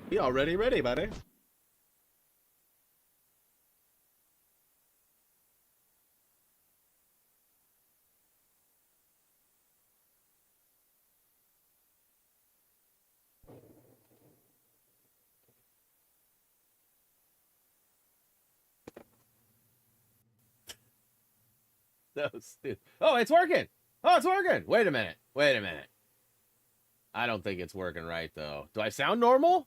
You already ready, buddy? No, stupid. Oh, it's working. Oh, it's working. Wait a minute. Wait a minute. I don't think it's working right though. Do I sound normal?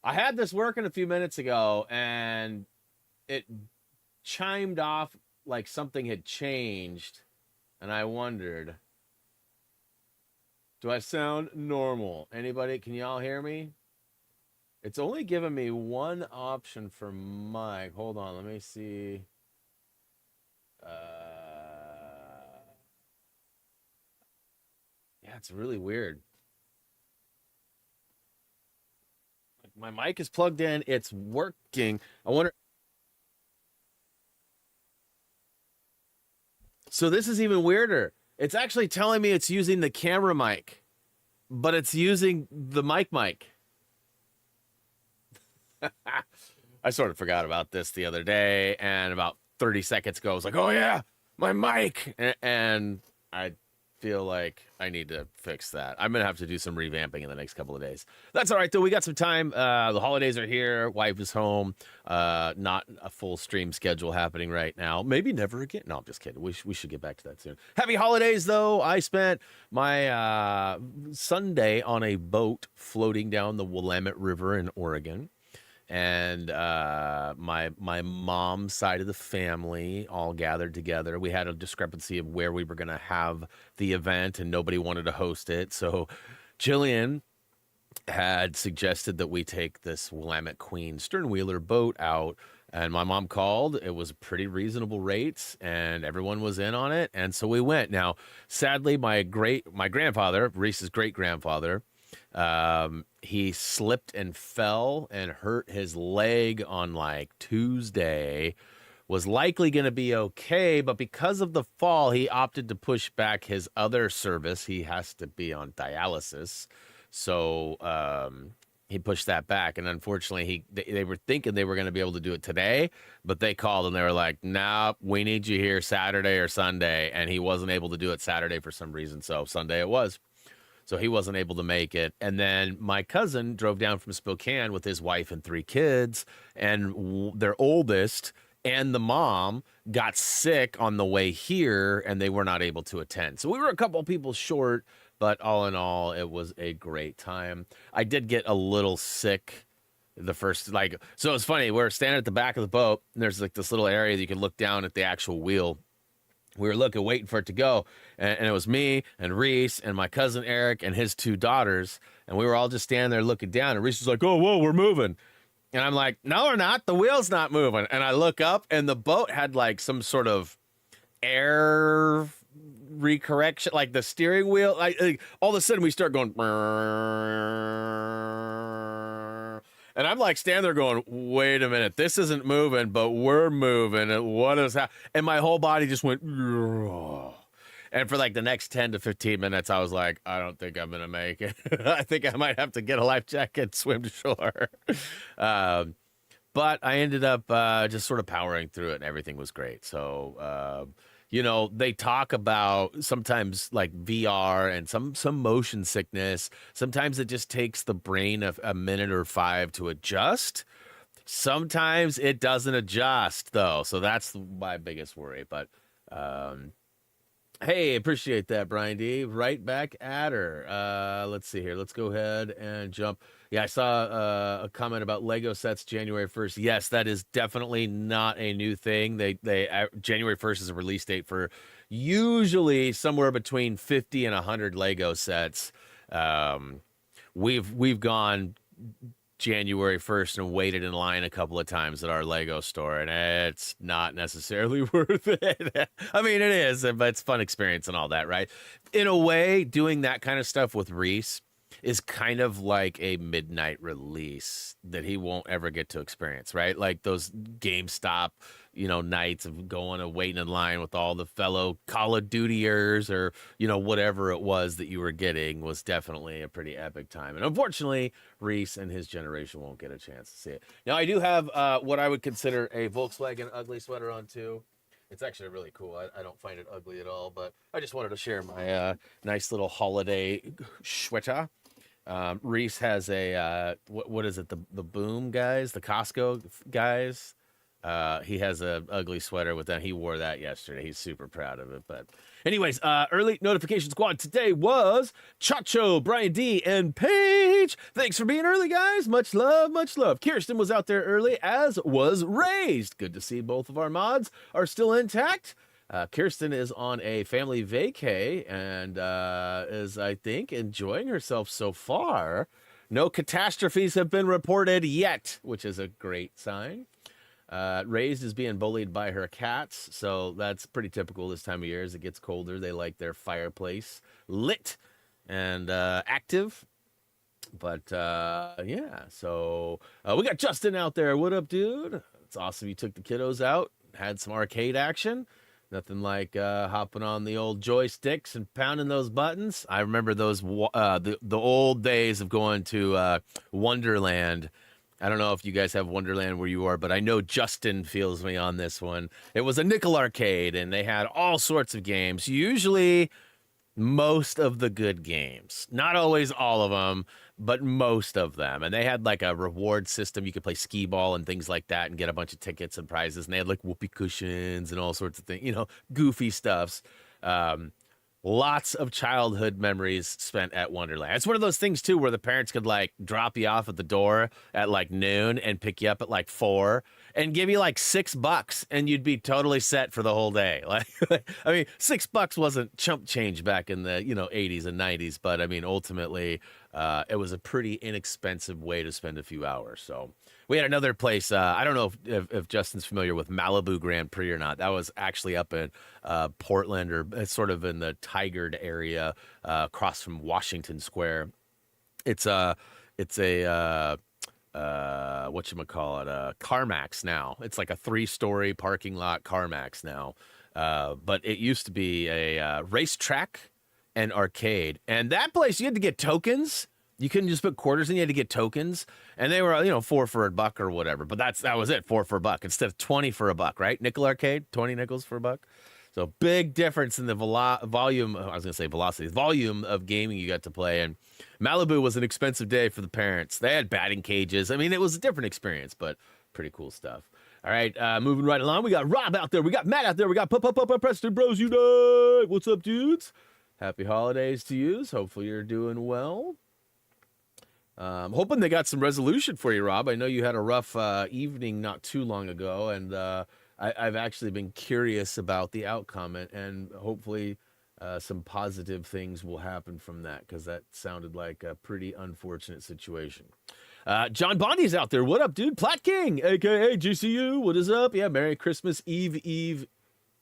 I had this working a few minutes ago and it chimed off like something had changed, and I wondered, do I sound normal? Anybody? Can y'all hear me? It's only giving me one option for mic. Hold on, let me see. Yeah, it's really weird. My mic is plugged in. It's working. I wonder. So this is even weirder. It's actually telling me it's using the camera mic, but it's using the mic. I sort of forgot about this the other day, and about 30 seconds ago, I was like, oh, yeah, my mic. And I feel like I need to fix that. I'm going to have to do some revamping in the next couple of days. That's all right, though. We got some time. The holidays are here. Wife is home. Not a full stream schedule happening right now. Maybe never again. No, I'm just kidding. We should get back to that soon. Happy holidays, though. I spent my Sunday on a boat floating down the Willamette River in Oregon. And my mom's side of the family all gathered together. We had a discrepancy of where we were going to have the event, and nobody wanted to host it. So Jillian had suggested that we take this Willamette Queen sternwheeler boat out, and my mom called. It was pretty reasonable rates, and everyone was in on it, and so we went. Now, sadly, my grandfather, Reese's great grandfather, he slipped and fell and hurt his leg on like Tuesday. Was likely going to be okay, but because of the fall, he opted to push back his other service. He has to be on dialysis. So he pushed that back, and unfortunately, they were thinking they were going to be able to do it today, but they called and they were like, "Nah, we need you here Saturday or Sunday," and he wasn't able to do it Saturday for some reason, so Sunday it was. So he wasn't able to make it. And then my cousin drove down from Spokane with his wife and three kids, and their oldest and the mom got sick on the way here, and they were not able to attend. So we were a couple of people short, but all in all, it was a great time. I did get a little sick the first, like, so it was funny. We're standing at the back of the boat, and there's like this little area that you can look down at the actual wheel. We were looking, waiting for it to go, and it was me and Reese and my cousin Eric and his two daughters, and we were all just standing there looking down, and Reese was like, "Oh, whoa, we're moving." And I'm like, "No, we're not. The wheel's not moving." And I look up, and the boat had like some sort of air recorrection, like the steering wheel. Like all of a sudden, we start going, and I'm like standing there going, wait a minute, this isn't moving, but we're moving. And what is happening? And my whole body just went, and for like the next 10 to 15 minutes, I was like, I don't think I'm going to make it. I think I might have to get a life jacket and swim to shore. But I ended up just sort of powering through it, and everything was great. So, you know, they talk about sometimes like VR and some motion sickness. Sometimes it just takes the brain a minute or five to adjust. Sometimes it doesn't adjust, though. So that's my biggest worry. But hey, appreciate that, Brian D. Right back at her. Let's see here. Let's go ahead and jump. Yeah, I saw a comment about Lego sets January 1st. Yes, that is definitely not a new thing. They January 1st is a release date for usually somewhere between 50 and 100 Lego sets. We've gone January 1st and waited in line a couple of times at our Lego store, and it's not necessarily worth it. I mean, it is, but it's a fun experience and all that, right? In a way, doing that kind of stuff with Reese is kind of like a midnight release that he won't ever get to experience, right? Like those GameStop, nights of going and waiting in line with all the fellow Call of Dutyers or, whatever it was that you were getting was definitely a pretty epic time. And unfortunately, Reese and his generation won't get a chance to see it. Now, I do have what I would consider a Volkswagen ugly sweater on too. It's actually really cool. I don't find it ugly at all, but I just wanted to share my nice little holiday sweater. Reese has a what is it? The Boom guys, the Costco guys. He has a ugly sweater with them. He wore that yesterday. He's super proud of it. But anyways, early notification squad today was Chacho, Brian D, and Paige. Thanks for being early, guys. Much love, much love. Kirsten was out there early, as was Raised. Good to see both of our mods are still intact. Kirsten is on a family vacay and is, I think, enjoying herself so far. No catastrophes have been reported yet, which is a great sign. Raised is being bullied by her cats, so that's pretty typical this time of year. As it gets colder, they like their fireplace lit and active. But yeah, so we got Justin out there. What up, dude? It's awesome you took the kiddos out, had some arcade action. Nothing like hopping on the old joysticks and pounding those buttons. I remember those the old days of going to Wonderland. I don't know if you guys have Wonderland where you are, but I know Justin feels me on this one. It was a nickel arcade, and they had all sorts of games, usually most of the good games. Not always all of them, but most of them. And they had like a reward system. You could play skee ball and things like that and get a bunch of tickets and prizes. And they had like whoopee cushions and all sorts of things, goofy stuffs. Lots of childhood memories spent at Wonderland. It's one of those things too where the parents could like drop you off at the door at like noon and pick you up at like 4 and give you like $6 and you'd be totally set for the whole day. Like, I mean, $6 wasn't chump change back in the 80s and 90s, but I mean ultimately it was a pretty inexpensive way to spend a few hours. So we had another place. I don't know if Justin's familiar with Malibu Grand Prix or not. That was actually up in Portland, or sort of in the Tigard area, across from Washington Square. It's a whatchamacallit, CarMax now. It's like a 3-story parking lot CarMax now. But it used to be a racetrack and arcade. And that place, you had to get tokens. You couldn't just put quarters in, you had to get tokens. And they were, $4 for $1 or whatever. But that was it, $4 for $1 instead of 20 for $1, right? Nickel arcade, 20 nickels for $1. So big difference in the volume. I was going to say velocity, volume of gaming you got to play. And Malibu was an expensive day for the parents. They had batting cages. I mean, it was a different experience, but pretty cool stuff. All right, moving right along. We got Rob out there. We got Matt out there. We got Preston Bros Unite. What's up, dudes? Happy holidays to you. Hopefully you're doing well. Hoping they got some resolution for you, Rob. I know you had a rough evening not too long ago, and I've actually been curious about the outcome, and hopefully some positive things will happen from that, because that sounded like a pretty unfortunate situation. John Bondi's out there. What up, dude? Plat King, a.k.a. GCU. What is up? Yeah, Merry Christmas Eve.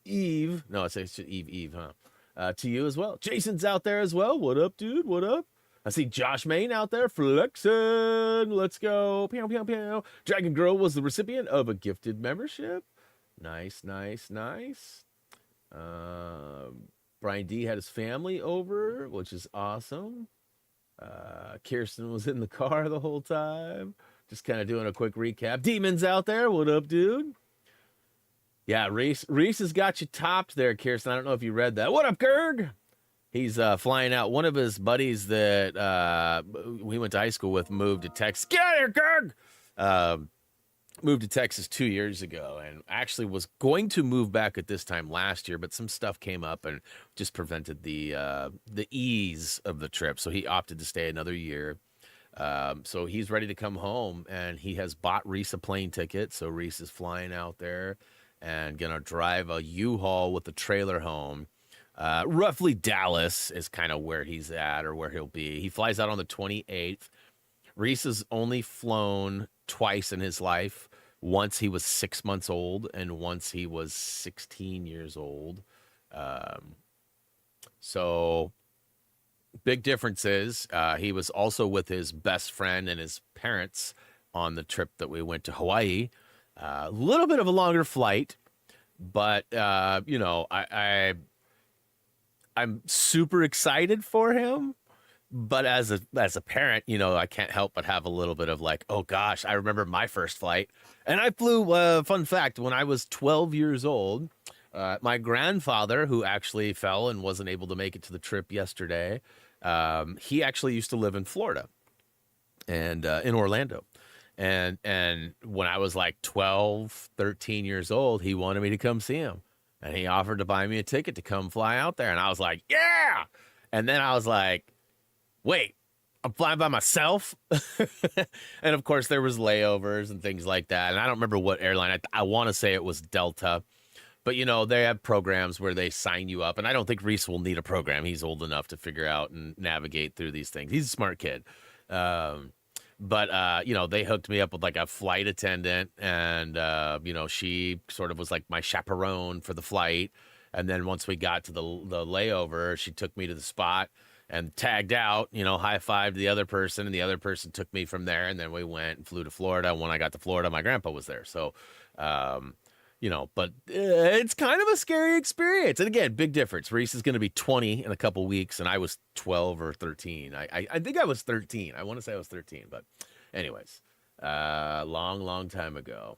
No, it's Eve, huh? To you as well. Jason's out there as well. What up, dude? What up? I see Josh Main out there flexing. Let's go. Pew, pew, pew. Dragon Girl was the recipient of a gifted membership. Nice. Brian D had his family over, which is awesome. Kirsten was in the car the whole time. Just kind of doing a quick recap. Demon's out there. What up, dude? Yeah, Reese has got you topped there, Kirsten. I don't know if you read that. What up, Gerg? He's flying out. One of his buddies that we went to high school with moved to Texas. Get out of here, Gerg! Moved to Texas 2 years ago, and actually was going to move back at this time last year, but some stuff came up and just prevented the ease of the trip. So he opted to stay another year. So he's ready to come home, and he has bought Reese a plane ticket. So Reese is flying out there and gonna drive a U-Haul with the trailer home. Roughly Dallas is kind of where he's at, or where he'll be. He flies out on the 28th. Reese has only flown twice in his life. Once he was 6 months old, and once he was 16 years old. So big difference is he was also with his best friend and his parents on the trip that we went to Hawaii. A little bit of a longer flight, but you know, I'm super excited for him. But as a parent, you know, I can't help but have a little bit of like, oh gosh, I remember my first flight, and I flew. Fun fact: when I was 12 years old, my grandfather, who actually fell and wasn't able to make it to the trip yesterday, he actually used to live in Florida and in Orlando. And when I was like 12, 13 years old, he wanted me to come see him. And he offered to buy me a ticket to come fly out there. And I was like, yeah. And then I was like, wait, I'm flying by myself? And of course, there was layovers and things like that. And I don't remember what airline. I want to say it was Delta. But, you know, they have programs where they sign you up. And I don't think Reese will need a program. He's old enough to figure out and navigate through these things. He's a smart kid. But you know, they hooked me up with like a flight attendant, and you know, she sort of was like my chaperone for the flight. And then once we got to the layover, she took me to the spot and tagged out, you know, high five to the other person, and the other person took me from there. And then we went and flew to Florida. When I got to Florida, my grandpa was there. So, you know, but it's kind of a scary experience. And again, big difference. Reese is going to be 20 in a couple weeks, and I was 12 or 13. I think I was 13. I want to say I was 13, but anyways, long time ago.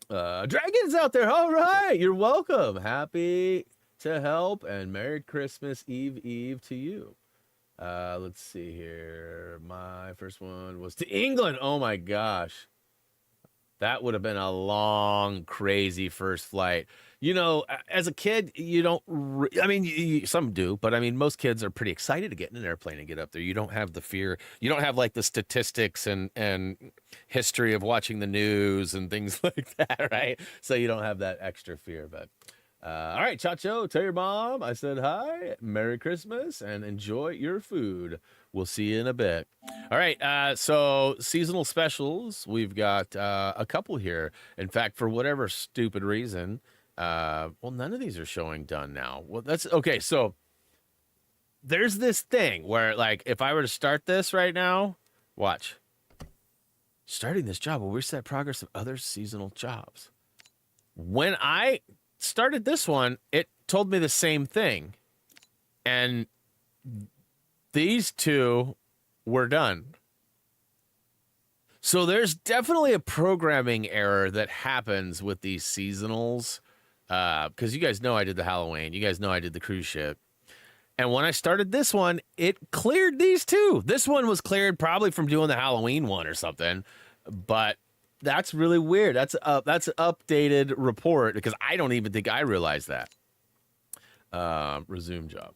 Dragons out there. All right. You're welcome. Happy to help, and Merry Christmas Eve to you. Let's see here. My first one was to England. Oh my gosh. That would have been a long, crazy first flight. You know, as a kid, you don't, I mean, some do, but I mean, most kids are pretty excited to get in an airplane and get up there. You don't have the fear. You don't have like the statistics and history of watching the news and things like that, right? So you don't have that extra fear. But all right, Chacho, tell your mom I said hi, Merry Christmas, and enjoy your food. We'll see you in a bit. All right, so seasonal specials. We've got a couple here. In fact, for whatever stupid reason, well, none of these are showing done now. Well, that's okay. So there's this thing where, like, if I were to start this right now, watch. Starting this job will reset progress of other seasonal jobs. When I started this one, it told me the same thing. And these two were done. So there's definitely a programming error that happens with these seasonals. Because you guys know I did the Halloween. You guys know I did the cruise ship. And when I started this one, it cleared these two. This one was cleared probably from doing the Halloween one or something. But that's really weird. That's an updated report because I don't even think I realized that. Resume job.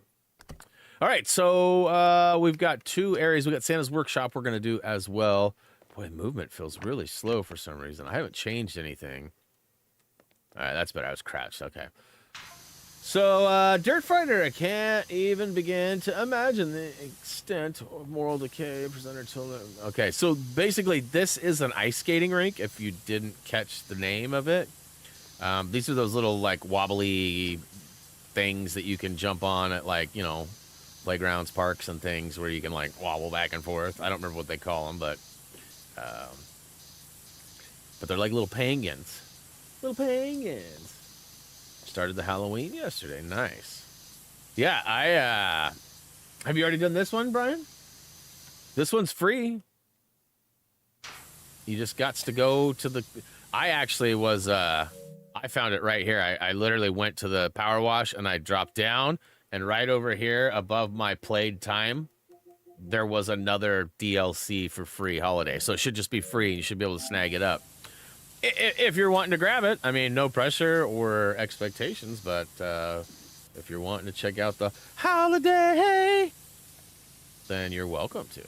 All right, so we've got two areas. We've got Santa's Workshop we're going to do as well. Boy, movement feels really slow for some reason. I haven't changed anything. All right, that's better. I was crouched. Okay. So, Dirt Fighter, I can't even begin to imagine the extent of moral decay. Presenter told them. Okay, so basically, this is an ice skating rink, if you didn't catch the name of it. These are those little, like, wobbly things that you can jump on at, like, you know, playgrounds, parks, and things where you can, like, wobble back and forth. I don't remember what they call them, but they're like little penguins. Little penguins. Started the Halloween yesterday. Nice. Yeah, have you already done this one, Brian? This one's free. You just got to go to the... I actually was... I found it right here. I literally went to the PowerWash and I dropped down, and right over here above my played time, there was another DLC for free holiday. So it should just be free. You should be able to snag it up. If you're wanting to grab it, I mean, no pressure or expectations, but if you're wanting to check out the holiday, then you're welcome to.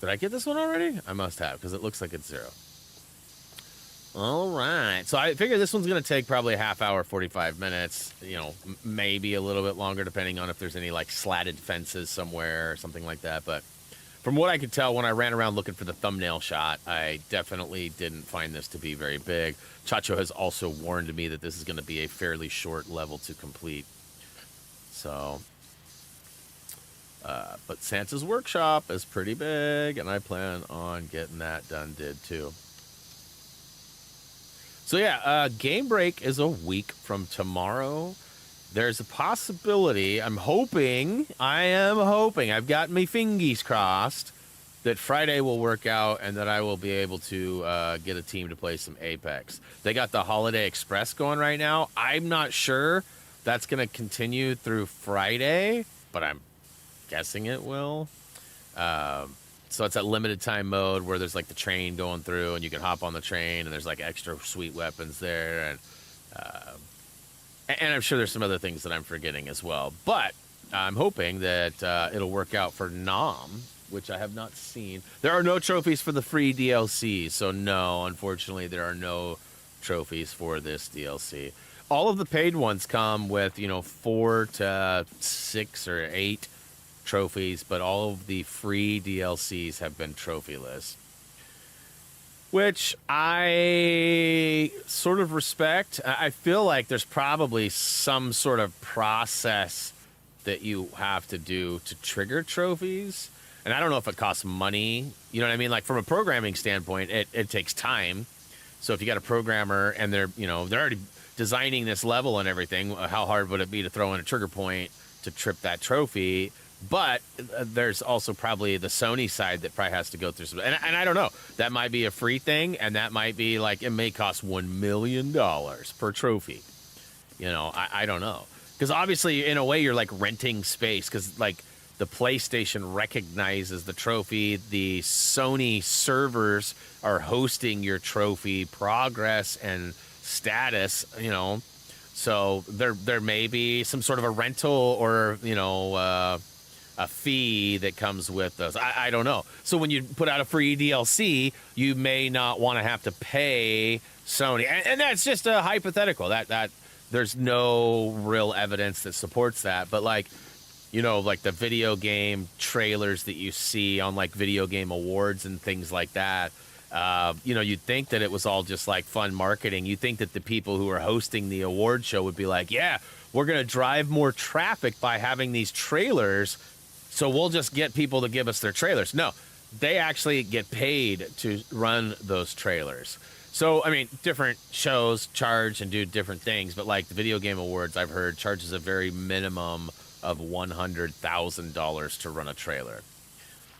Did I get this one already? I must have, because it looks like it's 0. All right. So I figure this one's going to take probably a half hour, 45 minutes, you know, maybe a little bit longer, depending on if there's any, like, slatted fences somewhere or something like that, but... From what I could tell when I ran around looking for the thumbnail shot, I definitely didn't find this to be very big. Chacho has also warned me that this is going to be a fairly short level to complete. So, But Santa's workshop is pretty big, and I plan on getting that done too. So yeah, game break is a week from tomorrow. There's a possibility, I am hoping, I've got my fingies crossed, that Friday will work out and that I will be able to get a team to play some Apex. They got the Holiday Express going right now. I'm not sure that's going to continue through Friday, but I'm guessing it will. So it's that limited time mode where there's like the train going through and you can hop on the train and there's like extra sweet weapons there. And I'm sure there's some other things that I'm forgetting as well. But I'm hoping that it'll work out for Nom, which I have not seen. There are no trophies for the free DLC. So no, unfortunately, there are no trophies for this DLC. All of the paid ones come with, 4 to 6 or 8 trophies, but all of the free DLCs have been trophyless, which I sort of respect. I feel like there's probably some sort of process that you have to do to trigger trophies, and I don't know if it costs money. You know what I mean? Like from a programming standpoint, it takes time. So if you got a programmer and they're already designing this level and everything, how hard would it be to throw in a trigger point to trip that trophy? But there's also probably the Sony side that probably has to go through some, and I don't know. That might be a free thing, and that might be like it may cost $1 million per trophy. I don't know, because obviously in a way you're like renting space, because like the PlayStation recognizes the trophy, the Sony servers are hosting your trophy progress and status. So there may be some sort of a rental or a fee that comes with those. I don't know. So when you put out a free DLC, you may not want to have to pay Sony, and that's just a hypothetical. That there's no real evidence that supports that. But like the video game trailers that you see on like video game awards and things like that. You'd think that it was all just like fun marketing. You'd think that the people who are hosting the award show would be like, yeah, we're going to drive more traffic by having these trailers. So we'll just get people to give us their trailers. No, they actually get paid to run those trailers. So, I mean, different shows charge and do different things, but like the Video Game Awards, I've heard charges a very minimum of $100,000 to run a trailer.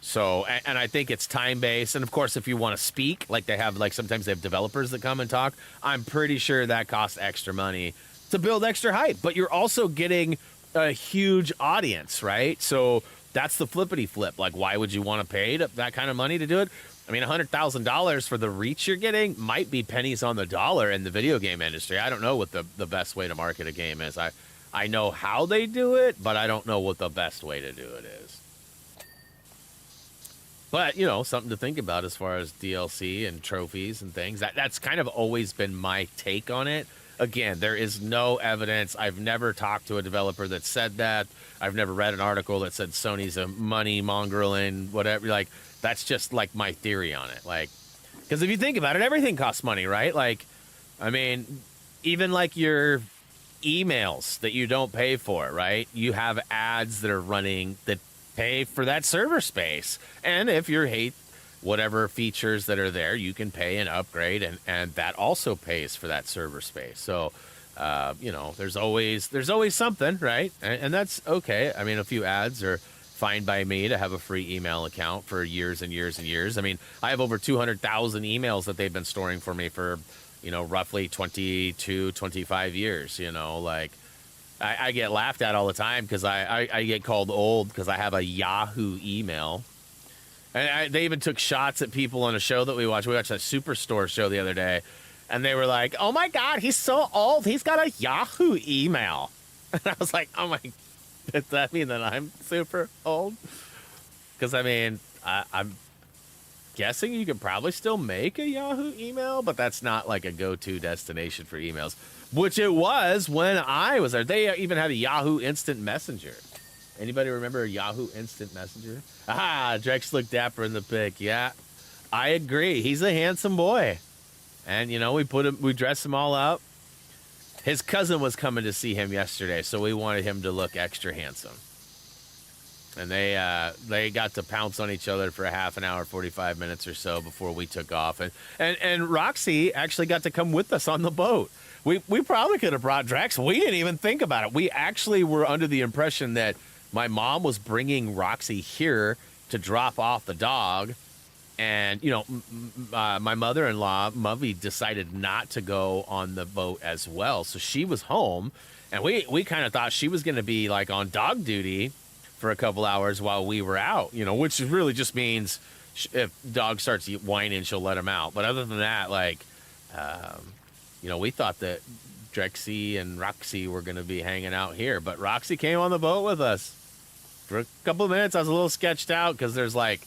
So, and I think it's time-based. And of course, if you want to speak, like they have, like sometimes they have developers that come and talk, I'm pretty sure that costs extra money to build extra hype. But you're also getting a huge audience, right? So that's the flippity flip. Like, why would you want to pay that kind of money to do it? I mean, $100,000 for the reach you're getting might be pennies on the dollar in the video game industry. I don't know what the best way to market a game is. I know how they do it, but I don't know what the best way to do it is. But, something to think about as far as DLC and trophies and things. That's kind of always been my take on it. Again, there is no evidence. I've never talked to a developer that said that. I've never read an article that said Sony's a money mongrel whatever. Like, that's just like my theory on it. Like, because if you think about it, everything costs money, right? Like, I mean, even like your emails that you don't pay for, right? You have ads that are running that pay for that server space. And if you hate whatever features that are there, you can pay and upgrade, and that also pays for that server space. So, there's always something, right? And that's okay. I mean, a few ads are fine by me to have a free email account for years and years and years. I mean, I have over 200,000 emails that they've been storing for me for, roughly 22, 25 years, like I get laughed at all the time because I get called old because I have a Yahoo email. And they even took shots at people on a show that we watched. We watched a Superstore show the other day, and they were like, "Oh my God, he's so old. He's got a Yahoo email." And I was like, "Oh my, does that mean that I'm super old?" Because I mean, I'm guessing you could probably still make a Yahoo email, but that's not like a go-to destination for emails, which it was when I was there. They even had a Yahoo Instant Messenger. Anybody remember Yahoo Instant Messenger? Ah, Drex looked dapper in the pic. Yeah, I agree. He's a handsome boy. And, we dressed him all up. His cousin was coming to see him yesterday, so we wanted him to look extra handsome. and they got to pounce on each other for a half an hour, 45 minutes or so before we took off. And Roxy actually got to come with us on the boat. We probably could have brought Drex. We didn't even think about it. We actually were under the impression that my mom was bringing Roxy here to drop off the dog. And, you know, my mother-in-law, Muvy, decided not to go on the boat as well. So she was home, and we kind of thought she was going to be, like, on dog duty for a couple hours while we were out, you know, which really just means if dog starts whining, she'll let him out. But other than that, like, you know, we thought that Drexy and Roxy were going to be hanging out here. But Roxy came on the boat with us for a couple of minutes. I was a little sketched out because there's, like,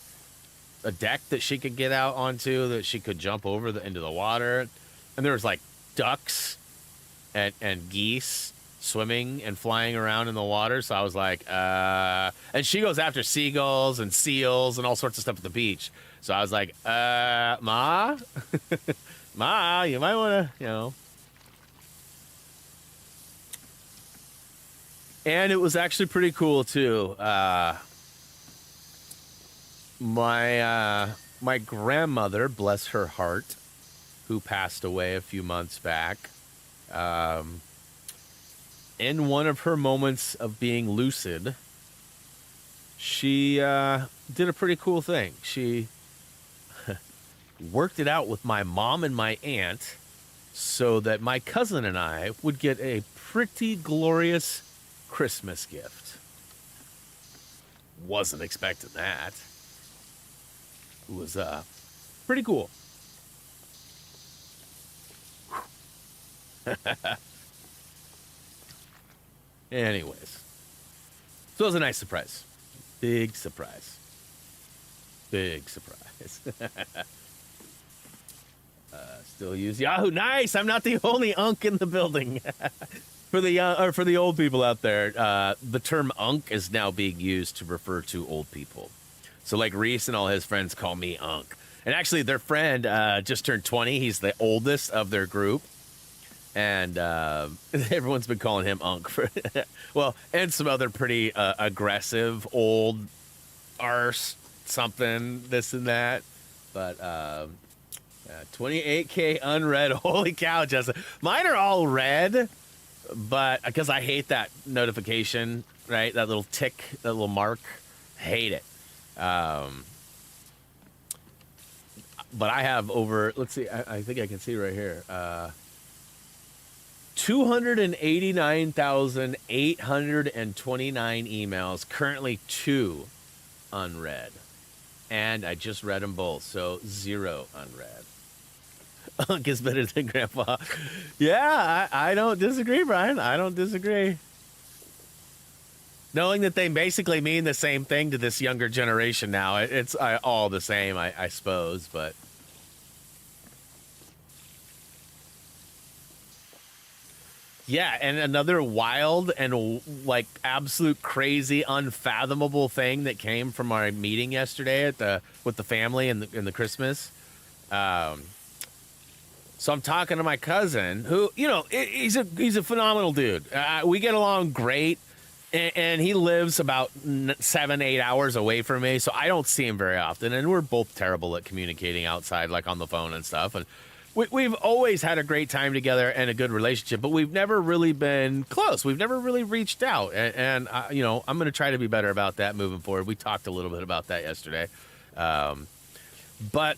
a deck that she could get out onto that she could jump over into the water. And there was, like, ducks and geese swimming and flying around in the water. So I was like, and she goes after seagulls and seals and all sorts of stuff at the beach. So I was like, Ma? Ma, you might want to, you know. And it was actually pretty cool, too. My grandmother, bless her heart, who passed away a few months back, in one of her moments of being lucid, she did a pretty cool thing. She worked it out with my mom and my aunt so that my cousin and I would get a pretty glorious Christmas gift. Wasn't expecting that. It was pretty cool. Anyways, so it was a nice surprise. Big surprise. Big surprise. Still use Yahoo. Nice. I'm not the only unk in the building. For the for the old people out there, the term unk is now being used to refer to old people. So like Reese and all his friends call me unk. And actually their friend just turned 20. He's the oldest of their group. And everyone's been calling him unk for well, and some other pretty aggressive old arse something, this and that. But 28K unread. Holy cow, Jessica. Mine are all red, but because I hate that notification, right? That little tick, that little mark. Hate it. But I have over, let's see, I think I can see right here. 289,829 emails, currently 2 unread. And I just read them both, so 0 unread. Unk is better than Grandpa. Yeah, I don't disagree, Brian. I don't disagree. Knowing that they basically mean the same thing to this younger generation now, it's all the same, I suppose, but... Yeah, and another wild and like absolute crazy, unfathomable thing that came from our meeting yesterday with the family and the Christmas. So I'm talking to my cousin, who, you know, he's a phenomenal dude. We get along great, and he lives about 7-8 hours away from me, so I don't see him very often. And we're both terrible at communicating outside, like on the phone and stuff. And we've always had a great time together and a good relationship, but we've never really been close. We've never really reached out. And you know, I'm going to try to be better about that moving forward. We talked a little bit about that yesterday. But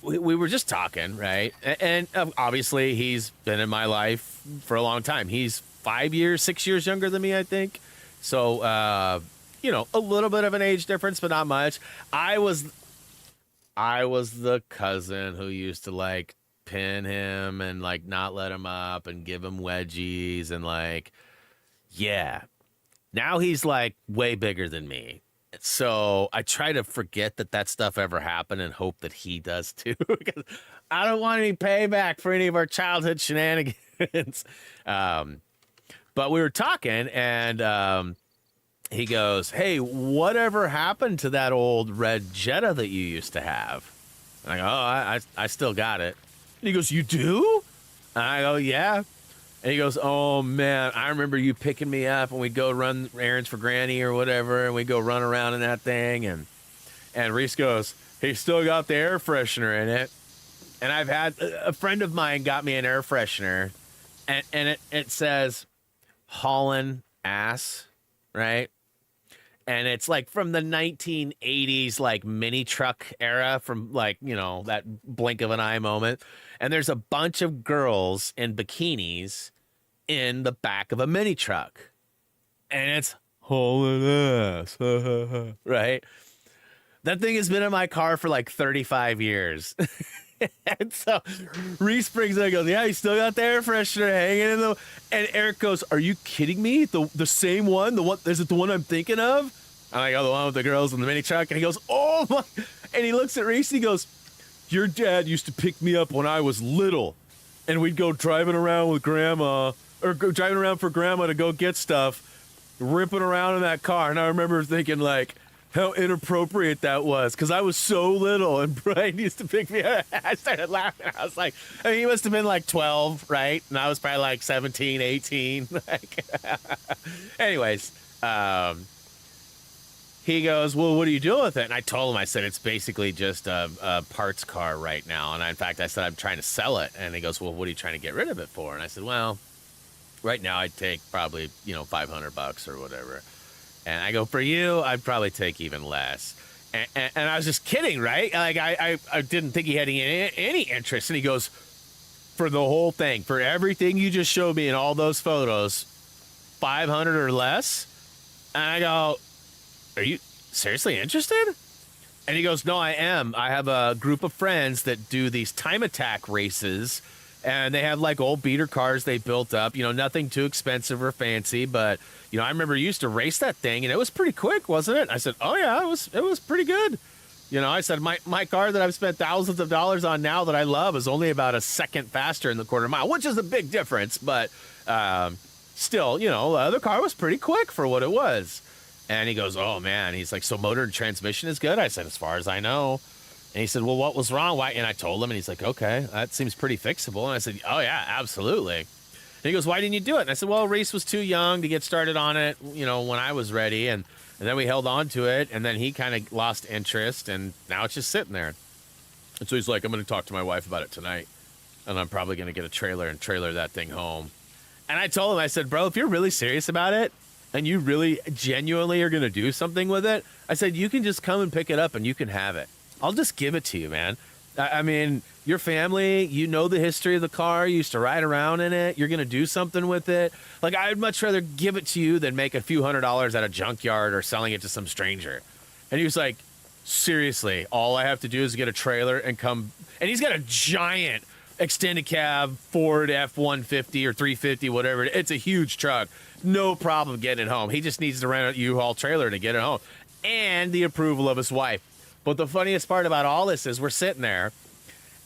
we were just talking, right? And obviously, he's been in my life for a long time. He's 6 years younger than me, I think. So, you know, a little bit of an age difference, but not much. I was the cousin who used to, like, pin him and like not let him up and give him wedgies and like, yeah, now he's like way bigger than me, so I try to forget that stuff ever happened and hope that he does too, because I don't want any payback for any of our childhood shenanigans. But we were talking and he goes, hey, whatever happened to that old red Jetta that you used to have? And I go, oh, I still got it. And he goes, you do? And I go, yeah. And he goes, oh, man, I remember you picking me up and we'd go run errands for Granny or whatever, and we'd go run around in that thing. And Reese goes, he still got the air freshener in it. And I've had a friend of mine got me an air freshener, and it says Holland ass, right? And it's like from the 1980s, like mini truck era, from like, you know, that blink of an eye moment. And there's a bunch of girls in bikinis in the back of a mini truck. And it's Holland ass, right? That thing has been in my car for like 35 years. And so Reese brings it and goes, yeah, you still got the air freshener hanging in the... And Eric goes, are you kidding me? The same one? The one? Is it the one I'm thinking of? I'm like, oh, the one with the girls in the mini truck. And he goes, oh, my... And he looks at Reese and he goes, your dad used to pick me up when I was little. And we'd go driving around with Grandma, or driving around for Grandma to go get stuff, ripping around in that car. And I remember thinking, like, how inappropriate that was, because I was so little and Brian used to pick me up. I started laughing. I was like, I mean, he must have been like 12, right? And I was probably like 17, 18. Like, anyways, he goes, well, what are you doing with it? And I told him, I said, it's basically just a parts car right now. And in fact, I said, I'm trying to sell it. And he goes, well, what are you trying to get rid of it for? And I said, well, right now I'd take probably, you know, $500 or whatever. And I go, for you, I'd probably take even less. And I was just kidding, right? Like, I didn't think he had any interest. And he goes, for the whole thing, for everything you just showed me in all those photos, 500 or less? And I go, are you seriously interested? And he goes, no, I am. I have a group of friends that do these time attack races. And they have like old beater cars they built up, you know, nothing too expensive or fancy. But, you know, I remember you used to race that thing and it was pretty quick, wasn't it? I said, oh, yeah, it was pretty good. You know, I said, my car that I've spent thousands of dollars on now that I love is only about a second faster in the quarter mile, which is a big difference. But still, you know, the other car was pretty quick for what it was. And he goes, oh, man. He's like, so motor and transmission is good? I said, as far as I know. And he said, well, what was wrong? Why? And I told him, and he's like, okay, that seems pretty fixable. And I said, oh, yeah, absolutely. And he goes, why didn't you do it? And I said, well, Reese was too young to get started on it, you know, when I was ready. And then we held on to it, and then he kind of lost interest, and now it's just sitting there. And so he's like, I'm going to talk to my wife about it tonight, and I'm probably going to get a trailer and trailer that thing home. And I told him, I said, bro, if you're really serious about it, and you really genuinely are going to do something with it, I said, you can just come and pick it up, and you can have it. I'll just give it to you, man. I mean, your family, you know the history of the car. You used to ride around in it. You're going to do something with it. Like, I'd much rather give it to you than make a few $100s at a junkyard or selling it to some stranger. And he was like, seriously, all I have to do is get a trailer and come. And he's got a giant extended cab Ford F-150 or 350, whatever. It's a huge truck. No problem getting it home. He just needs to rent a U-Haul trailer to get it home. And the approval of his wife. But the funniest part about all this is we're sitting there,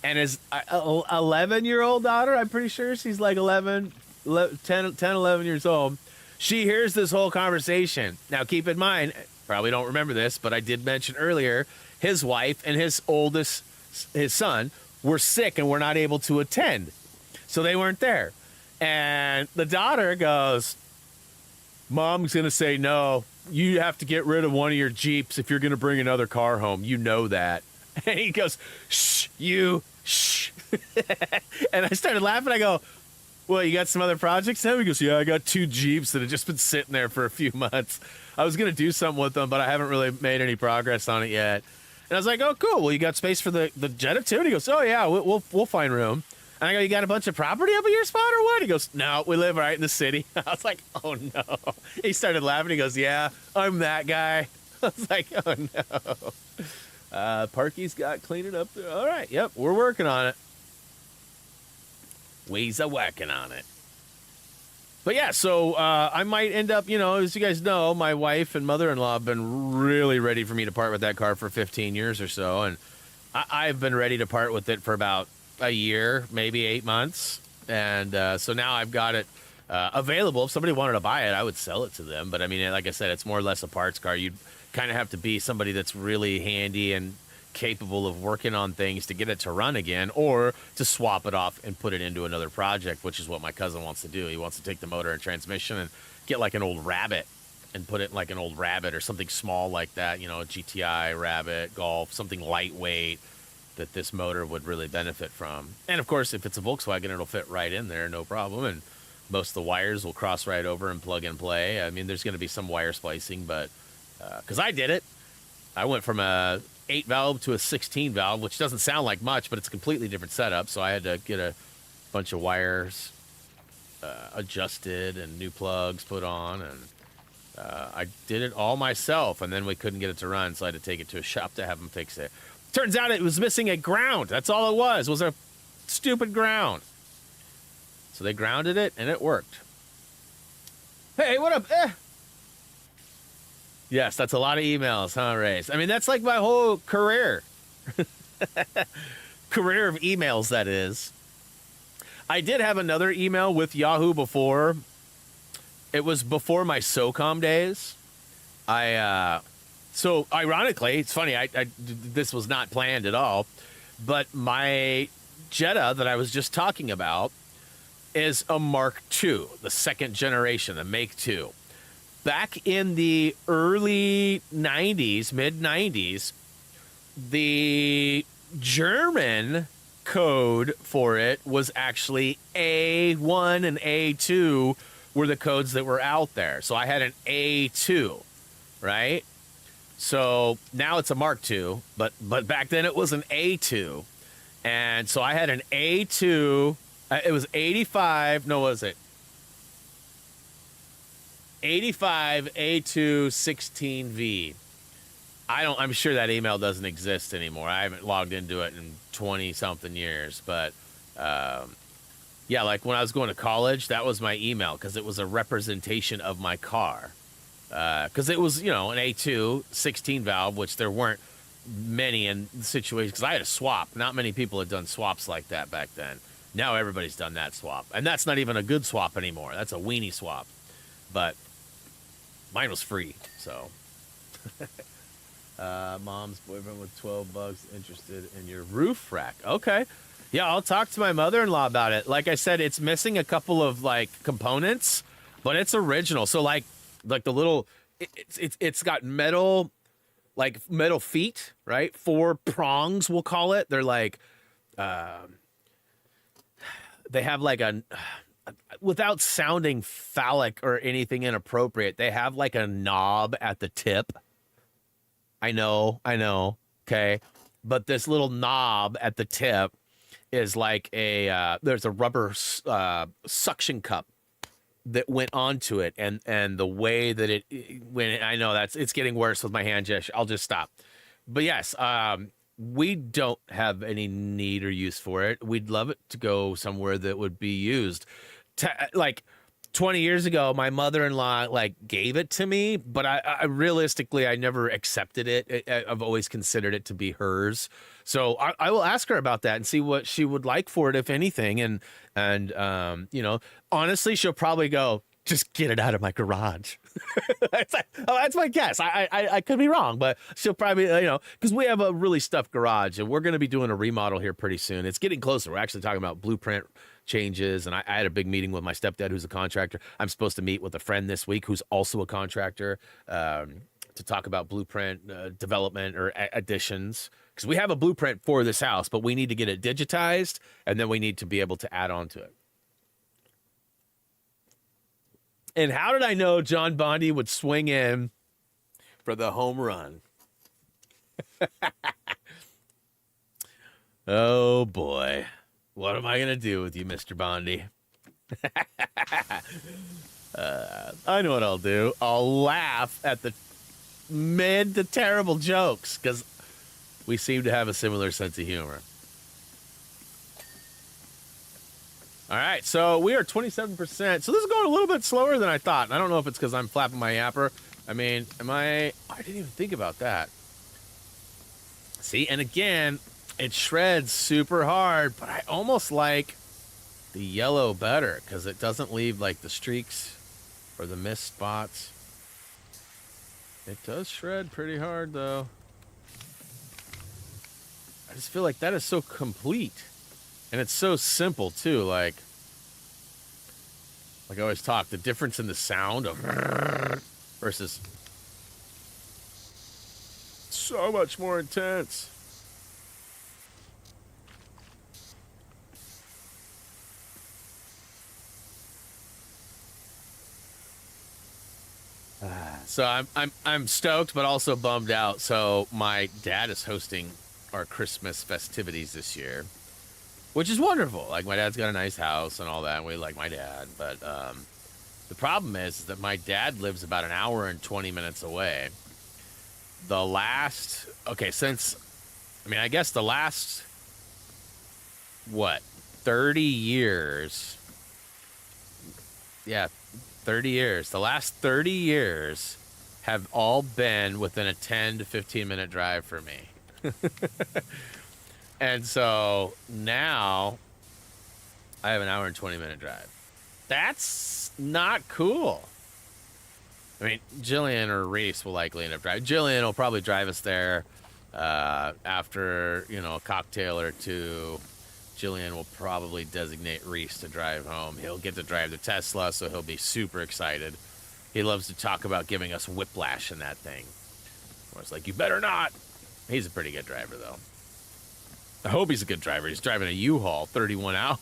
and his 11-year-old daughter, I'm pretty sure she's like 10, 11 years old, she hears this whole conversation. Now, keep in mind, probably don't remember this, but I did mention earlier, his wife and his son, were sick and were not able to attend. So they weren't there. And the daughter goes, Mom's going to say no. You have to get rid of one of your Jeeps if you're going to bring another car home. You know that. And he goes, shh, you, shh. And I started laughing. I go, well, you got some other projects now? He goes, yeah, I got 2 Jeeps that have just been sitting there for a few months. I was going to do something with them, but I haven't really made any progress on it yet. And I was like, oh, cool. Well, you got space for the Jetta too? And he goes, oh, yeah, we'll find room. And I go, you got a bunch of property up at your spot or what? He goes, no, we live right in the city. I was like, oh, no. He started laughing. He goes, yeah, I'm that guy. I was like, oh, no. Parky's got cleaning up there. All right, yep, we're working on it. We's a working on it. But, yeah, so I might end up, you know, as you guys know, my wife and mother-in-law have been really ready for me to part with that car for 15 years or so. And I've been ready to part with it for about a year, maybe 8 months. And so now I've got it available. If somebody wanted to buy it, I would sell it to them. But I mean, like I said, it's more or less a parts car. You'd kind of have to be somebody that's really handy and capable of working on things to get it to run again, or to swap it off and put it into another project, which is what my cousin wants to do. He wants to take the motor and transmission and get like an old Rabbit and put it in like an old Rabbit or something small like that, you know, a GTI, Rabbit, Golf, something lightweight that this motor would really benefit from. And of course, if it's a Volkswagen, it'll fit right in there, no problem. And most of the wires will cross right over and plug and play. I mean, there's going to be some wire splicing, but because I did it, I went from a 8 valve to a 16 valve, which doesn't sound like much, but it's a completely different setup. So I had to get a bunch of wires adjusted and new plugs put on, and I did it all myself. And then we couldn't get it to run, so I had to take it to a shop to have them fix it. Turns out it was missing a ground. That's all it was a stupid ground. So they grounded it, and it worked. Hey, what up? Yes, that's a lot of emails, huh, Race? I mean, that's like my whole career. Career of emails, that is. I did have another email with Yahoo before. It was before my SOCOM days. So ironically, it's funny, this was not planned at all, but my Jetta that I was just talking about is a Mark II, the second generation, the Make II. Back in the early 90s, mid-90s, the German code for it was actually A1 and A2 were the codes that were out there. So I had an A2, right? So now it's a Mark II, but back then it was an A2. And so I had an A2, it was 85, no, what was it? 85 A2 16V. I'm sure that email doesn't exist anymore. I haven't logged into it in 20 something years, but yeah, like when I was going to college, that was my email because it was a representation of my car. Because it was, you know, an A2 16 valve, which there weren't many in situations, because I had a swap. Not many people had done swaps like that back then. Now everybody's done that swap, and that's not even a good swap anymore. That's a weenie swap, but mine was free, so. Mom's boyfriend with 12 bucks interested in your roof rack. Okay. Yeah, I'll talk to my mother-in-law about it. Like I said, it's missing a couple of like components, but it's original. So like the little, it's got metal, like metal feet, right? 4 prongs, we'll call it. They're like, they have like without sounding phallic or anything inappropriate, they have like a knob at the tip. I know, okay? But this little knob at the tip is like there's a rubber suction cup that went onto it, and the way that I know it's getting worse with my hand gesture. I'll just stop. But yes, we don't have any need or use for it. We'd love it to go somewhere that would be used. Like 20 years ago, my mother-in-law like gave it to me, but I realistically, I never accepted it. I've always considered it to be hers. So I will ask her about that and see what she would like for it, if anything. And you know, honestly, she'll probably go, just get it out of my garage. That's my guess. I could be wrong, but she'll probably, you know, because we have a really stuffed garage and we're going to be doing a remodel here pretty soon. It's getting closer. We're actually talking about blueprint changes, and I had a big meeting with my stepdad, who's a contractor. I'm supposed to meet with a friend this week who's also a contractor to talk about blueprint development or additions, because we have a blueprint for this house, but we need to get it digitized, and then we need to be able to add on to it. And how did I know John Bondi would swing in for the home run? Oh boy. What am I going to do with you, Mr. Bondi? I know what I'll do. I'll laugh at the mid to terrible jokes, because we seem to have a similar sense of humor. All right, so we are 27%. So this is going a little bit slower than I thought. And I don't know if it's because I'm flapping my yapper. I mean, I didn't even think about that. See, and again, it shreds super hard, but I almost like the yellow better because it doesn't leave like the streaks or the mist spots. It does shred pretty hard though. just feel like that is so complete. And it's so simple, too. Like I always talk, the difference in the sound of versus so much more intense. So I'm stoked, but also bummed out. So my dad is hosting our Christmas festivities this year, which is wonderful. Like, my dad's got a nice house and all that, and we like my dad. But the problem is that my dad lives about an hour and 20 minutes away. I guess the last, 30 years? Yeah, 30 years. The last 30 years have all been within a 10 to 15 minute drive for me. And so now I have an hour and 20 minute drive. That's not cool. I mean, Jillian or Reese will likely end up driving. Jillian will probably drive us there after, a cocktail or two. Jillian will probably designate Reese to drive home. He'll get to drive the Tesla, so he'll be super excited. He loves to talk about giving us whiplash in that thing. I was like, you better not. He's a pretty good driver, though. I hope he's a good driver. He's driving a U-Haul, 31 hours.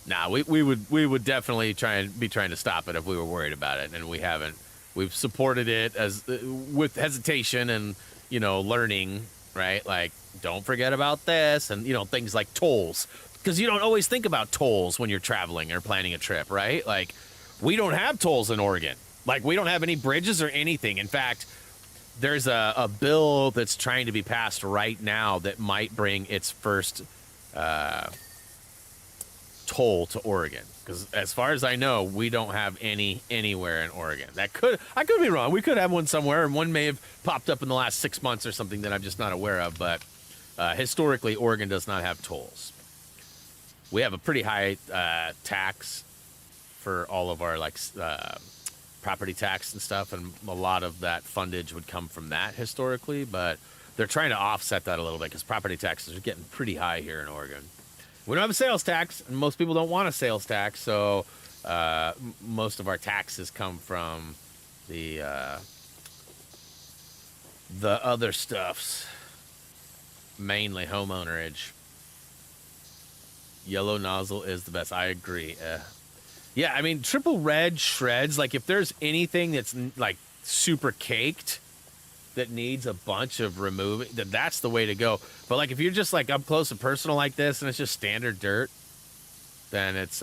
Nah, we would definitely trying to stop it if we were worried about it, and we haven't. We've supported it as with hesitation and learning, right? Like, don't forget about this, and things like tolls, because you don't always think about tolls when you're traveling or planning a trip, right? Like, we don't have tolls in Oregon. Like, we don't have any bridges or anything. In fact, there's a bill that's trying to be passed right now that might bring its first toll to Oregon, because as far as I know, we don't have any anywhere in Oregon. I could be wrong. We could have one somewhere, and one may have popped up in the last 6 months or something that I'm just not aware of. But historically, Oregon does not have tolls. We have a pretty high tax for all of our property tax and stuff, and a lot of that fundage would come from that historically. But they're trying to offset that a little bit because property taxes are getting pretty high here in Oregon. We don't have a sales tax, and most people don't want a sales tax, so most of our taxes come from the other stuffs, mainly homeownerage. Yellow nozzle is the best. I agree. Yeah, I mean, triple red shreds, like, if there's anything that's, like, super caked that needs a bunch of removing, that's the way to go. But, like, if you're just, like, up close and personal like this and it's just standard dirt, then it's,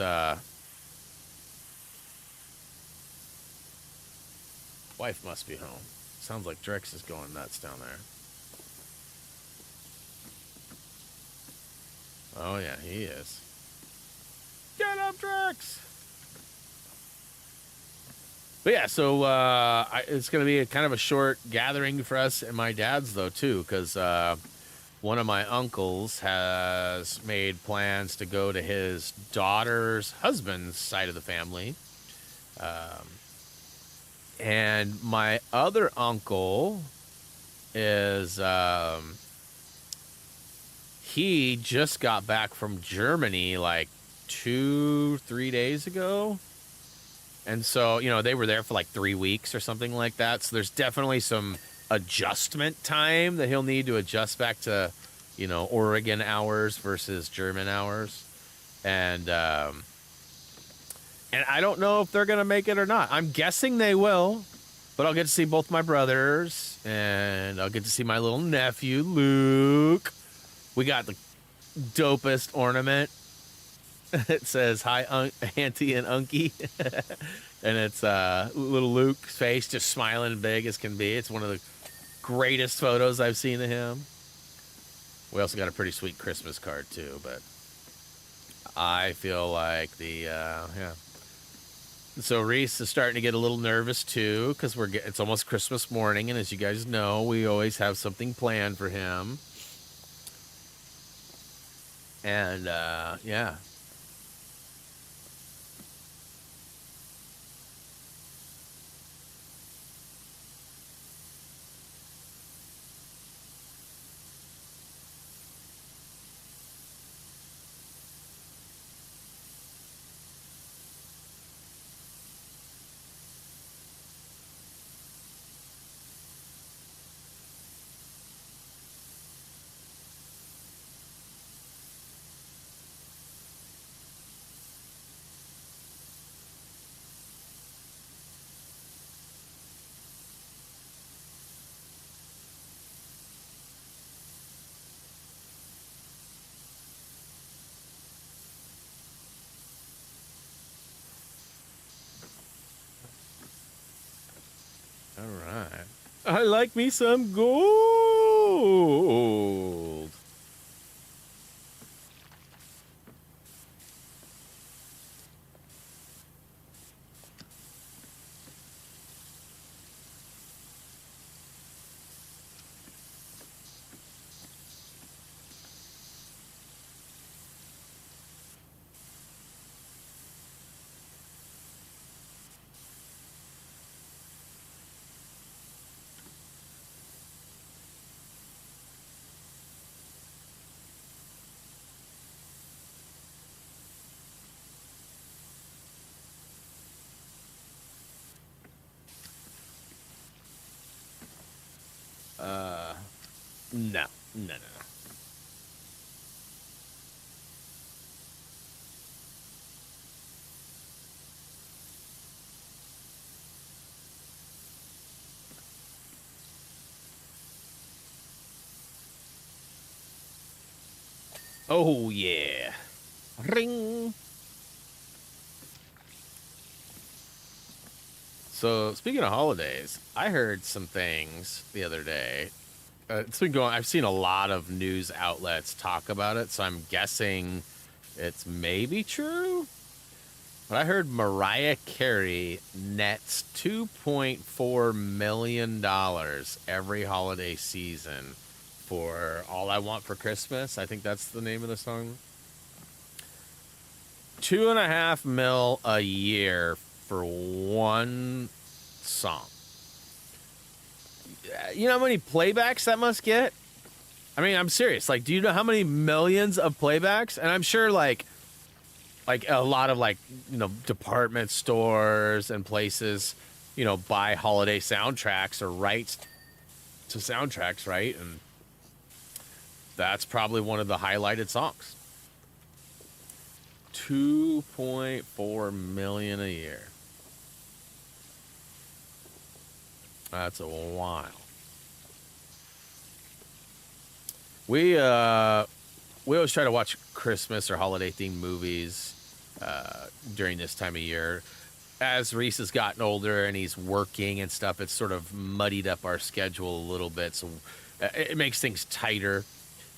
wife must be home. Sounds like Drex is going nuts down there. Oh, yeah, he is. Get up, Drex! But yeah, so it's going to be kind of a short gathering for us and my dad's, though, too, because one of my uncles has made plans to go to his daughter's husband's side of the family. And my other uncle is, he just got back from Germany like 2-3 days ago. And so, they were there for like 3 weeks or something like that. So there's definitely some adjustment time that he'll need to adjust back to, Oregon hours versus German hours. And I don't know if they're going to make it or not. I'm guessing they will, but I'll get to see both my brothers, and I'll get to see my little nephew, Luke. We got the dopest ornament. It says, hi, Auntie and Unky. And it's little Luke's face just smiling big as can be. It's one of the greatest photos I've seen of him. We also got a pretty sweet Christmas card, too. But I feel like yeah. So Reese is starting to get a little nervous, too, because it's almost Christmas morning. And as you guys know, we always have something planned for him. And, yeah. I like me some gold. No, no, no, no. Oh, yeah. Ring. So, speaking of holidays, I heard some things the other day. It's been going, I've seen a lot of news outlets talk about it, so I'm guessing it's maybe true. But I heard Mariah Carey nets $2.4 million every holiday season for All I Want for Christmas. I think that's the name of the song. 2.5 mil a year for one song. You know how many playbacks that must get? I mean, I'm serious. Like, do you know how many millions of playbacks? And I'm sure, like a lot of, like, you know, department stores and places, you know, buy holiday soundtracks or rights to soundtracks, right? And that's probably one of the highlighted songs. 2.4 million a year. That's a while. We always try to watch Christmas or holiday themed movies during this time of year. As Reese has gotten older and he's working and stuff, it's sort of muddied up our schedule a little bit, so it makes things tighter.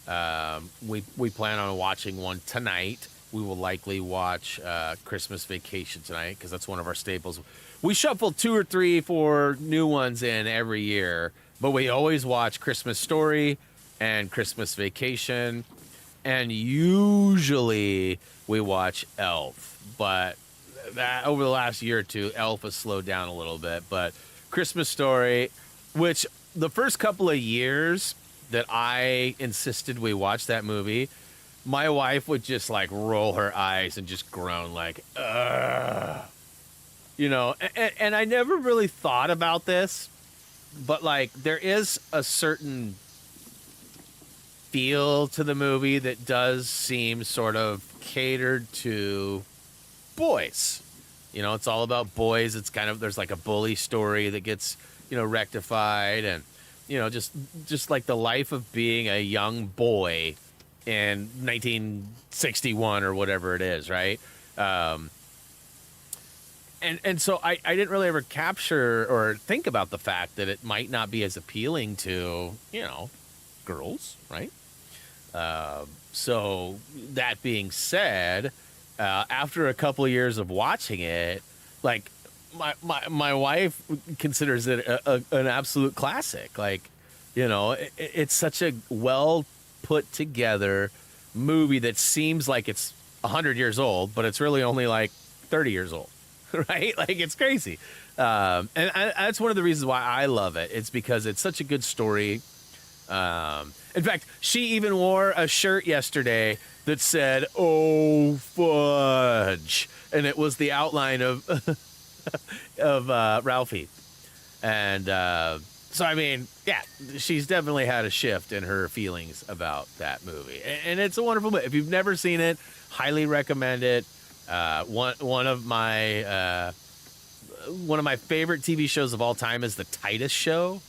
We plan on watching one tonight. We will likely watch Christmas Vacation tonight because that's one of our staples. We shuffle 2 or 3, 4 new ones in every year, but we always watch Christmas Story and Christmas Vacation, and usually we watch Elf. But that over the last year or two, Elf has slowed down a little bit. But Christmas Story, which the first couple of years that I insisted we watch that movie, my wife would just like roll her eyes and just groan like, ugh. You know, and I never really thought about this, but like there is a certain feel to the movie that does seem sort of catered to boys. You know, it's all about boys. It's kind of, there's like a bully story that gets, you know, rectified, and, you know, just like the life of being a young boy in 1961 or whatever it is, right? And so I didn't really ever capture or think about the fact that it might not be as appealing to, you know, girls, right? So that being said, after a couple of years of watching it, like my wife considers it an absolute classic. Like, you know, it's such a well put together movie that seems like it's 100 years old, but it's really only like 30 years old. Right? Like, it's crazy. And that's one of the reasons why I love it. It's because it's such a good story. In fact, she even wore a shirt yesterday that said, "Oh, fudge." And it was the outline of Ralphie. And so, I mean, yeah, she's definitely had a shift in her feelings about that movie. And it's a wonderful movie. If you've never seen it, highly recommend it. One of my favorite TV shows of all time is The Titus Show,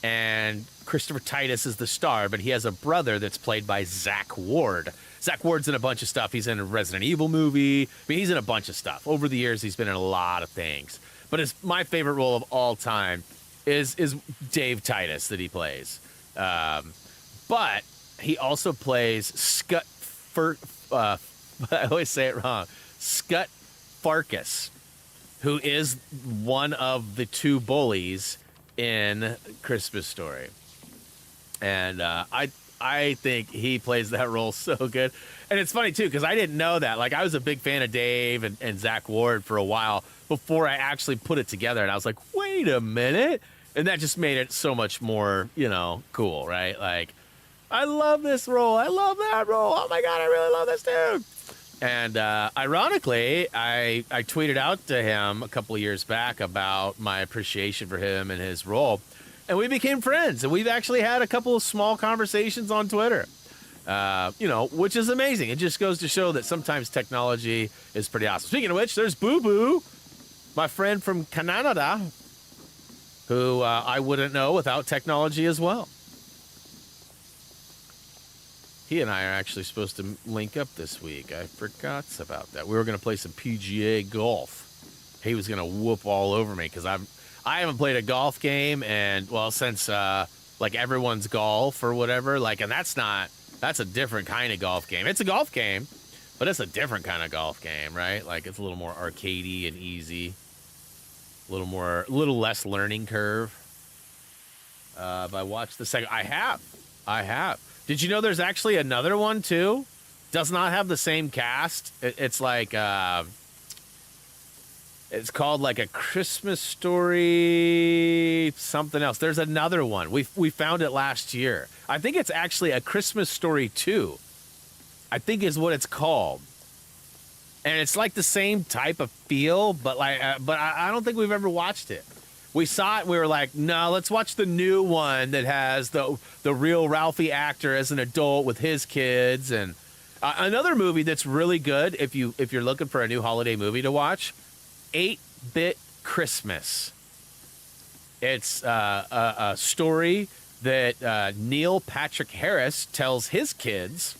and Christopher Titus is the star, but he has a brother that's played by Zach Ward. Zach Ward's in a bunch of stuff. He's in a Resident Evil movie. I mean, he's in a bunch of stuff. Over the years, he's been in a lot of things. But my favorite role of all time is Dave Titus that he plays. But he also plays I always say it wrong. Scut Farkas, who is one of the two bullies in Christmas Story. And I think he plays that role so good. And it's funny, too, because I didn't know that. Like, I was a big fan of Dave and Zach Ward for a while before I actually put it together. And I was like, wait a minute. And that just made it so much more, cool, right? Like, I love this role. I love that role. Oh, my God, I really love this dude. And ironically, I tweeted out to him a couple of years back about my appreciation for him and his role. And we became friends. And we've actually had a couple of small conversations on Twitter, which is amazing. It just goes to show that sometimes technology is pretty awesome. Speaking of which, there's Boo Boo, my friend from Canada, who I wouldn't know without technology as well. He and I are actually supposed to link up this week. I forgot about that. We were going to play some PGA golf. He was going to whoop all over me because I haven't played a golf game since like everyone's golf or whatever. Like, and that's a different kind of golf game. It's a golf game, but it's a different kind of golf game, right? Like, it's a little more arcadey and easy, a little less learning curve. But I watched the second. I have. Did you know there's actually another one too? Does not have the same cast. It's like it's called like A Christmas Story something else. There's another one. We found it last year. I think it's actually A Christmas Story 2. I think is what it's called. And it's like the same type of feel, but I don't think we've ever watched it. We saw it, we were like, no, let's watch the new one that has the real Ralphie actor as an adult with his kids. And another movie that's really good, if you're looking for a new holiday movie to watch, 8-Bit Christmas. It's a story that Neil Patrick Harris tells his kids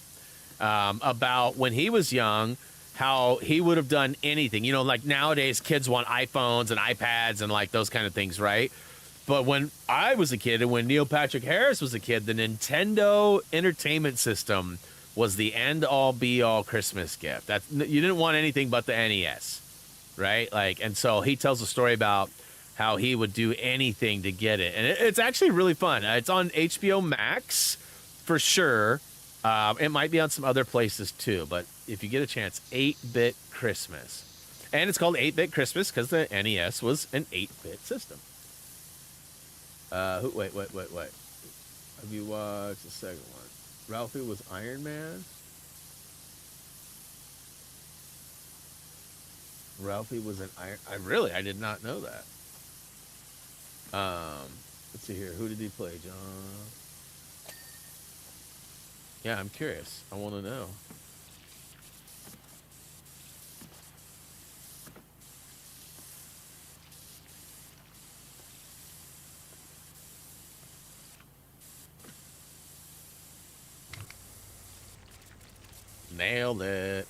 about when he was young, how he would have done anything. Like nowadays kids want iPhones and iPads and like those kind of things, right? But when I was a kid and when Neil Patrick Harris was a kid, the Nintendo Entertainment System was the end-all be-all Christmas gift. You didn't want anything but the NES, right? Like, and so he tells a story about how he would do anything to get it. And it's actually really fun. It's on HBO Max for sure. It might be on some other places too, but if you get a chance, 8-Bit Christmas. And it's called 8-Bit Christmas because the NES was an 8-bit system. Wait. Have you watched the second one? Ralphie was Iron Man? Ralphie was an Iron... I did not know that. Let's see here. Who did he play, John? Yeah, I'm curious. I want to know. Nailed it.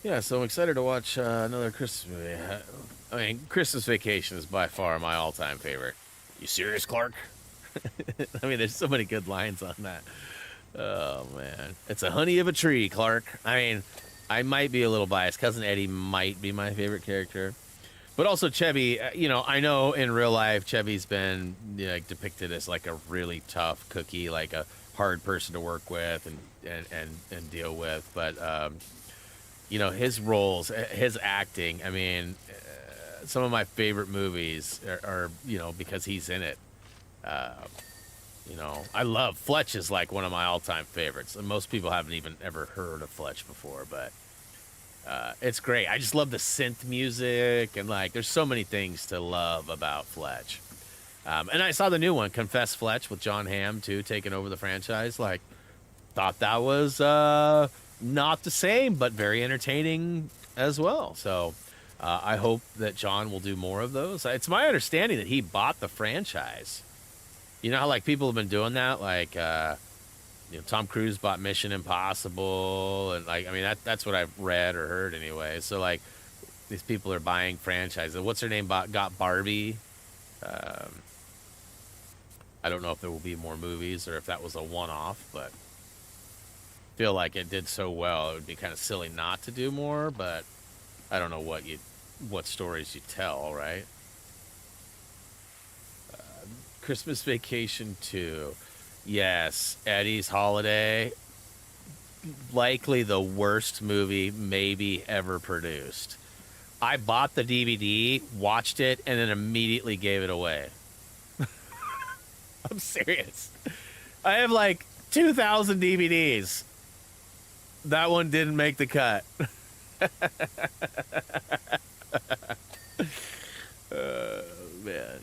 Yeah, so I'm excited to watch another Christmas movie. I mean, Christmas Vacation is by far my all-time favorite. You serious, Clark? I mean, there's so many good lines on that. Oh, man. It's a honey of a tree, Clark. I mean, I might be a little biased. Cousin Eddie might be my favorite character. But also Chevy, I know in real life Chevy's been depicted as like a really tough cookie, like a hard person to work with and deal with. But, his roles, his acting, I mean... some of my favorite movies are because he's in it. I love Fletch is like one of my all-time favorites. And most people haven't even ever heard of Fletch before, but it's great. I just love the synth music and like there's so many things to love about Fletch. And I saw the new one, Confess Fletch, with John Hamm too, taking over the franchise. Like, thought that was not the same, but very entertaining as well. So. I hope that John will do more of those. It's my understanding that he bought the franchise. You know how like people have been doing that, like Tom Cruise bought Mission Impossible, and like I mean that's what I've read or heard anyway. So like these people are buying franchises. What's her name? Got Barbie. I don't know if there will be more movies or if that was a one-off, but I feel like it did so well, it would be kind of silly not to do more. But I don't know what stories you tell, right? Christmas Vacation 2. Yes, Eddie's Holiday. Likely the worst movie maybe ever produced. I bought the DVD, watched it, and then immediately gave it away. I'm serious. I have like 2,000 DVDs. That one didn't make the cut. Man.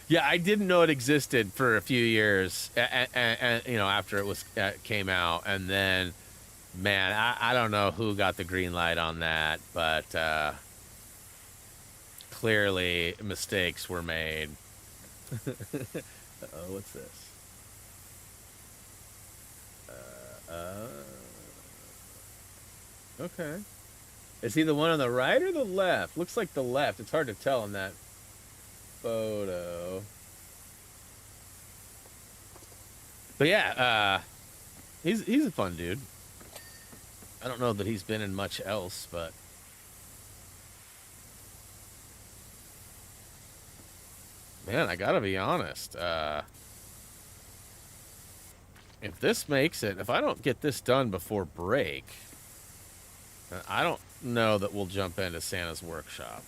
Yeah, I didn't know it existed for a few years, and you know, after it was came out, and then, man, I don't know who got the green light on that, but clearly mistakes were made. Uh-oh, what's this? Okay. Is he the one on the right or the left? Looks like the left. It's hard to tell in that photo. But yeah, he's a fun dude. I don't know that he's been in much else, but man, I gotta be honest. If this makes it, if I don't get this done before break, I don't know that we'll jump into Santa's workshop.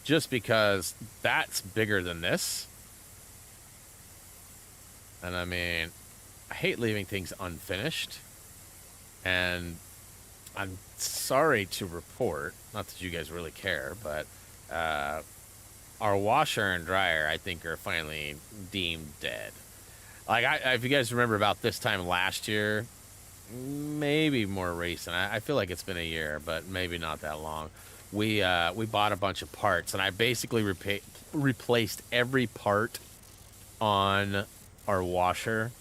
Just because that's bigger than this. And I mean, I hate leaving things unfinished. And I'm sorry to report, not that you guys really care, but our washer and dryer, I think, are finally deemed dead. Like, if you guys remember about this time last year, maybe more recent. I feel like it's been a year, but maybe not that long. We bought a bunch of parts, and I basically replaced every part on our washer,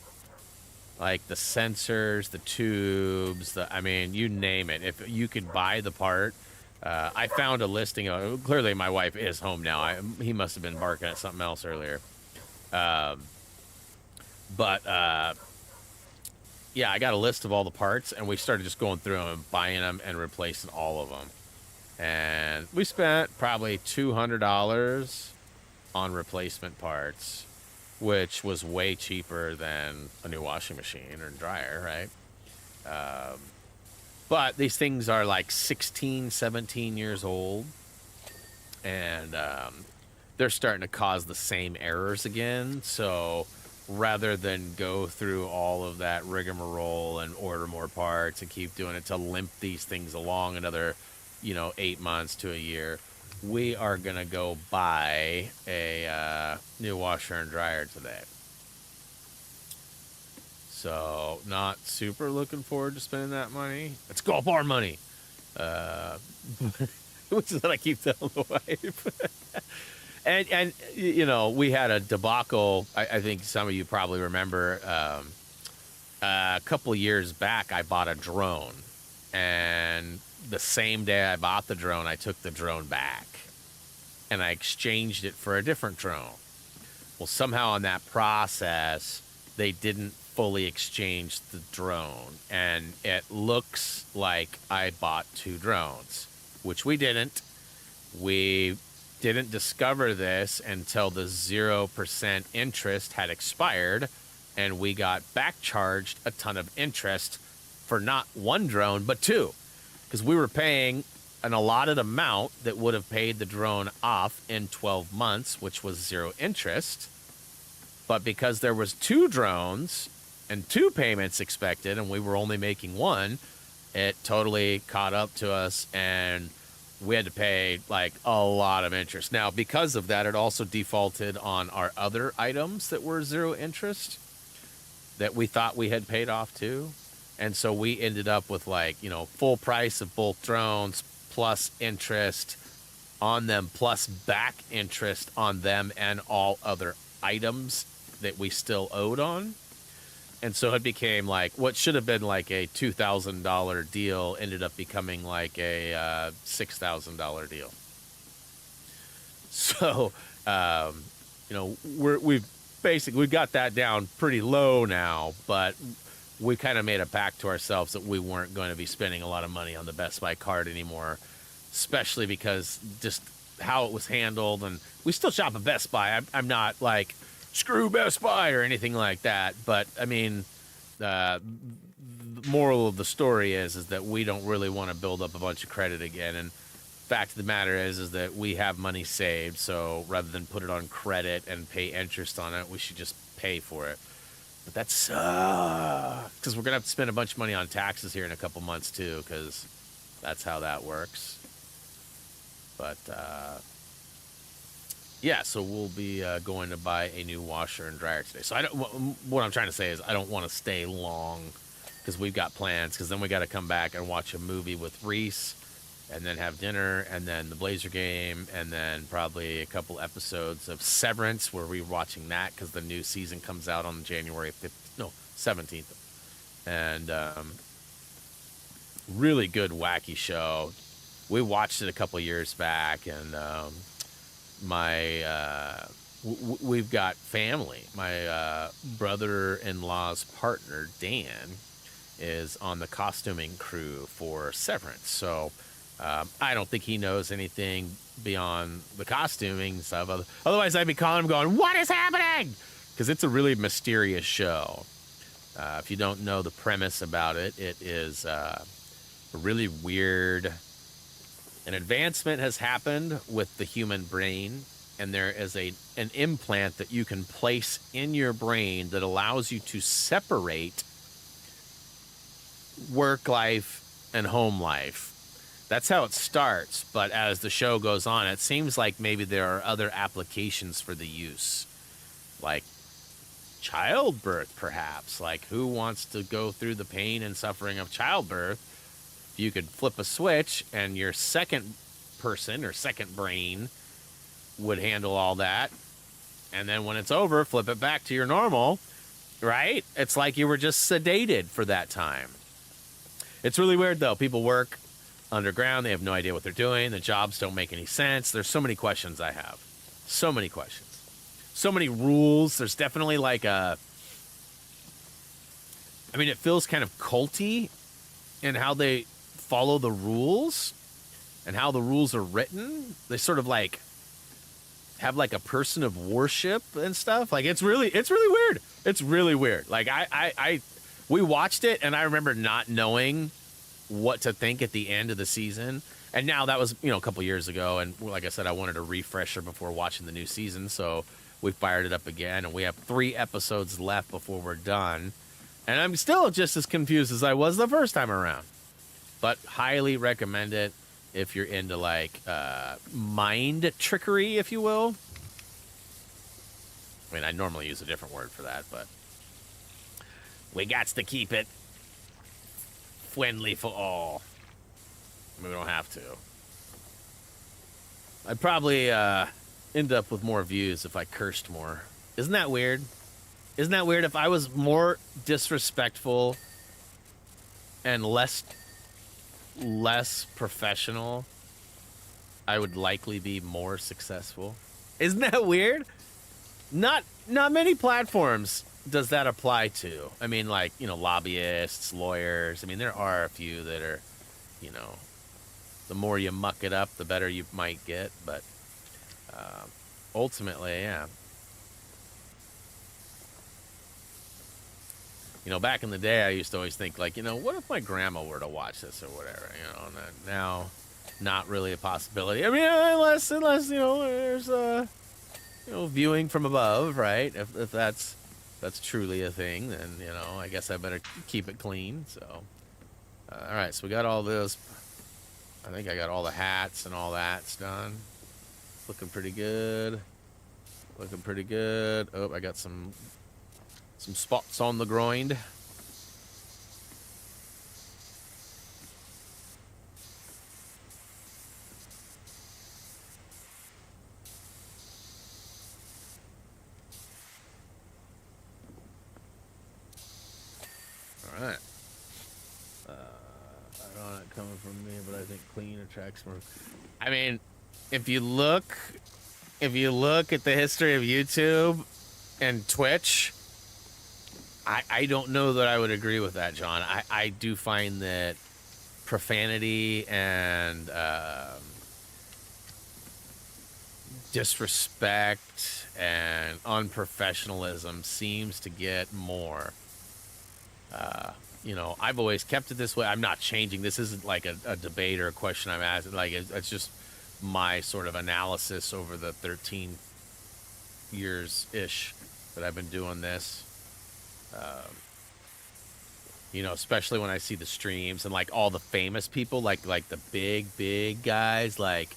like the sensors, the tubes, I mean, you name it. If you could buy the part, I found a listing of. Clearly, my wife is home now. He must have been barking at something else earlier. But yeah, I got a list of all the parts, and we started just going through them and buying them and replacing all of them. And we spent probably $200 on replacement parts, which was way cheaper than a new washing machine or dryer, right? But these things are like 16, 17 years old, and they're starting to cause the same errors again. So rather than go through all of that rigmarole and order more parts and keep doing it to limp these things along another, 8 months to a year, we are going to go buy a new washer and dryer today. So not super looking forward to spending that money. It's golf our money. Which is what I keep telling the wife. and we had a debacle. I think some of you probably remember a couple years back, I bought a drone. And the same day I bought the drone, I took the drone back. And I exchanged it for a different drone. Well, somehow in that process, they didn't fully exchange the drone. And it looks like I bought two drones, which we didn't. We didn't discover this until the 0% interest had expired, and we got back charged a ton of interest for not one drone, but two, because we were paying an allotted amount that would have paid the drone off in 12 months, which was 0 interest. But because there was two drones and two payments expected, and we were only making one, it totally caught up to us, and we had to pay like a lot of interest. Now, because of that, it also defaulted on our other items that were 0 interest that we thought we had paid off too. And so we ended up with full price of both drones plus interest on them, plus back interest on them and all other items that we still owed on. And so it became like what should have been like a $2,000 deal ended up becoming like a $6,000 deal. So, you know, we've got that down pretty low now, but we kind of made a pact to ourselves that we weren't going to be spending a lot of money on the Best Buy card anymore, especially because just how it was handled. And we still shop at Best Buy. I'm not like screw Best Buy or anything like that, but I mean, the moral of the story is that we don't really want to build up a bunch of credit again. And fact of the matter is that we have money saved, so rather than put it on credit and pay interest on it, we should just pay for it. But that sucks, because we're gonna have to spend a bunch of money on taxes here in a couple months too, because that's how that works. But yeah, so we'll be going to buy a new washer and dryer today. So what I'm trying to say is I don't want to stay long because we've got plans, because then we got to come back and watch a movie with Reese, and then have dinner, and then the Blazer game, and then probably a couple episodes of Severance, where we're watching that because the new season comes out on January 17th. And really good, wacky show. We watched it a couple years back, and we've got family. My brother-in-law's partner, Dan, is on the costuming crew for Severance. So I don't think he knows anything beyond the costuming stuff. Otherwise, I'd be calling him going, "What is happening?" Because it's a really mysterious show. If you don't know the premise about it, it is really weird. An advancement has happened with the human brain, and there is an implant that you can place in your brain that allows you to separate work life and home life. That's how it starts, but as the show goes on, it seems like maybe there are other applications for the use, like childbirth, perhaps. Like, who wants to go through the pain and suffering of childbirth? You could flip a switch, and your second person or second brain would handle all that, and then when it's over, flip it back to your normal, right? It's like you were just sedated for that time. It's really weird, though. People work underground. They have no idea what they're doing. The jobs don't make any sense. There's so many questions I have. So many questions. So many rules. There's definitely like it feels kind of culty in how they follow the rules and how the rules are written. They sort of like have like a person of worship and stuff. Like, it's really weird. It's really weird. Like, we watched it, and I remember not knowing what to think at the end of the season. And now that was, a couple years ago. And like I said, I wanted a refresher before watching the new season. So we fired it up again, and we have 3 episodes left before we're done. And I'm still just as confused as I was the first time around. But highly recommend it if you're into like mind trickery, if you will. I mean, I normally use a different word for that, but we got to keep it friendly for all. I mean, we don't have to. I'd probably end up with more views if I cursed more. Isn't that weird? Isn't that weird? If I was more disrespectful and less professional, I would likely be more successful. Isn't that weird? Not many platforms does that apply to. I mean, like, lobbyists, lawyers. I mean, there are a few that are, the more you muck it up, the better you might get. But ultimately, yeah. Back in the day, I used to always think, like, what if my grandma were to watch this or whatever, and now, not really a possibility. I mean, unless there's viewing from above, right? If that's truly a thing, then, I guess I better keep it clean. So, all right, so we got all this. I think I got all the hats and all that's done. Looking pretty good. Looking pretty good. Oh, I got some spots on the groin. tracks for. I mean, if you look at the history of YouTube and Twitch, I don't know that I would agree with that, John. I do find that profanity and disrespect and unprofessionalism seems to get more. You know, I've always kept it this way. I'm not changing. This isn't like a debate or a question I'm asking. Like, it's just my sort of analysis over the 13 years-ish that I've been doing this. You know, especially when I see the streams and like all the famous people, like the big guys, like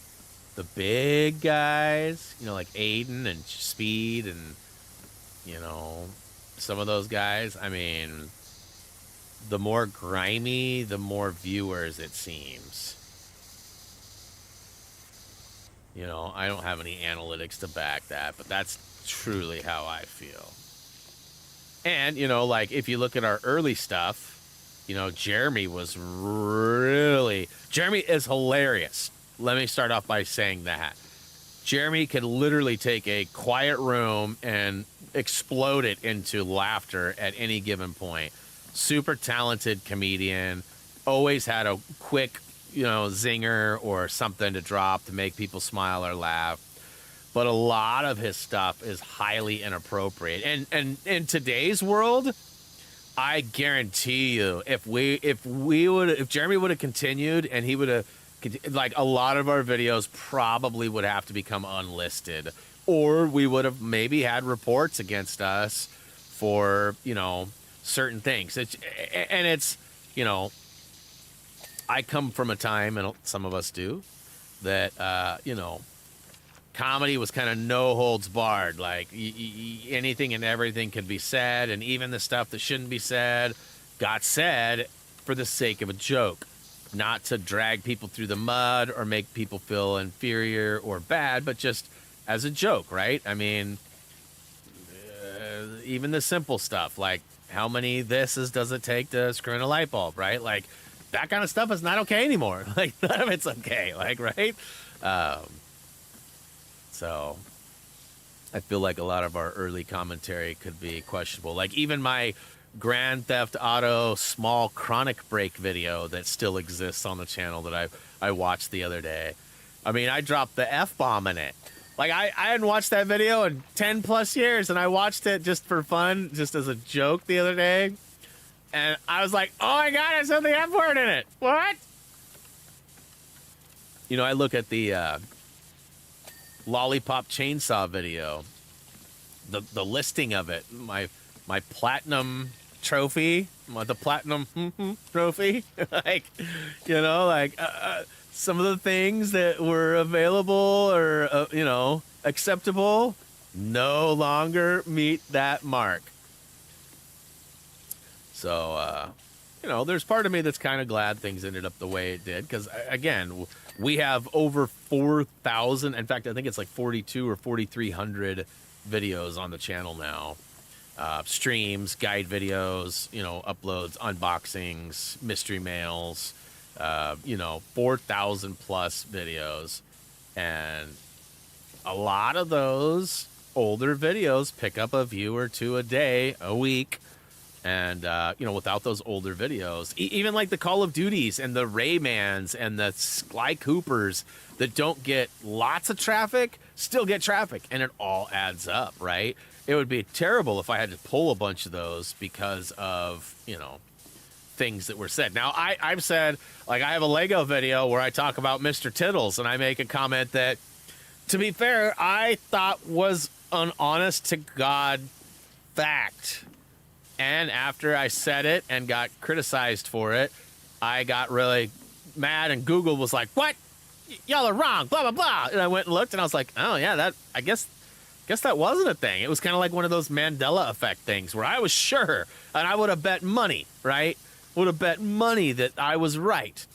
the big guys, you know, like Aiden and Speed and, you know, some of those guys. I mean, the more grimy, the more viewers it seems. You know, I don't have any analytics to back that, but that's truly how I feel. And, you know, like, if you look at our early stuff, you know, Jeremy is hilarious. Let me start off by saying that. Jeremy could literally take a quiet room and explode it into laughter at any given point. Super talented comedian, always had a quick, you know, zinger or something to drop to make people smile or laugh. But a lot of his stuff is highly inappropriate. And in today's world, I guarantee you, if Jeremy would have continued and he would have, like, a lot of our videos probably would have to become unlisted, or we would have maybe had reports against us for, you know, certain things. It's, you know, I come from a time, and some of us do, that, you know, comedy was kind of no holds barred. Like, anything and everything could be said, and even the stuff that shouldn't be said got said for the sake of a joke, not to drag people through the mud or make people feel inferior or bad, but just as a joke, right? I mean, even the simple stuff, like how many thises does it take to screw in a light bulb, right? Like, that kind of stuff is not okay anymore. Like, none of it's okay, like, right? So I feel like a lot of our early commentary could be questionable. Like, even my Grand Theft Auto small chronic break video that still exists on the channel that I watched the other day. I mean, I dropped the F-bomb in it. Like, I hadn't watched that video in 10 plus years, and I watched it just for fun, just as a joke the other day. And I was like, oh my God, I said the F word in it. What? You know, I look at the Lollipop Chainsaw video, the listing of it, my platinum trophy, the platinum trophy, like, you know, like some of the things that were available or you know, acceptable no longer meet that mark. So you know, there's part of me that's kind of glad things ended up the way it did, because again, we have over 4,000. In fact, I think it's like 42 or 4,300 videos on the channel now. Streams, guide videos, you know, uploads, unboxings, mystery mails, you know, 4,000 plus videos. And a lot of those older videos pick up a view or two a day, a week. And, you know, without those older videos, even like the Call of Duties and the Raymans and the Sly Coopers that don't get lots of traffic, still get traffic, and it all adds up, right? It would be terrible if I had to pull a bunch of those because of, you know, things that were said. Now, I've said, like, I have a Lego video where I talk about Mr. Tittles, and I make a comment that, to be fair, I thought was an honest-to-God fact. And after I said it and got criticized for it, I got really mad, and Google was like, what? Y'all are wrong, blah, blah, blah. And I went and looked, and I was like, oh, yeah, that, I guess that wasn't a thing. It was kind of like one of those Mandela effect things where I was sure, and I would have bet money, right? Would have bet money that I was right.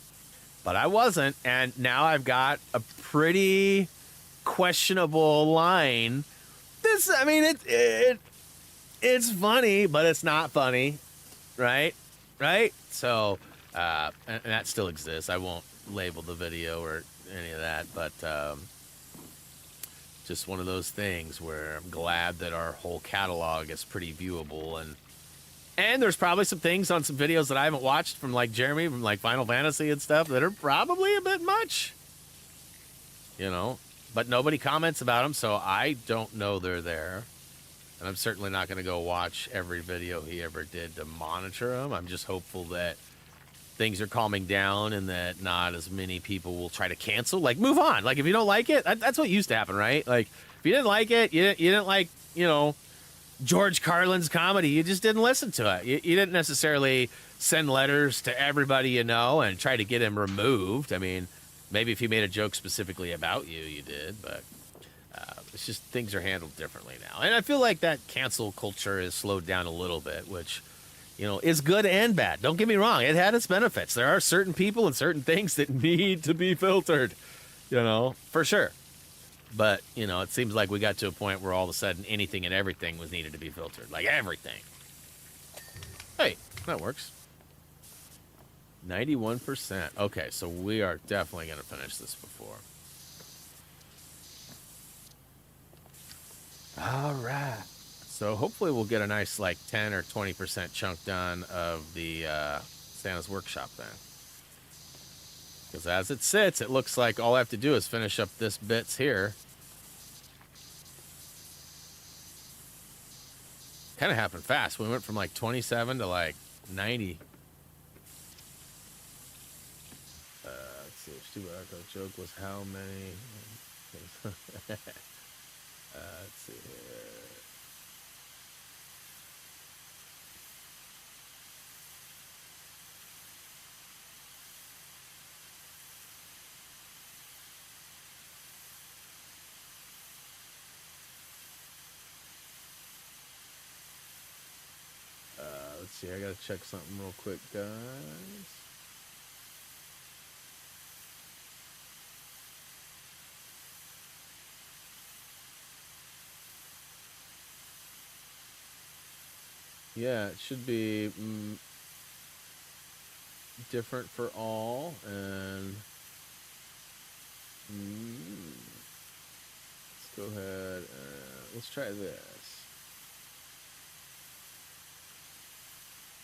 But I wasn't, and now I've got a pretty questionable line. This, I mean, it's funny, but it's not funny, right? Right? So, and that still exists. I won't label the video or any of that, but just one of those things where I'm glad that our whole catalog is pretty viewable, and there's probably some things on some videos that I haven't watched from like Jeremy from like Final Fantasy and stuff that are probably a bit much, you know, but nobody comments about them, so I don't know they're there. And I'm certainly not going to go watch every video he ever did to monitor them. I'm just hopeful that things are calming down and that not as many people will try to cancel. Like, move on. Like, if you don't like it, that's what used to happen, right? Like, if you didn't like it, you didn't like, you know, George Carlin's comedy, you just didn't listen to it. You didn't necessarily send letters to everybody you know and try to get him removed. I mean, maybe if he made a joke specifically about you, you did, but it's just things are handled differently now. And I feel like that cancel culture has slowed down a little bit, which, you know, is good and bad. Don't get me wrong. It had its benefits. There are certain people and certain things that need to be filtered, you know, for sure. But, you know, it seems like we got to a point where all of a sudden anything and everything was needed to be filtered. Like everything. Hey, that works. 91%. Okay, so we are definitely going to finish this before. All right. So hopefully we'll get a nice like 10 or 20% chunk done of the Santa's Workshop then. Because as it sits, it looks like all I have to do is finish up this bits here. Kind of happened fast. We went from like 27 to like 90. Let's see. Stupid joke was how many? Let's see here. Let's see. I gotta check something real quick, guys. Yeah, it should be different for all, and let's go ahead and let's try this.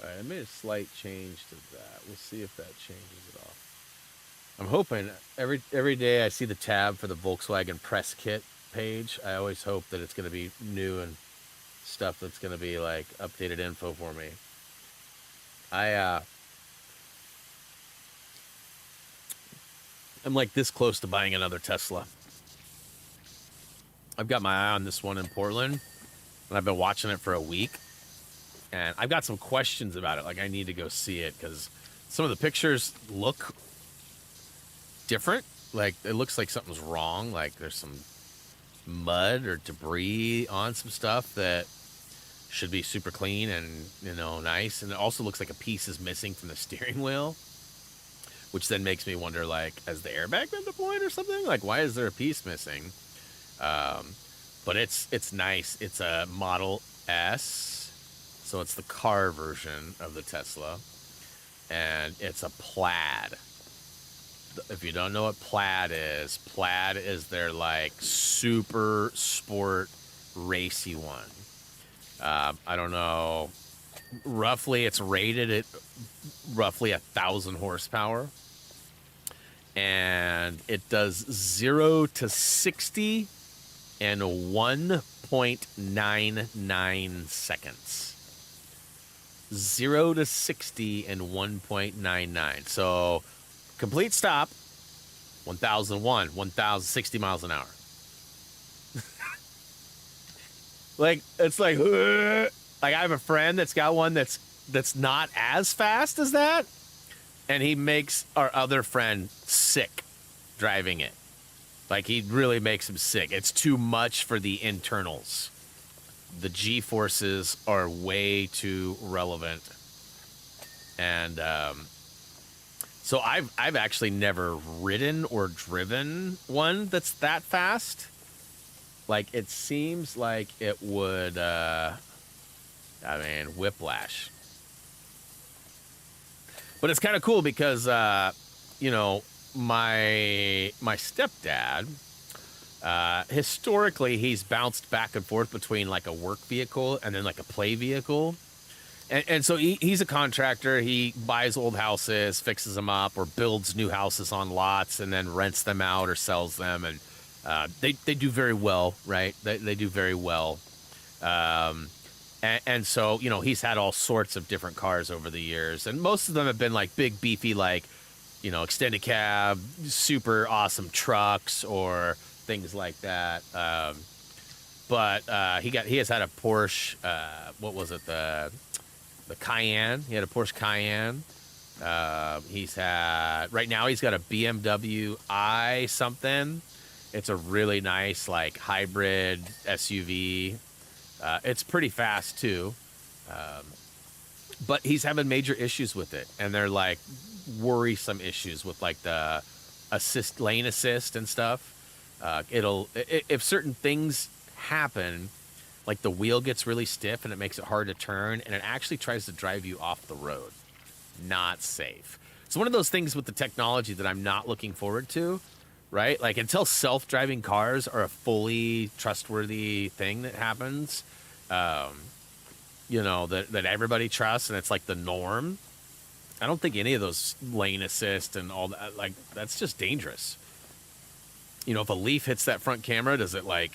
All right, I made a slight change to that. We'll see if that changes it all. I'm hoping every day I see the tab for the Volkswagen press kit page, I always hope that it's going to be new and stuff that's going to be like updated info for me. I'm like this close to buying another Tesla. I've got my eye on this one in Portland, and I've been watching it for a week, and I've got some questions about it. Like, I need to go see it because some of the pictures look different. Like, it looks like something's wrong. Like, there's some mud or debris on some stuff that should be super clean and, you know, nice. And it also looks like a piece is missing from the steering wheel, which then makes me wonder, like, has the airbag been deployed or something? Like, why is there a piece missing? But it's nice. It's a Model S, so it's the car version of the Tesla, and it's a Plaid. If you don't know what Plaid is their like super sport racy one. I don't know. Roughly, it's rated at roughly 1,000 horsepower, and it does 0 to 60 in 1.99 seconds. 0 to 60 in 1.99. So, complete stop, 1,060 miles an hour. Like, it's like I have a friend that's got one that's not as fast as that, and he makes our other friend sick driving it. Like, he really makes him sick. It's too much for the internals. The G-forces are way too relevant. And so I've actually never ridden or driven one that's that fast. Like, it seems like it would, whiplash. But it's kind of cool because, you know, my stepdad, historically, he's bounced back and forth between like a work vehicle and then like a play vehicle. And so he's a contractor. He buys old houses, fixes them up, or builds new houses on lots and then rents them out or sells them. And they do very well, right? They do very well. And so, you know, he's had all sorts of different cars over the years. And most of them have been like big, beefy, like, you know, extended cab, super awesome trucks or things like that. But he has had a Porsche. What was it? The Cayenne. He had a Porsche Cayenne. He's had right now. He's got a BMW i something. It's a really nice like hybrid SUV. It's pretty fast too. But he's having major issues with it, and they're like worrisome issues with like the lane assist and stuff. If certain things happen, like the wheel gets really stiff and it makes it hard to turn, and it actually tries to drive you off the road. Not safe. It's one of those things with the technology that I'm not looking forward to, right? Like until self-driving cars are a fully trustworthy thing that happens, you know, that everybody trusts and it's like the norm. I don't think any of those lane assist and all that, like, that's just dangerous. You know, if a leaf hits that front camera, does it like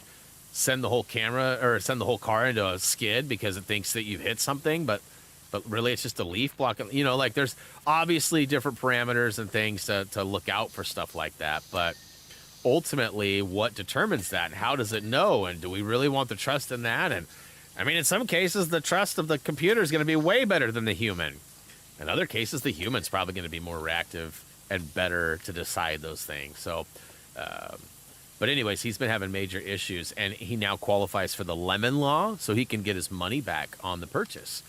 send the whole camera or send the whole car into a skid because it thinks that you've hit something? But really it's just a leaf blocking, you know, like there's obviously different parameters and things to look out for stuff like that. But ultimately, what determines that? And how does it know? And do we really want the trust in that? And I mean, in some cases, the trust of the computer is going to be way better than the human. In other cases, the human's probably going to be more reactive and better to decide those things. So, but anyways, he's been having major issues, and he now qualifies for the lemon law, so he can get his money back on the purchase.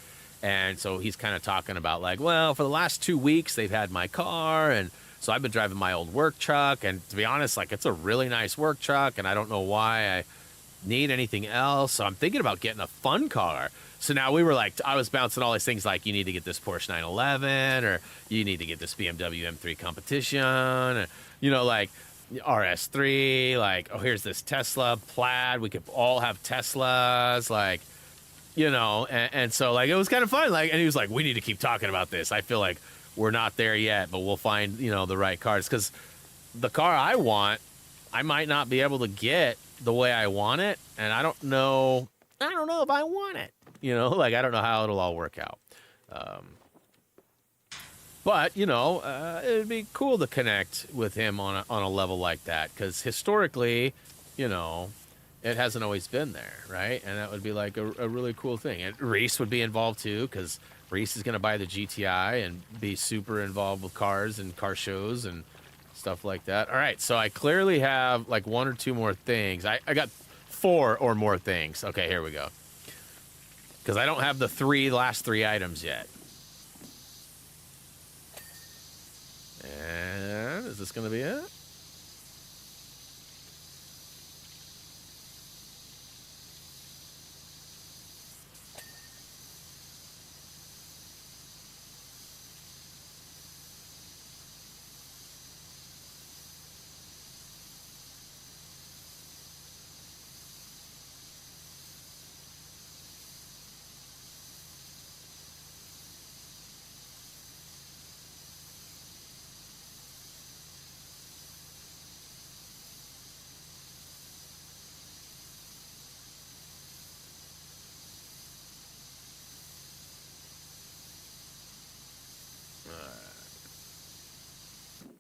And so he's kind of talking about like, well, for the last 2 weeks, they've had my car, and so I've been driving my old work truck. And to be honest, like it's a really nice work truck, and I don't know why I need anything else. So I'm thinking about getting a fun car. So now we were like, I was bouncing all these things like, you need to get this Porsche 911, or you need to get this BMW M3 Competition, and, you know, like RS3, like, oh, here's this Tesla Plaid. We could all have Teslas, like, you know, and so like, it was kind of fun. Like, and he was like, we need to keep talking about this. I feel like we're not there yet, but we'll find, you know, the right cars. Cause the car I want, I might not be able to get the way I want it. And I don't know if I want it, you know, like, I don't know how it'll all work out. But, you know, it'd be cool to connect with him on a level like that. Cause historically, you know, it hasn't always been there, right? And that would be like a really cool thing. And Reese would be involved too, because Reese is going to buy the GTI and be super involved with cars and car shows and stuff like that. All right, so I clearly have like 1 or 2 more things. I got 4 or more things. Okay, here we go. Because I don't have the last three items yet. And is this going to be it?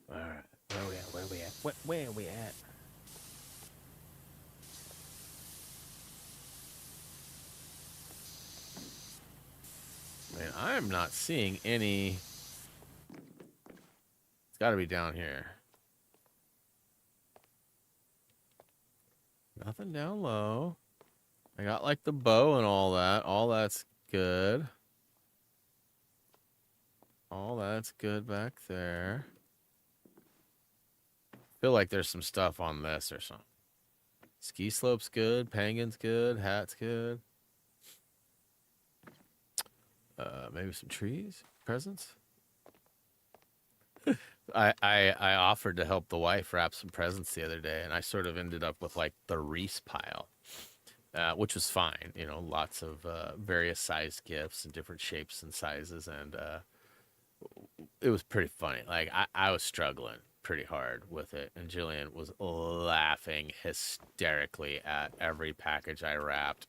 All right. Where are we at? Where are we at? Where are we at? Man, I'm not seeing any. It's got to be down here. Nothing down low. I got like the bow and all that. All that's good. All that's good back there. Feel like there's some stuff on this or something. Ski slope's good. Penguin's good. Hat's good. Maybe some trees. Presents. I offered to help the wife wrap some presents the other day, and I sort of ended up with like the Reese pile, which was fine. You know, lots of various sized gifts and different shapes and sizes, and it was pretty funny. Like I was struggling pretty hard with it, and Jillian was laughing hysterically at every package I wrapped.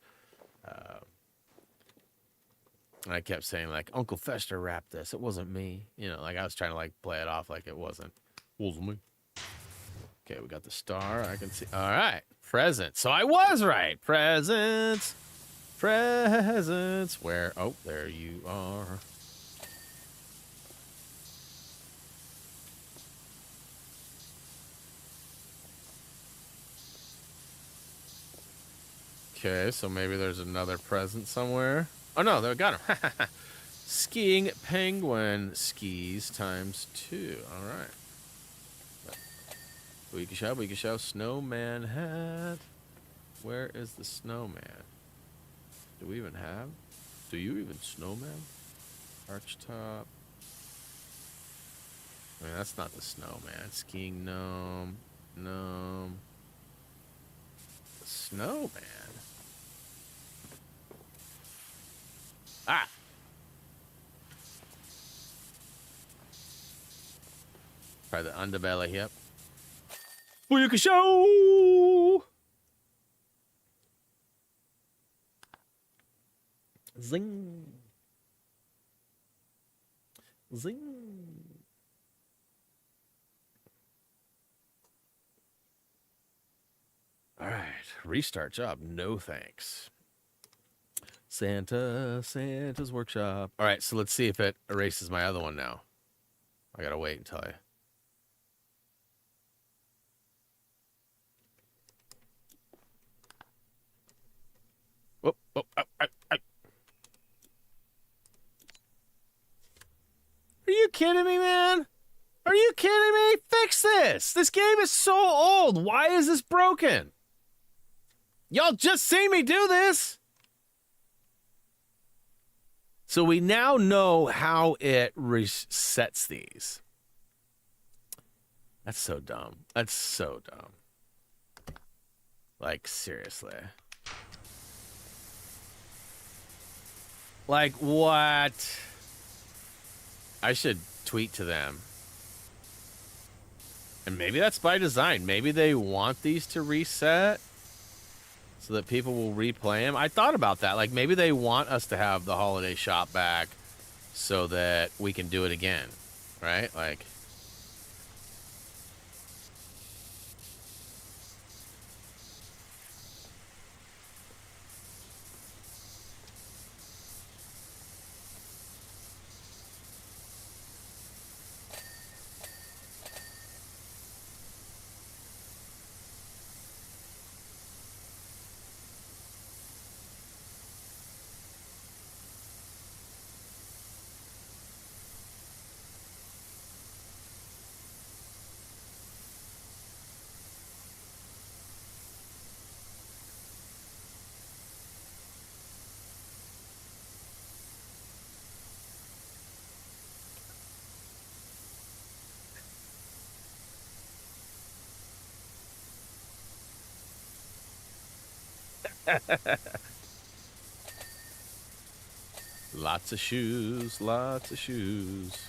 And I kept saying like, Uncle Fester wrapped this. It wasn't me. You know, like I was trying to like play it off like it wasn't me. Okay, we got the star. I can see. All right, presents. So I was right. Presents. Presents. Where? Oh, there you are. Okay, so maybe there's another present somewhere. Oh no, they got him. Skiing penguin skis ×2. All right. We can show snowman hat. Where is the snowman? Do we even have? Do you even snowman? Arch top. I mean, that's not the snowman. Skiing gnome. Gnome. Snowman. Ah! Try the underbelly, yep. Well, you can show! Zing. Zing. All right, restart job. No thanks. Santa's workshop. All right, so let's see if it erases my other one now. I gotta wait until I. Oh, oh, oh, oh, oh. Are you kidding me, man? Are you kidding me? Fix this. This game is so old. Why is this broken? Y'all just seen me do this. So we now know how it resets these. That's so dumb. That's so dumb. Like, seriously. Like, what? I should tweet to them. And maybe that's by design. Maybe they want these to reset so that people will replay them. I thought about that. Like, maybe they want us to have the holiday shop back so that we can do it again. Right? Like... Lots of shoes, lots of shoes.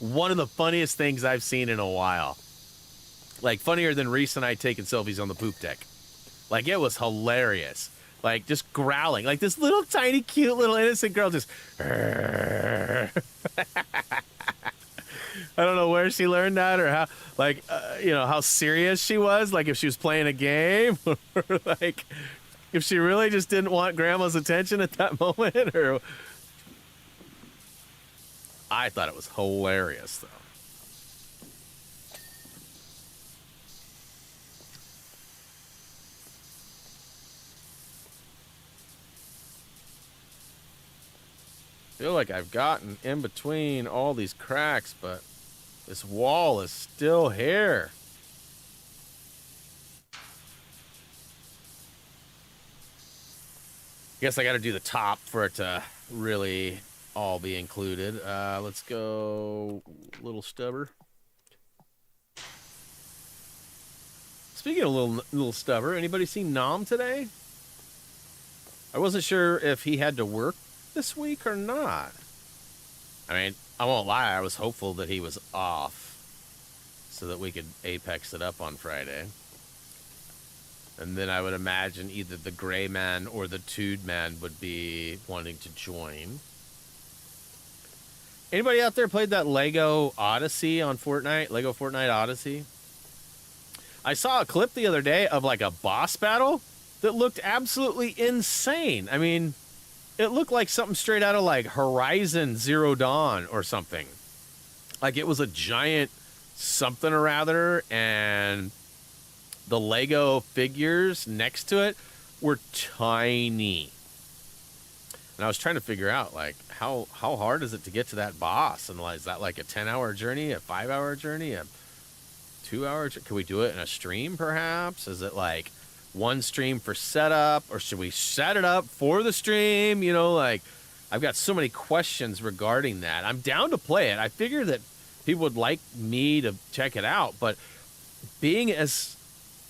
one of the funniest things I've seen in a while. Like, funnier than Reese and I taking selfies on the poop deck. Like, it was hilarious. Like, just growling. Like, this little tiny, cute, little innocent girl just... I don't know where she learned that or how, like, you know, how serious she was. Like, if she was playing a game or, like, if she really just didn't want Grandma's attention at that moment or... I thought it was hilarious, though. I feel like I've gotten in between all these cracks, but this wall is still here. Guess I got to do the top for it to really all be included. Let's go little stubber. Speaking of little stubber, anybody seen Nom today? I wasn't sure if he had to work this week or not. I mean, I won't lie, I was hopeful that he was off so that we could Apex it up on Friday. And then I would imagine either the Gray Man or the Tude Man would be wanting to join. Anybody out there played that Lego Odyssey on Fortnite? Lego Fortnite Odyssey? I saw a clip the other day of like a boss battle that looked absolutely insane. I mean, it looked like something straight out of like Horizon Zero Dawn or something. Like it was a giant something or other, and the Lego figures next to it were tiny. And I was trying to figure out, like, how hard is it to get to that boss? And like, is that like a 10-hour journey, a 5-hour journey, a 2-hour journey? Can we do it in a stream, perhaps? Is it like one stream for setup, or should we set it up for the stream? You know, like, I've got so many questions regarding that. I'm down to play it. I figure that people would like me to check it out, but being as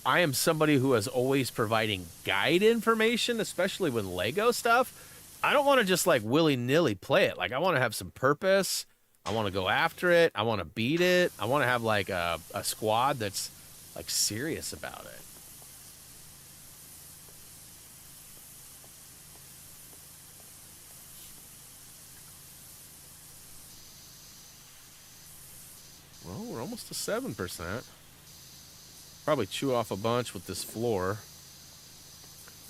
I am somebody who is always providing guide information, especially with Lego stuff, I don't want to just like willy-nilly play it. Like, I want to have some purpose. I want to go after it. I want to beat it. I want to have like a squad that's like serious about it. Well, we're almost to 7%. Probably chew off a bunch with this floor.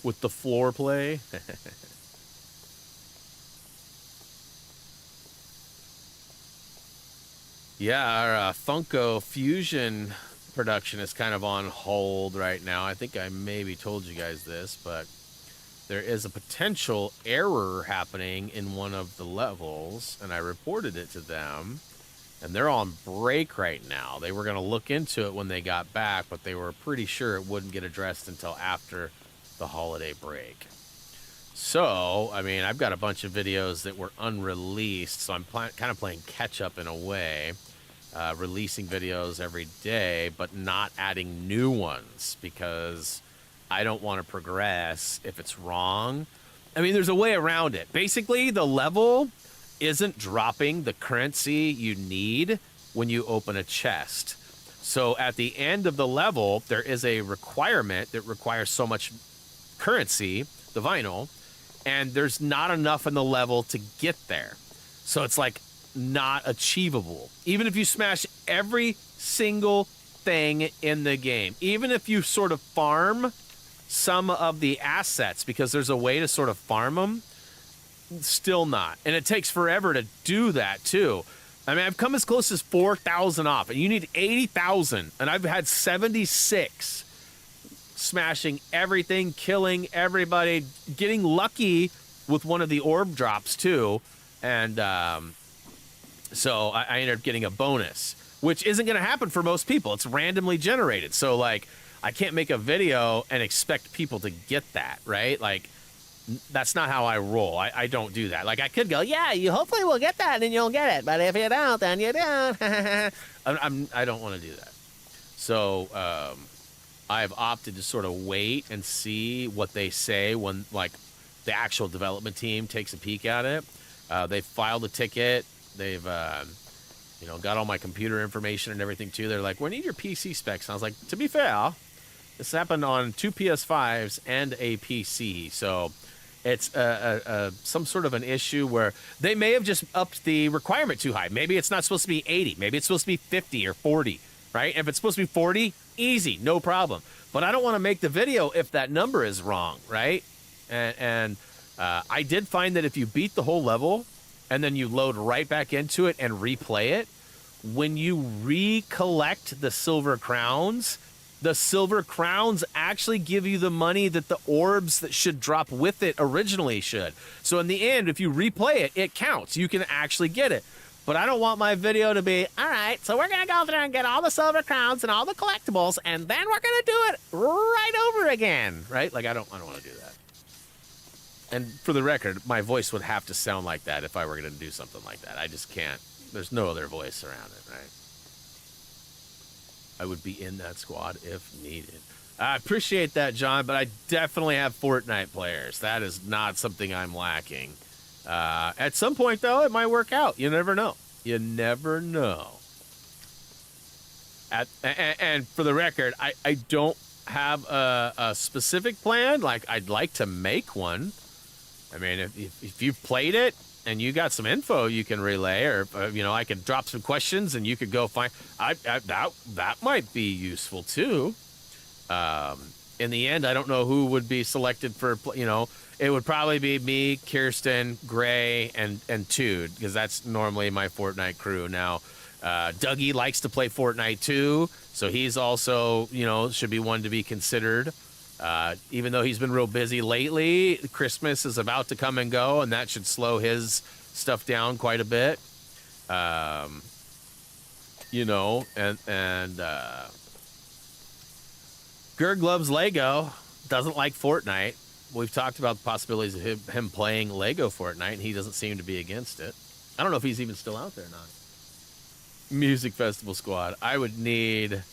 With the floor play. Yeah, our Funko Fusion production is kind of on hold right now. I think I maybe told you guys this, but there is a potential error happening in one of the levels, and I reported it to them, and they're on break right now. They were going to look into it when they got back, but they were pretty sure it wouldn't get addressed until after the holiday break. So, I mean, I've got a bunch of videos that were unreleased, so I'm kind of playing catch-up in a way, releasing videos every day, but not adding new ones, because I don't want to progress if it's wrong. I mean, there's a way around it. Basically, the level isn't dropping the currency you need when you open a chest. So at the end of the level, there is a requirement that requires so much currency, the vinyl, and there's not enough in the level to get there. So it's like not achievable. Even if you smash every single thing in the game, even if you sort of farm some of the assets, because there's a way to sort of farm them, still not. And it takes forever to do that too. I mean, I've come as close as 4,000 off, and you need 80,000, and I've had 76. Smashing everything, killing everybody, getting lucky with one of the orb drops too, and so I ended up getting a bonus, which isn't going to happen for most people. It's randomly generated, so like I can't make a video and expect people to get that, right? Like, that's not how I roll. I don't do that. Like, I could go, yeah, you hopefully will get that and you'll get it, but if you don't, then you don't. I don't want to do that. So I've opted to sort of wait and see what they say when, like, the actual development team takes a peek at it. They've filed a ticket. They've, you know, got all my computer information and everything too. They're like, we need your PC specs. And I was like, to be fair, this happened on 2 PS5s and a PC. So it's some sort of an issue where they may have just upped the requirement too high. Maybe it's not supposed to be 80. Maybe it's supposed to be 50 or 40, right? If it's supposed to be 40, easy, no problem. But I don't want to make the video if that number is wrong, right? And I did find that if you beat the whole level and then you load right back into it and replay it, when you recollect the silver crowns actually give you the money that the orbs that should drop with it originally should. So in the end, if you replay it, it counts. You can actually get it. But I don't want my video to be, all right, so we're going to go through and get all the silver crowns and all the collectibles, and then we're going to do it right over again, right? Like, I don't want to do that. And for the record, my voice would have to sound like that if I were going to do something like that. I just can't. There's no other voice around it, right? I would be in that squad if needed. I appreciate that, John, but I definitely have Fortnite players. That is not something I'm lacking. At some point, though, it might work out. You never know. You never know. And for the record, I don't have a specific plan. Like, I'd like to make one. I mean, if you've played it and you got some info you can relay, or you know, I could drop some questions and you could go find. That might be useful too. In the end, I don't know who would be selected for. You know, it would probably be me, Kirsten, Gray, and Tude, because that's normally my Fortnite crew. Now, Dougie likes to play Fortnite too, so he's also, you know, should be one to be considered. Even though he's been real busy lately, Christmas is about to come and go, and that should slow his stuff down quite a bit. You know, and Gerg loves Lego, doesn't like Fortnite. We've talked about the possibilities of him playing Lego Fortnite, and he doesn't seem to be against it. I don't know if he's even still out there or not. Music Festival Squad. I would need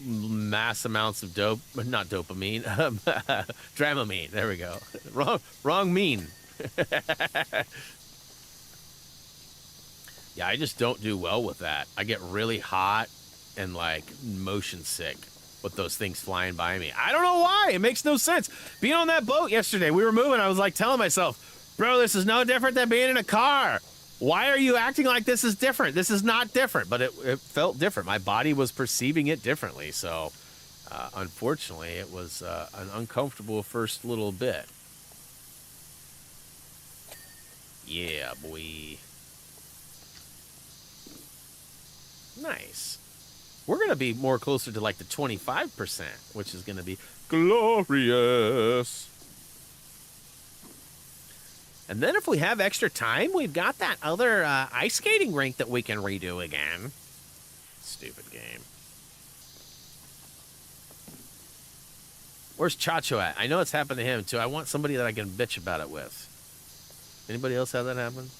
mass amounts of not dopamine, Dramamine. There we go. Wrong mean. Yeah, I just don't do well with that. I get really hot and like motion sick with those things flying by me. I don't know why. It makes no sense. Being on that boat yesterday, we were moving. I was like telling myself, bro, this is no different than being in a car. Why are you acting like this is different? This is not different, but it felt different. My body was perceiving it differently. So, unfortunately, it was an uncomfortable first little bit. Yeah, boy. Nice. We're going to be more closer to like the 25%, which is going to be glorious. And then if we have extra time, we've got that other ice skating rink that we can redo again. Stupid game. Where's Chacho at? I know it's happened to him, too. I want somebody that I can bitch about it with. Anybody else have that happen?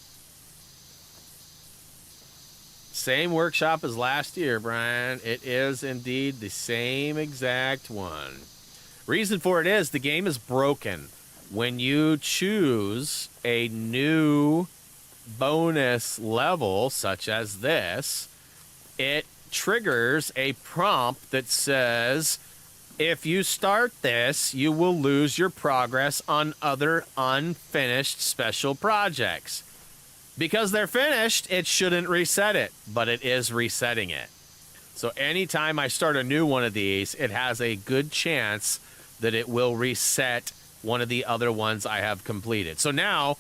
Same workshop as last year, Brian. It is indeed the same exact one. Reason for it is the game is broken. When you choose a new bonus level, such as this, it triggers a prompt that says, if you start this, you will lose your progress on other unfinished special projects. Because they're finished, it shouldn't reset it, but it is resetting it. So anytime I start a new one of these, it has a good chance that it will reset one of the other ones I have completed. So now,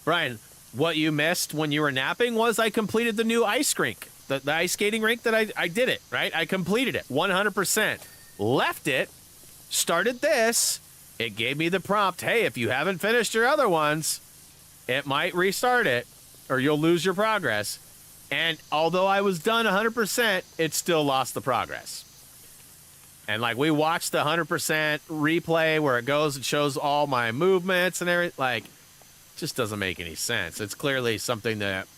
Brian, what you missed when you were napping was I completed the new ice rink. The ice skating rink that I did it, right? I completed it 100%. Left it, started this. It gave me the prompt, hey, if you haven't finished your other ones, it might restart it or you'll lose your progress. And although I was done 100%, it still lost the progress. And like we watched the 100% replay where it goes and shows all my movements and everything. Like, just doesn't make any sense. It's clearly something that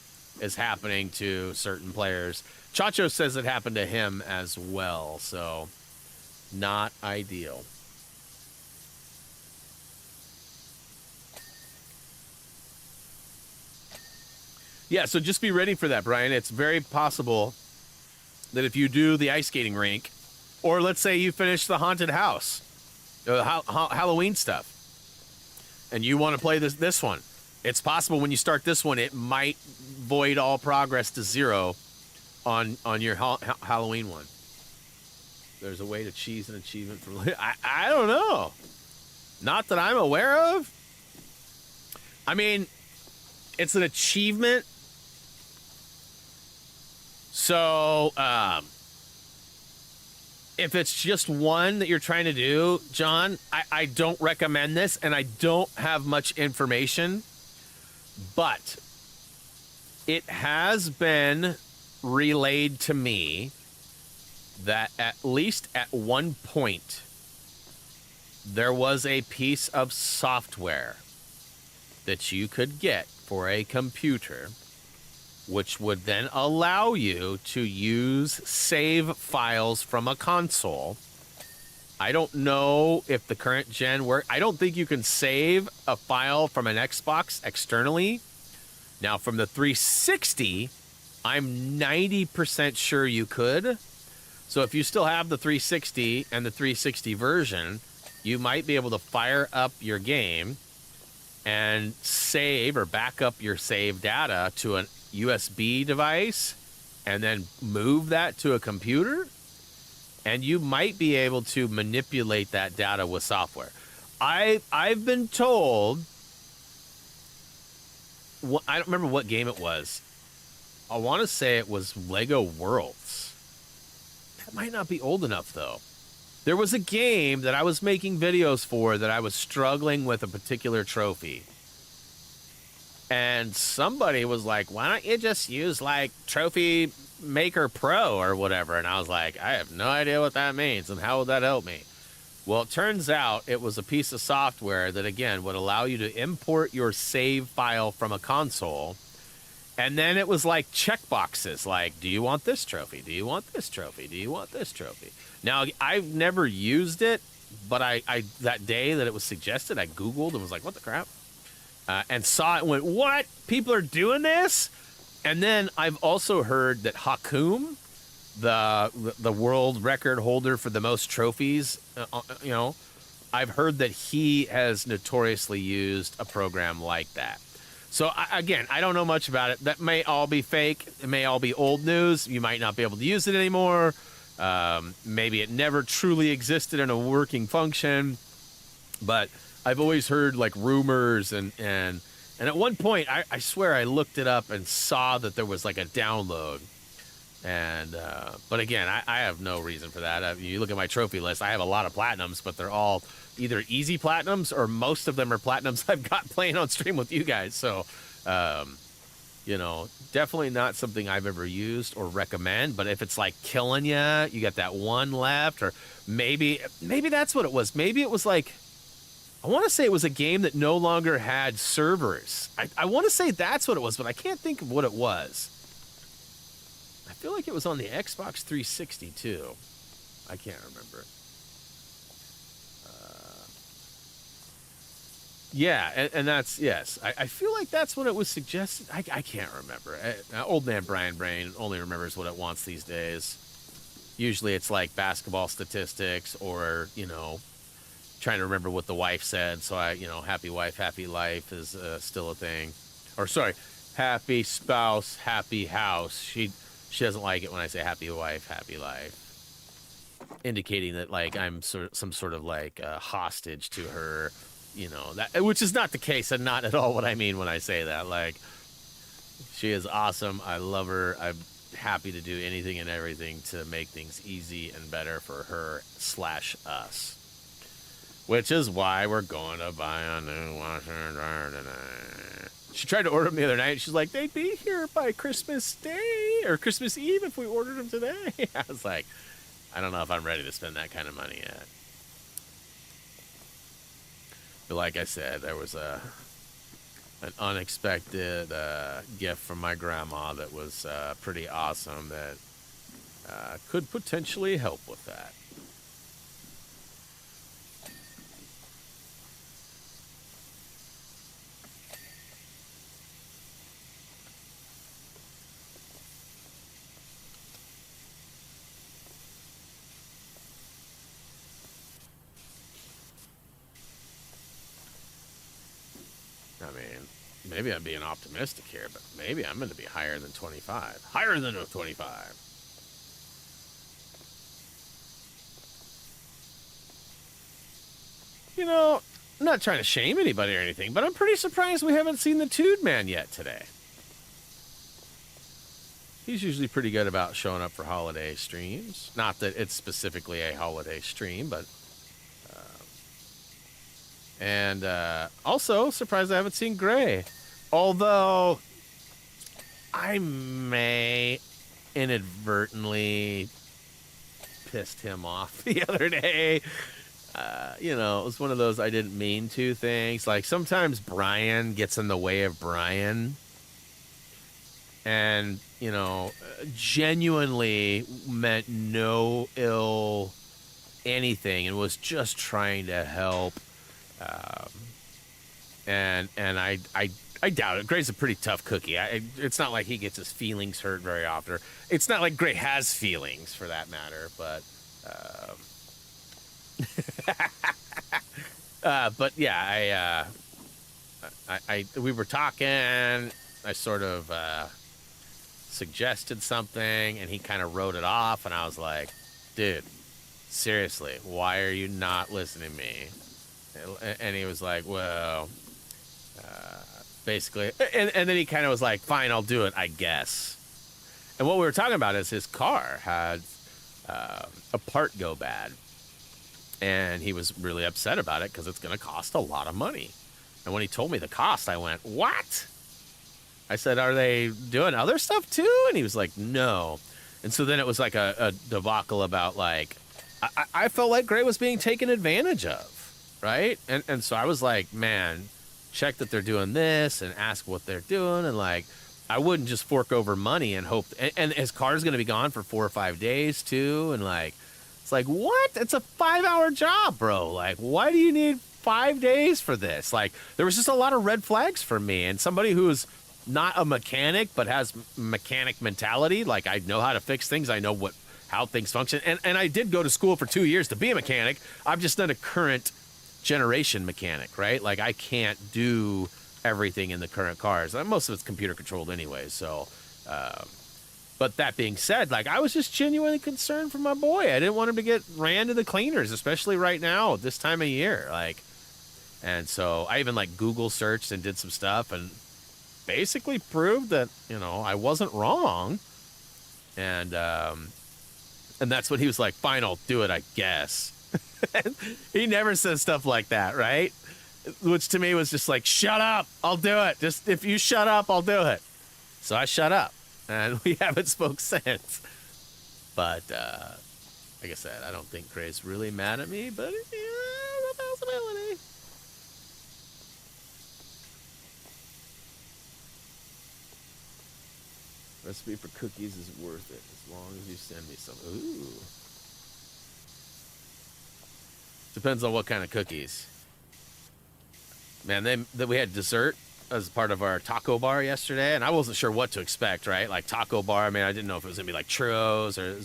is happening to certain players. Chacho says it happened to him as well, so not ideal. Yeah, so just be ready for that, Brian. It's very possible that if you do the ice skating rink, or let's say you finish the haunted house, Halloween stuff, and you want to play this one, it's possible when you start this one, it might void all progress to 0 on your Halloween one. There's a way to cheese an achievement for... I don't know. Not that I'm aware of. I mean, it's an achievement. So, if it's just one that you're trying to do, John, I don't recommend this, and I don't have much information, but it has been relayed to me that at least at one point, there was a piece of software that you could get for a computer, which would then allow you to use save files from a console. I don't know if the current gen work. I don't think you can save a file from an Xbox externally. Now, from the 360, I'm 90% sure you could. So if you still have the 360 and the 360 version, you might be able to fire up your game and save or back up your save data to an USB device and then move that to a computer, and you might be able to manipulate that data with software. I've been told, I don't remember what game it was. I want to say it was Lego Worlds. That might not be old enough, though. There was a game that I was making videos for that I was struggling with a particular trophy. And somebody was like, why don't you just use, like, Trophy Maker Pro or whatever? And I was like, I have no idea what that means, and how would that help me? Well, it turns out it was a piece of software that, again, would allow you to import your save file from a console. And then it was like checkboxes, like, do you want this trophy? Do you want this trophy? Do you want this trophy? Now, I've never used it, but I that day that it was suggested, I Googled and was like, what the crap? And saw it and went, what? People are doing this? And then I've also heard that Hakum, the world record holder for the most trophies, you know, I've heard that he has notoriously used a program like that. So, again, I don't know much about it. That may all be fake. It may all be old news. You might not be able to use it anymore. Maybe it never truly existed in a working function. But I've always heard, like, rumors. And at one point, I swear I looked it up and saw that there was, like, a download. And but, again, I have no reason for that. You look at my trophy list, I have a lot of platinums, but they're all either easy platinums or most of them are platinums I've got playing on stream with you guys. So, you know, definitely not something I've ever used or recommend. But if it's like killing you got that one left, or maybe that's what it was. Maybe it was like, I want to say it was a game that no longer had servers. I want to say that's what it was, but I can't think of what it was. I feel like it was on the Xbox 360 too. I can't remember. Yeah, and that's, yes. I feel like that's when it was suggested. I can't remember. Old man Brian Brain only remembers what it wants these days. Usually it's like basketball statistics or, you know, trying to remember what the wife said. So happy wife, happy life is still a thing. Or, sorry, happy spouse, happy house. She doesn't like it when I say happy wife, happy life. Indicating that, like, I'm some sort of, like, hostage to her. You know, that, which is not the case, and not at all what I mean when I say that. Like, she is awesome. I love her. I'm happy to do anything and everything to make things easy and better for her / us. Which is why we're going to buy a new washer and dryer tonight. She tried to order them the other night. She's like, they'd be here by Christmas Day or Christmas Eve if we ordered them today. I was like, I don't know if I'm ready to spend that kind of money yet. But like I said, there was an unexpected gift from my grandma that was pretty awesome that could potentially help with that. I mean, maybe I'm being optimistic here, but maybe I'm going to be higher than 25. Higher than a 25. You know, I'm not trying to shame anybody or anything, but I'm pretty surprised we haven't seen the Tude Man yet today. He's usually pretty good about showing up for holiday streams. Not that it's specifically a holiday stream, but... and also, surprised I haven't seen Gray. Although, I may inadvertently pissed him off the other day. You know, it was one of those I didn't mean to things. Like, sometimes Brian gets in the way of Brian. And, you know, genuinely meant no ill anything and was just trying to help. And I doubt it. Gray's a pretty tough cookie. It's not like he gets his feelings hurt very often. It's not like Gray has feelings, for that matter. But yeah, we were talking. I sort of suggested something, and he kind of wrote it off, and I was like, dude, seriously, why are you not listening to me? And he was like, well, basically, and then he kind of was like, fine, I'll do it, I guess. And what we were talking about is his car had a part go bad, and he was really upset about it because it's going to cost a lot of money. And when he told me the cost, I went, what? I said, are they doing other stuff too? And he was like, no. And so then it was like a debacle about, like, I felt like Gray was being taken advantage of, right? And so I was like, man, check that they're doing this and ask what they're doing. And, like, I wouldn't just fork over money and hope. And his car's going to be gone for 4 or 5 days too. And, like, it's like, what? It's a 5-hour job, bro. Like, why do you need 5 days for this? Like, there was just a lot of red flags for me. And somebody who's not a mechanic but has mechanic mentality, like, I know how to fix things, I know how things function, and I did go to school for 2 years to be a mechanic. I'm just not a current generation mechanic, right? Like, I can't do everything in the current cars. Most of it's computer controlled anyway. So but that being said, like, I was just genuinely concerned for my boy. I didn't want him to get ran to the cleaners, especially right now, this time of year. Like, and so I even, like, Google searched and did some stuff and basically proved that, you know, I wasn't wrong. And that's what he was like, fine, I'll do it, I guess. He never says stuff like that, right? Which to me was just like, shut up, I'll do it. Just, if you shut up, I'll do it. So I shut up, and we haven't spoke since. But like I said, I don't think Gray's really mad at me, but yeah, a possibility. Recipe for cookies is worth it as long as you send me some. Ooh. Depends on what kind of cookies. Man, we had dessert as part of our taco bar yesterday, and I wasn't sure what to expect, right? Like, taco bar, I mean, I didn't know if it was going to be like churros or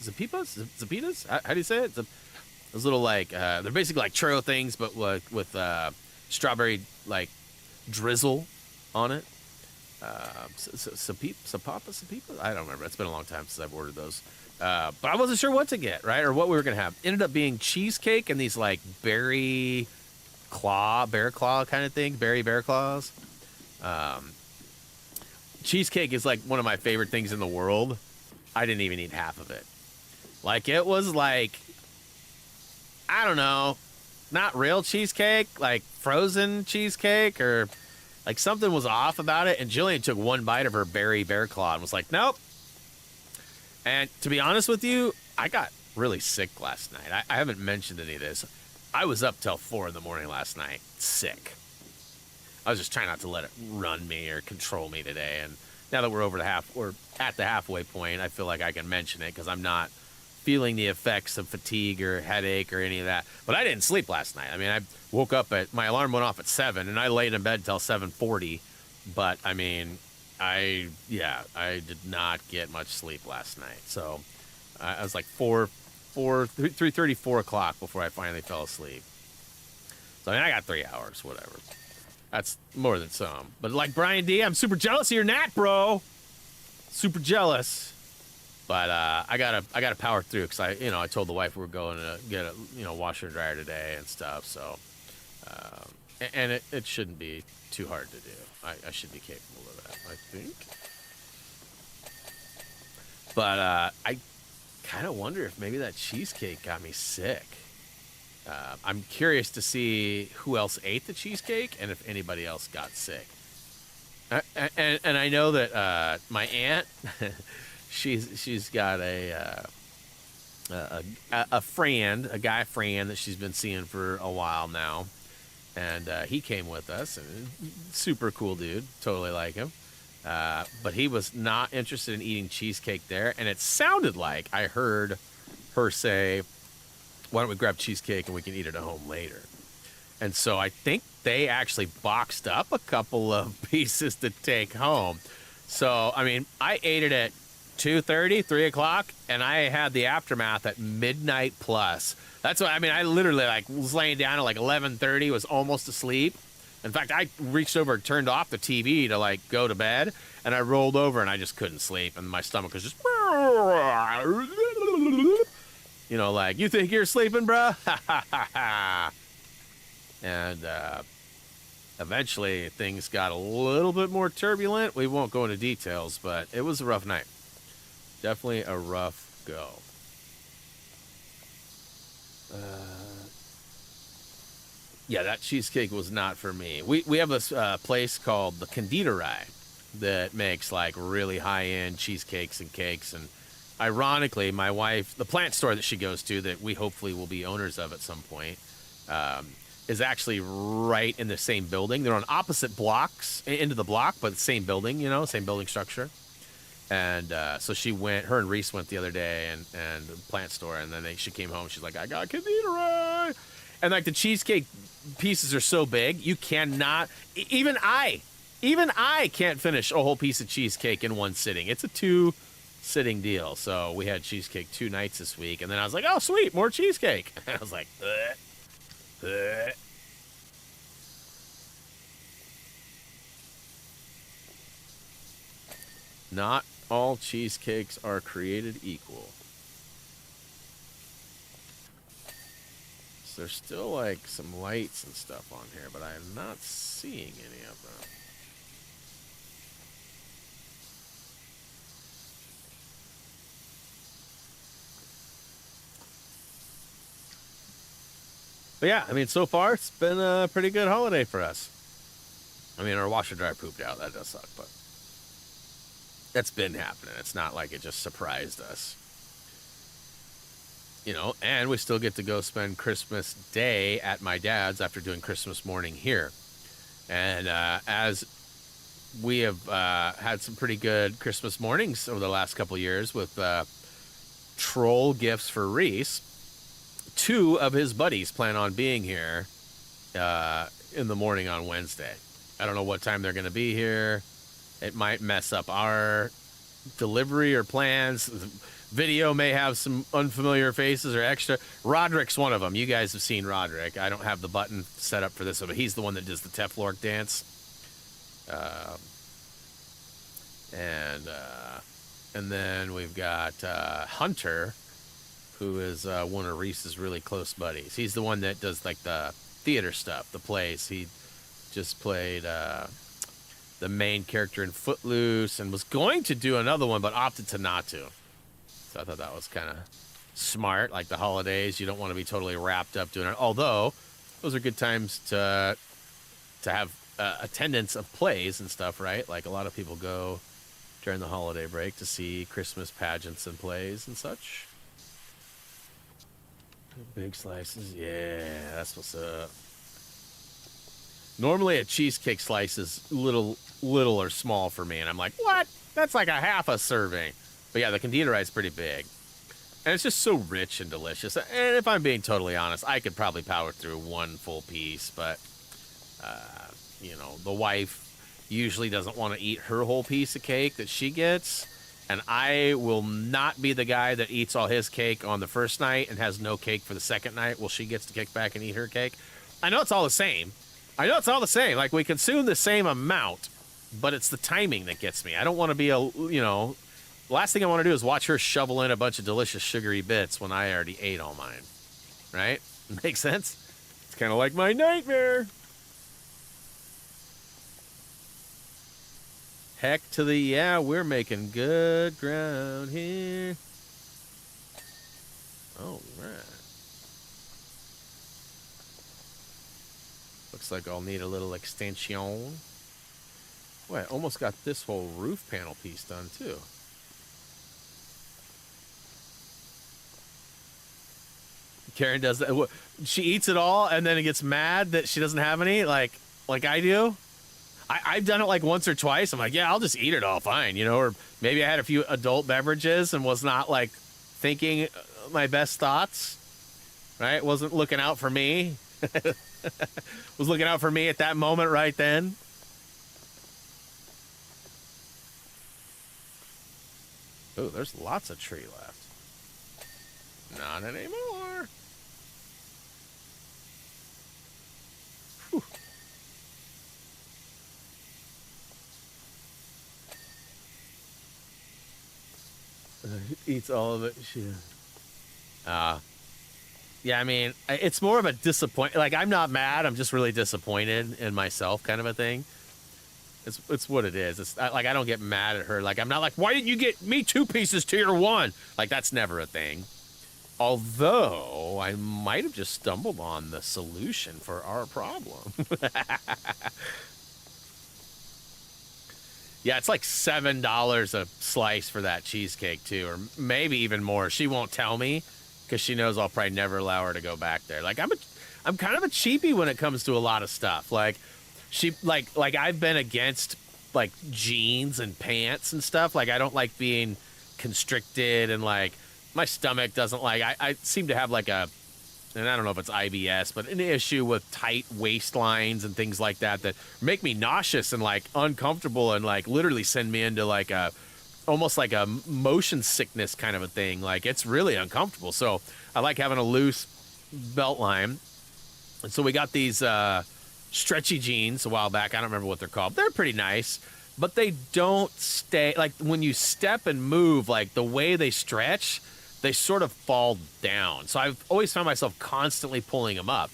zapitas? How do you say it? Those little, like, they're basically like churro things, but with strawberry, like, drizzle on it. Sapipa? I don't remember. It's been a long time since I've ordered those. But I wasn't sure what to get, right? Or what we were going to have. Ended up being cheesecake and these, like, bear claw kind of thing. Bear claws. Cheesecake is, like, one of my favorite things in the world. I didn't even eat half of it. Like, it was like, I don't know, not real cheesecake, like frozen cheesecake, or like something was off about it. And Jillian took one bite of her bear claw and was like, nope. And to be honest with you, I got really sick last night. I haven't mentioned any of this. I was up till 4 in the morning last night, sick. I was just trying not to let it run me or control me today. And now that we're at the halfway point, I feel like I can mention it because I'm not feeling the effects of fatigue or headache or any of that. But I didn't sleep last night. I mean, I woke up my alarm went off at 7, and I laid in bed till 7:40. But I mean, I did not get much sleep last night. So I was like 3:30, 4 o'clock before I finally fell asleep. So, I mean, I got 3 hours, whatever. That's more than some. But like Brian D, I'm super jealous of your nap, bro. Super jealous. But I gotta power through because I told the wife we were going to get a washer and dryer today and stuff. So, and it shouldn't be too hard to do. I should be capable of that, I think. But I kind of wonder if maybe that cheesecake got me sick. I'm curious to see who else ate the cheesecake and if anybody else got sick. And I know that my aunt, she's got a friend, a guy friend that she's been seeing for a while now, and he came with us. And super cool dude, totally like him. But he was not interested in eating cheesecake there, and it sounded like I heard her say, why don't we grab cheesecake and we can eat it at home later? And so I think they actually boxed up a couple of pieces to take home. So, I mean, I ate it at 2:30, 3 o'clock, and I had the aftermath at midnight plus. That's what, I mean, I literally was laying down at 11:30, was almost asleep. In fact, I reached over and turned off the TV to go to bed, and I rolled over and I just couldn't sleep, and my stomach was just, you think you're sleeping, bruh? And eventually things got a little bit more turbulent. We won't go into details, but it was a rough night. Definitely a rough go. Yeah, that cheesecake was not for me. We have this place called the Conditorei that makes really high-end cheesecakes and cakes. And ironically, my wife, the plant store that she goes to, that we hopefully will be owners of at some point, is actually right in the same building. They're on opposite blocks into the block, but the same building, same building structure. And so she went, her and Reese went the other day and the plant store, and then she came home. She's like, I got Conditorei. And the cheesecake pieces are so big, you cannot, even I can't finish a whole piece of cheesecake in one sitting. It's a 2-sitting deal. So we had cheesecake 2 nights this week, and then I was like, oh, sweet, more cheesecake. And I was like, Not all cheesecakes are created equal. So there's still some lights and stuff on here, but I am not seeing any of them. But yeah, I mean, so far it's been a pretty good holiday for us. I mean, our washer dryer pooped out. That does suck, but that's been happening. It's not like it just surprised us. And we still get to go spend Christmas Day at my dad's after doing Christmas morning here. And as we have had some pretty good Christmas mornings over the last couple of years with troll gifts for Reese, 2 of his buddies plan on being here in the morning on Wednesday. I don't know what time they're going to be here. It might mess up our delivery or plans. The video may have some unfamiliar faces or extra. Roderick's one of them. You guys have seen Roderick. I don't have the button set up for this, but he's the one that does the Teflork dance. And then we've got Hunter, who is one of Reese's really close buddies. He's the one that does the theater stuff, the plays. He just played the main character in Footloose and was going to do another one, but opted to not to. So I thought that was kind of smart. The holidays, you don't want to be totally wrapped up doing it. Although those are good times to have attendance of plays and stuff, right? A lot of people go during the holiday break to see Christmas pageants and plays and such. Big slices, yeah, that's what's up. Normally a cheesecake slice is little or small for me, and I'm like, what? That's like a half a serving. But yeah, the Conditorei is pretty big. And it's just so rich and delicious. And if I'm being totally honest, I could probably power through one full piece, but, the wife usually doesn't want to eat her whole piece of cake that she gets. And I will not be the guy that eats all his cake on the first night and has no cake for the second night while she gets to kick back and eat her cake. I know it's all the same. I know it's all the same. Like, we consume the same amount, but it's the timing that gets me. I don't want to be last thing I want to do is watch her shovel in a bunch of delicious sugary bits when I already ate all mine. Right? Makes sense? It's kind of like my nightmare. Heck to the yeah, we're making good ground here. All right. Looks like I'll need a little extension. Boy, I almost got this whole roof panel piece done too. Karen does that. She eats it all and then it gets mad that she doesn't have any, like I do. I've done it like once or twice. I'm like, yeah, I'll just eat it all, fine, you know. Or maybe I had a few adult beverages and was not like thinking my best thoughts, right? Wasn't looking out for me. Was looking out for me at that moment right then. Oh, there's lots of tree left. Not anymore. Whew. Eats all of it. Yeah, I mean, it's more of a disappoint. Like, I'm not mad. I'm just really disappointed in myself, kind of a thing. It's what it is. It's like, I don't get mad at her. Like, I'm not like, why didn't you get me 2 pieces to your 1? Like, that's never a thing. Although I might have just stumbled on the solution for our problem. Yeah, it's like $7 a slice for that cheesecake too, or maybe even more. She won't tell me because she knows I'll probably never allow her to go back there. Like, I'm kind of a cheapie when it comes to a lot of stuff. Like, like I've been against like jeans and pants and stuff. Like, I don't like being constricted, and like my stomach doesn't like. I seem to have like a, and I don't know if it's IBS, but an issue with tight waistlines and things like that that make me nauseous and like uncomfortable and like literally send me into like a, almost like a motion sickness kind of a thing. Like, it's really uncomfortable. So I like having a loose belt line. And so we got these stretchy jeans a while back. I don't remember what they're called. They're pretty nice, but they don't stay. Like, when you step and move, like the way they stretch, they sort of fall down. So I've always found myself constantly pulling them up.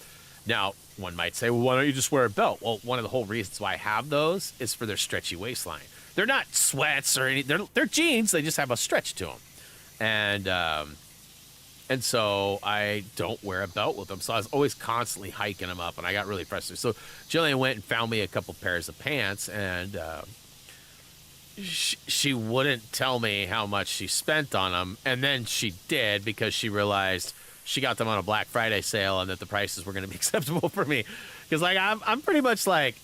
Now, one might say, well, why don't you just wear a belt? Well, one of the whole reasons why I have those is for their stretchy waistline. They're not sweats or anything. They're jeans. They just have a stretch to them. And so I don't wear a belt with them. So I was always constantly hiking them up, and I got really frustrated. So Jillian went and found me a couple pairs of pants, and she wouldn't tell me how much she spent on them, and then she did because she realized she got them on a Black Friday sale and that the prices were going to be acceptable for me. Because like I'm pretty much like,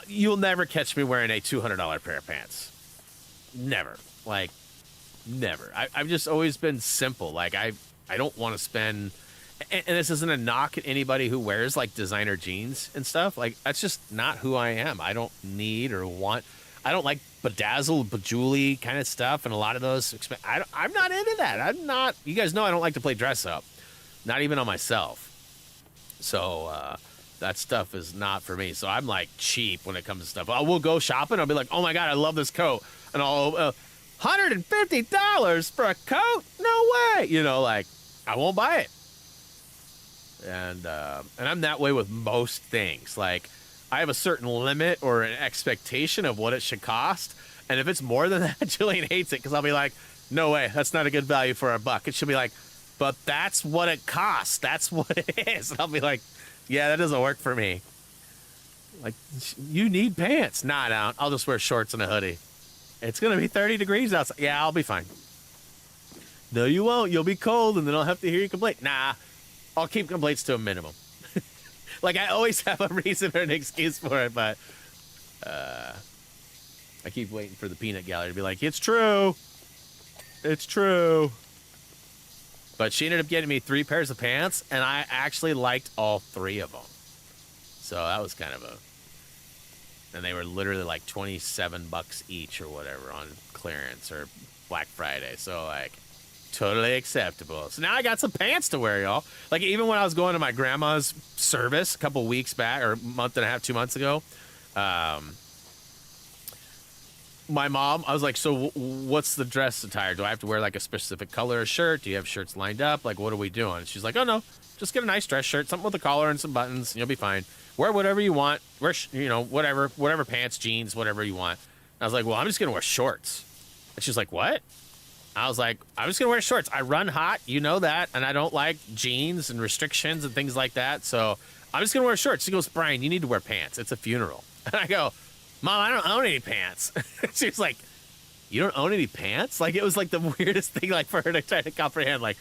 you'll never catch me wearing a $200 pair of pants. Never. Like, never. I've just always been simple. Like, I don't want to spend, and this isn't a knock at anybody who wears like designer jeans and stuff. Like, that's just not who I am. I don't need or want. I don't like bedazzled, bejewelly kind of stuff, and a lot of those. I'm not into that. I'm not. You guys know I don't like to play dress up, not even on myself. So that stuff is not for me. So I'm like cheap when it comes to stuff. I will go shopping. I'll be like, oh my god, I love this coat, and I'll $150 for a coat? No way. You know, like, I won't buy it. And I'm that way with most things. Like, I have a certain limit or an expectation of what it should cost. And if it's more than that, Jillian hates it because I'll be like, no way, that's not a good value for a buck. And she'll be like, but that's what it costs. That's what it is. And I'll be like, yeah, that doesn't work for me. Like, you need pants. Nah, I don't. I'll just wear shorts and a hoodie. It's going to be 30 degrees outside. Yeah, I'll be fine. No, you won't. You'll be cold, and then I'll have to hear you complain. Nah, I'll keep complaints to a minimum. Like, I always have a reason or an excuse for it, but I keep waiting for the peanut gallery to be like, it's true. It's true. But she ended up getting me 3 pairs of pants, and I actually liked all 3 of them. So that was kind of a... And they were literally like $27 each or whatever on clearance or Black Friday. So, like, Totally acceptable. So now I got some pants to wear, y'all. Like, even when I was going to my grandma's service a couple weeks back, or a month and a half, 2 months ago, my mom, I was like, so what's the dress attire? Do I have to wear like a specific color of shirt? Do you have shirts lined up? Like, what are we doing? She's like, oh no, just get a nice dress shirt, something with a collar and some buttons, and you'll be fine. Wear whatever you want. Wear, you know, whatever pants, jeans, whatever you want. I was like, well, I'm just going to wear shorts. And she's like, what? I was like, I'm just going to wear shorts. I run hot, you know that, and I don't like jeans and restrictions and things like that, so I'm just going to wear shorts. She goes, Brian, you need to wear pants. It's a funeral. And I go, Mom, I don't own any pants. She was like, you don't own any pants? Like, it was like the weirdest thing, like, for her to try to comprehend. Like,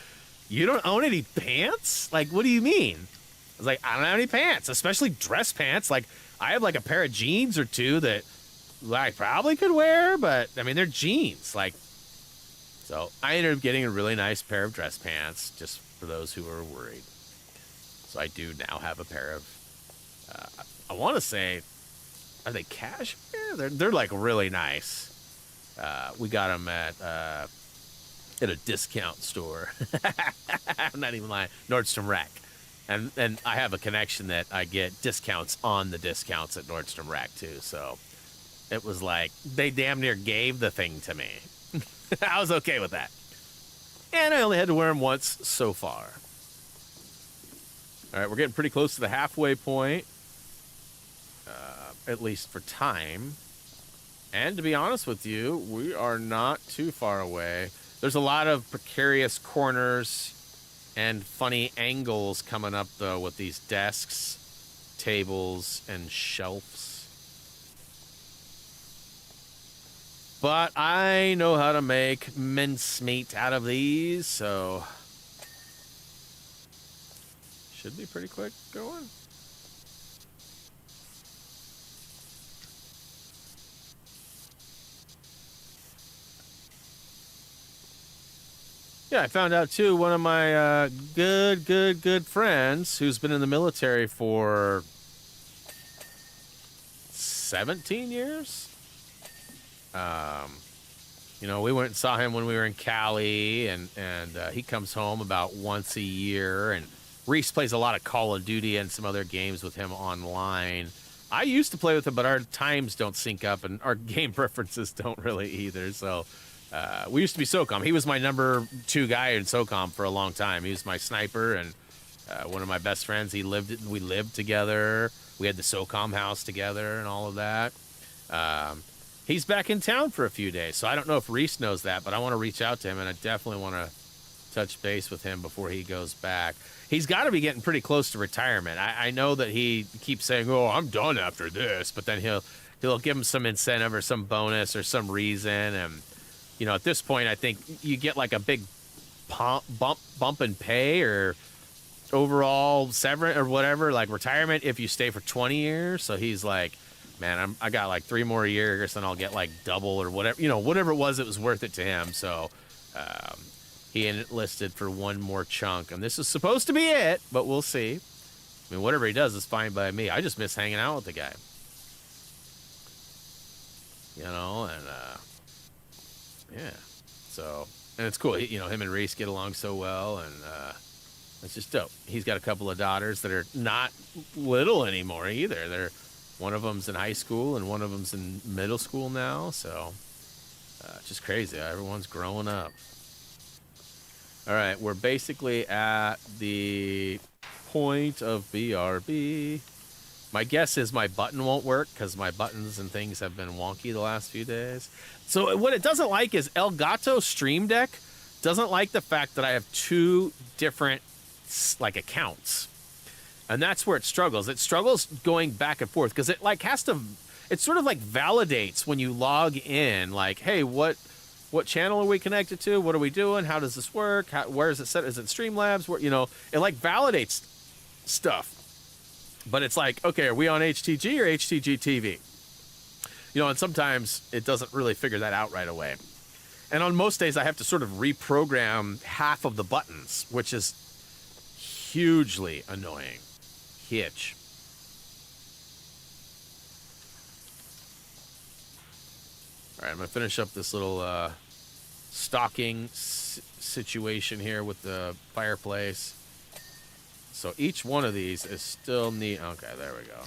you don't own any pants? Like, what do you mean? I was like, I don't have any pants, especially dress pants. Like, I have like a pair of jeans or two that I probably could wear, but I mean, they're jeans. Like, so I ended up getting a really nice pair of dress pants, just for those who are worried. So I do now have a pair of, I want to say, are they cashmere? They're like really nice. We got them at a discount store. I'm not even lying. Nordstrom Rack. And I have a connection that I get discounts on the discounts at Nordstrom Rack too. So it was like they damn near gave the thing to me. I was okay with that. And I only had to wear them once so far. All right, we're getting pretty close to the halfway point. At least for time. And to be honest with you, we are not too far away. There's a lot of precarious corners and funny angles coming up, though, with these desks, tables, and shelves. But I know how to make mincemeat out of these, so should be pretty quick going. Yeah, I found out, too, one of my good friends who's been in the military for 17 years. You know, we went and saw him when we were in Cali, and he comes home about once a year, and Reese plays a lot of Call of Duty and some other games with him online. I used to play with him, but our times don't sync up, and our game preferences don't really either, so... we used to be SOCOM. He was my number 2 guy in SOCOM for a long time. He was my sniper and one of my best friends. We lived together. We had the SOCOM house together and all of that. He's back in town for a few days, so I don't know if Reese knows that, but I want to reach out to him, and I definitely want to touch base with him before he goes back. He's got to be getting pretty close to retirement. I know that he keeps saying, oh, I'm done after this, but then he'll give him some incentive or some bonus or some reason, and you know, at this point, I think you get like a big bump in pay or overall severance or whatever, like retirement if you stay for 20 years. So he's like, man, I got like 3 more years and I'll get like double or whatever, you know, whatever it was worth it to him. So he enlisted for 1 more chunk, and this is supposed to be it, but we'll see. I mean, whatever he does is fine by me. I just miss hanging out with the guy. You know, and yeah, so, and it's cool. You know, him and Reese get along so well, and it's just dope. He's got a couple of daughters that are not little anymore either. One of them's in high school, and one of them's in middle school now, so just crazy. Everyone's growing up. All right, we're basically at the point of BRB. My guess is my button won't work because my buttons and things have been wonky the last few days. So what it doesn't like is Elgato Stream Deck doesn't like the fact that I have 2 different like accounts. And that's where it struggles. It struggles going back and forth because it like has to, it sort of like validates when you log in, like, hey, what channel are we connected to? What are we doing? How does this work? Where is it set? Is it Streamlabs? Where, you know, it like validates stuff. But it's like, okay, are we on HTG or HTGtv? You know, and sometimes it doesn't really figure that out right away. And on most days, I have to sort of reprogram half of the buttons, which is hugely annoying. Hitch. All right, I'm going to finish up this little stocking situation here with the fireplace. So each one of these is still neat. Okay, there we go.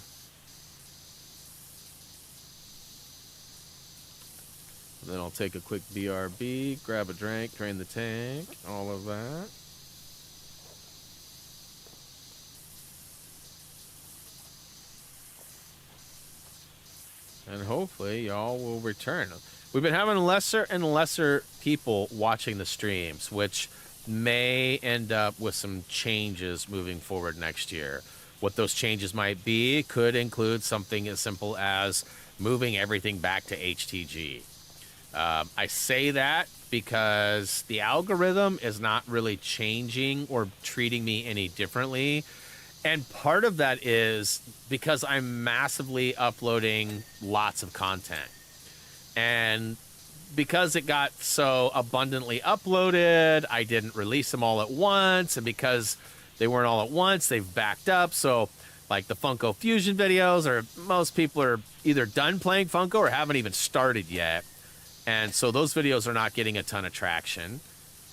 And then I'll take a quick BRB, grab a drink, drain the tank, all of that. And hopefully y'all will return. We've been having lesser and lesser people watching the streams, which may end up with some changes moving forward next year. What those changes might be could include something as simple as moving everything back to HTG. I say that because the algorithm is not really changing or treating me any differently. And part of that is because I'm massively uploading lots of content. And because it got so abundantly uploaded, I didn't release them all at once. And because they weren't all at once, they've backed up. So like the Funko Fusion videos, or most people are either done playing Funko or haven't even started yet. And so those videos are not getting a ton of traction.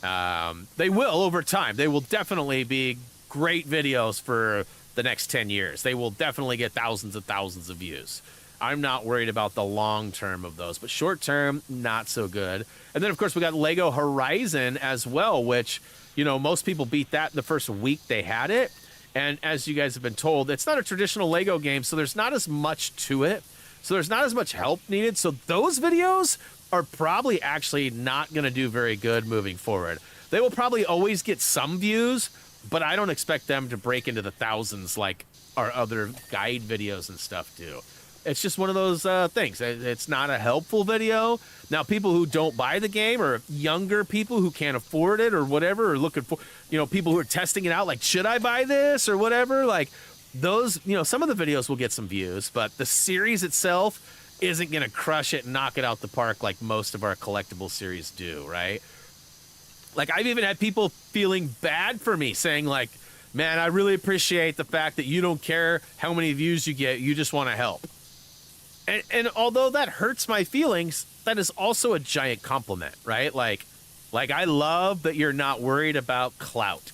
They will over time. They will definitely be great videos for the next 10 years. They will definitely get thousands and thousands of views. I'm not worried about the long term of those, but short term, not so good. And then, of course, we got Lego Horizon as well, which, you know, most people beat that in the first week they had it. And as you guys have been told, it's not a traditional Lego game, so there's not as much to it. So there's not as much help needed. So those videos are probably actually not going to do very good moving forward. They will probably always get some views, but I don't expect them to break into the thousands like our other guide videos and stuff do. It's just one of those things. It's not a helpful video. Now, people who don't buy the game, or younger people who can't afford it or whatever, or looking for, you know, people who are testing it out, like, should I buy this or whatever? Like, those, you know, some of the videos will get some views, but the series itself isn't going to crush it and knock it out the park like most of our collectible series do, right? Like, I've even had people feeling bad for me, saying like, man, I really appreciate the fact that you don't care how many views you get, you just want to help. And although that hurts my feelings, that is also a giant compliment, right? Like I love that you're not worried about clout,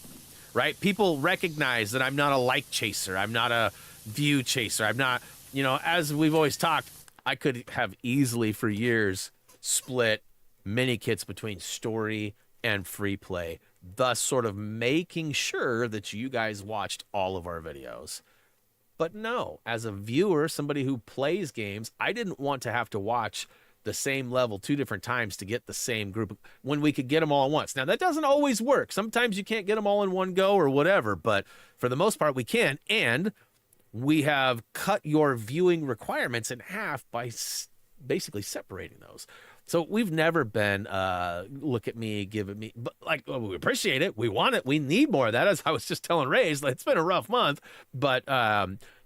right? People recognize that I'm not a like chaser. I'm not a view chaser. I'm not, you know, as we've always talked, I could have easily for years split mini kits between story and free play, thus sort of making sure that you guys watched all of our videos. But no, as a viewer, somebody who plays games, I didn't want to have to watch the same level 2 different times to get the same group when we could get them all at once. Now, that doesn't always work. Sometimes you can't get them all in one go or whatever, but for the most part, we can. And we have cut your viewing requirements in half by basically separating those. So we've never been, look at me, give it me, but like, well, we appreciate it. We want it. We need more of that. As I was just telling Ray's, like, it's been a rough month, but,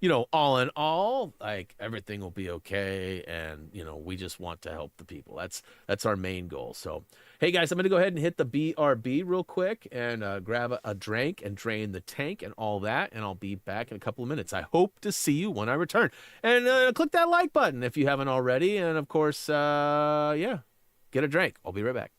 you know, all in all, like, everything will be okay. And, you know, we just want to help the people. That's our main goal. So, hey guys, I'm going to go ahead and hit the BRB real quick and grab a drink and drain the tank and all that. And I'll be back in a couple of minutes. I hope to see you when I return. And click that like button if you haven't already. And of course, yeah, get a drink. I'll be right back.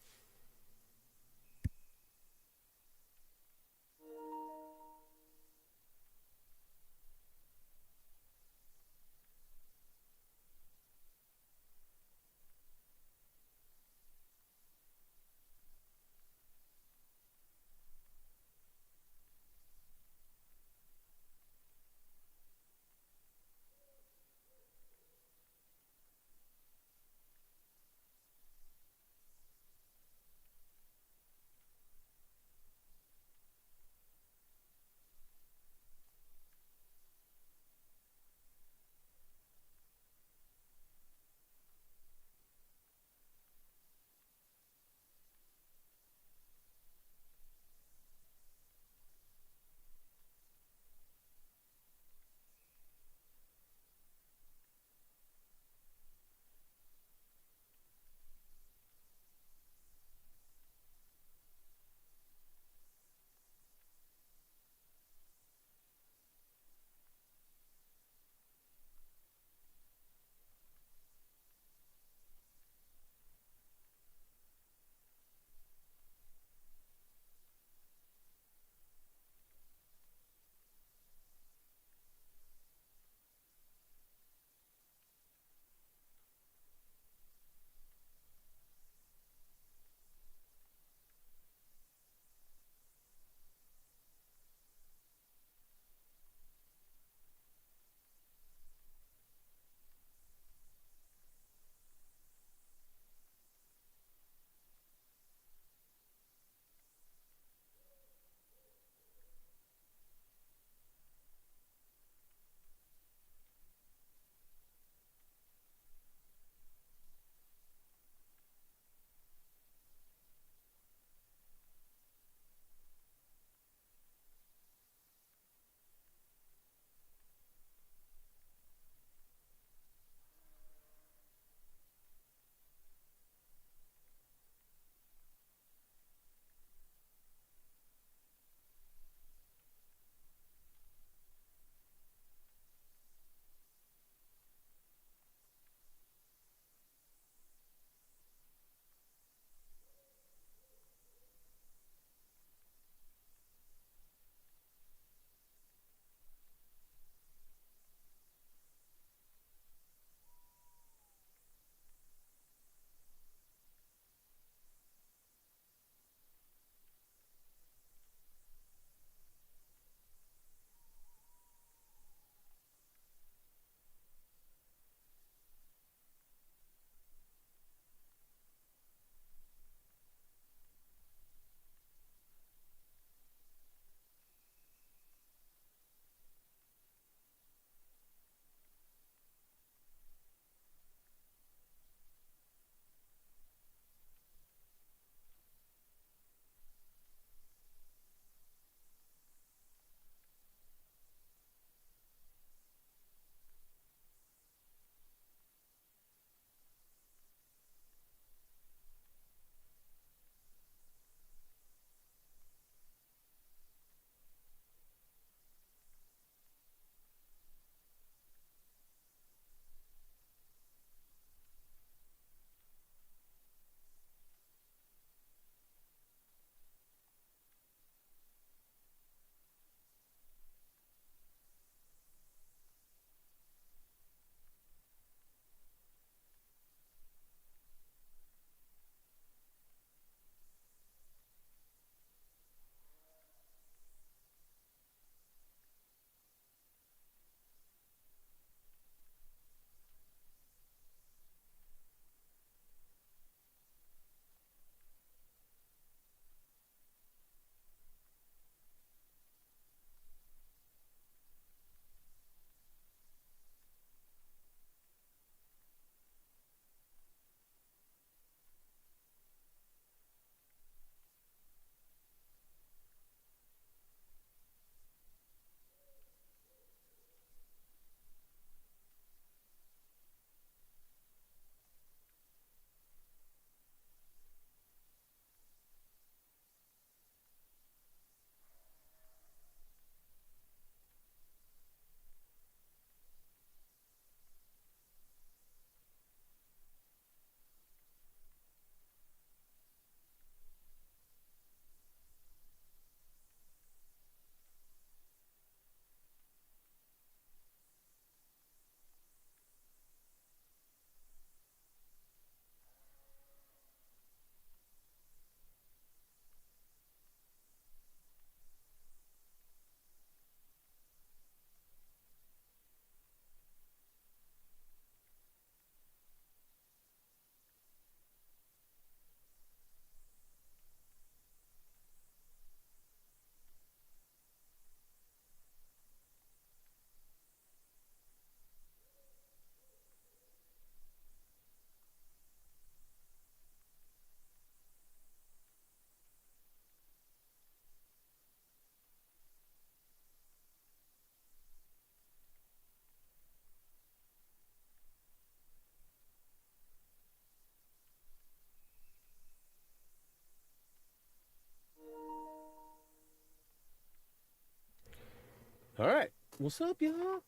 All right. What's up, y'all?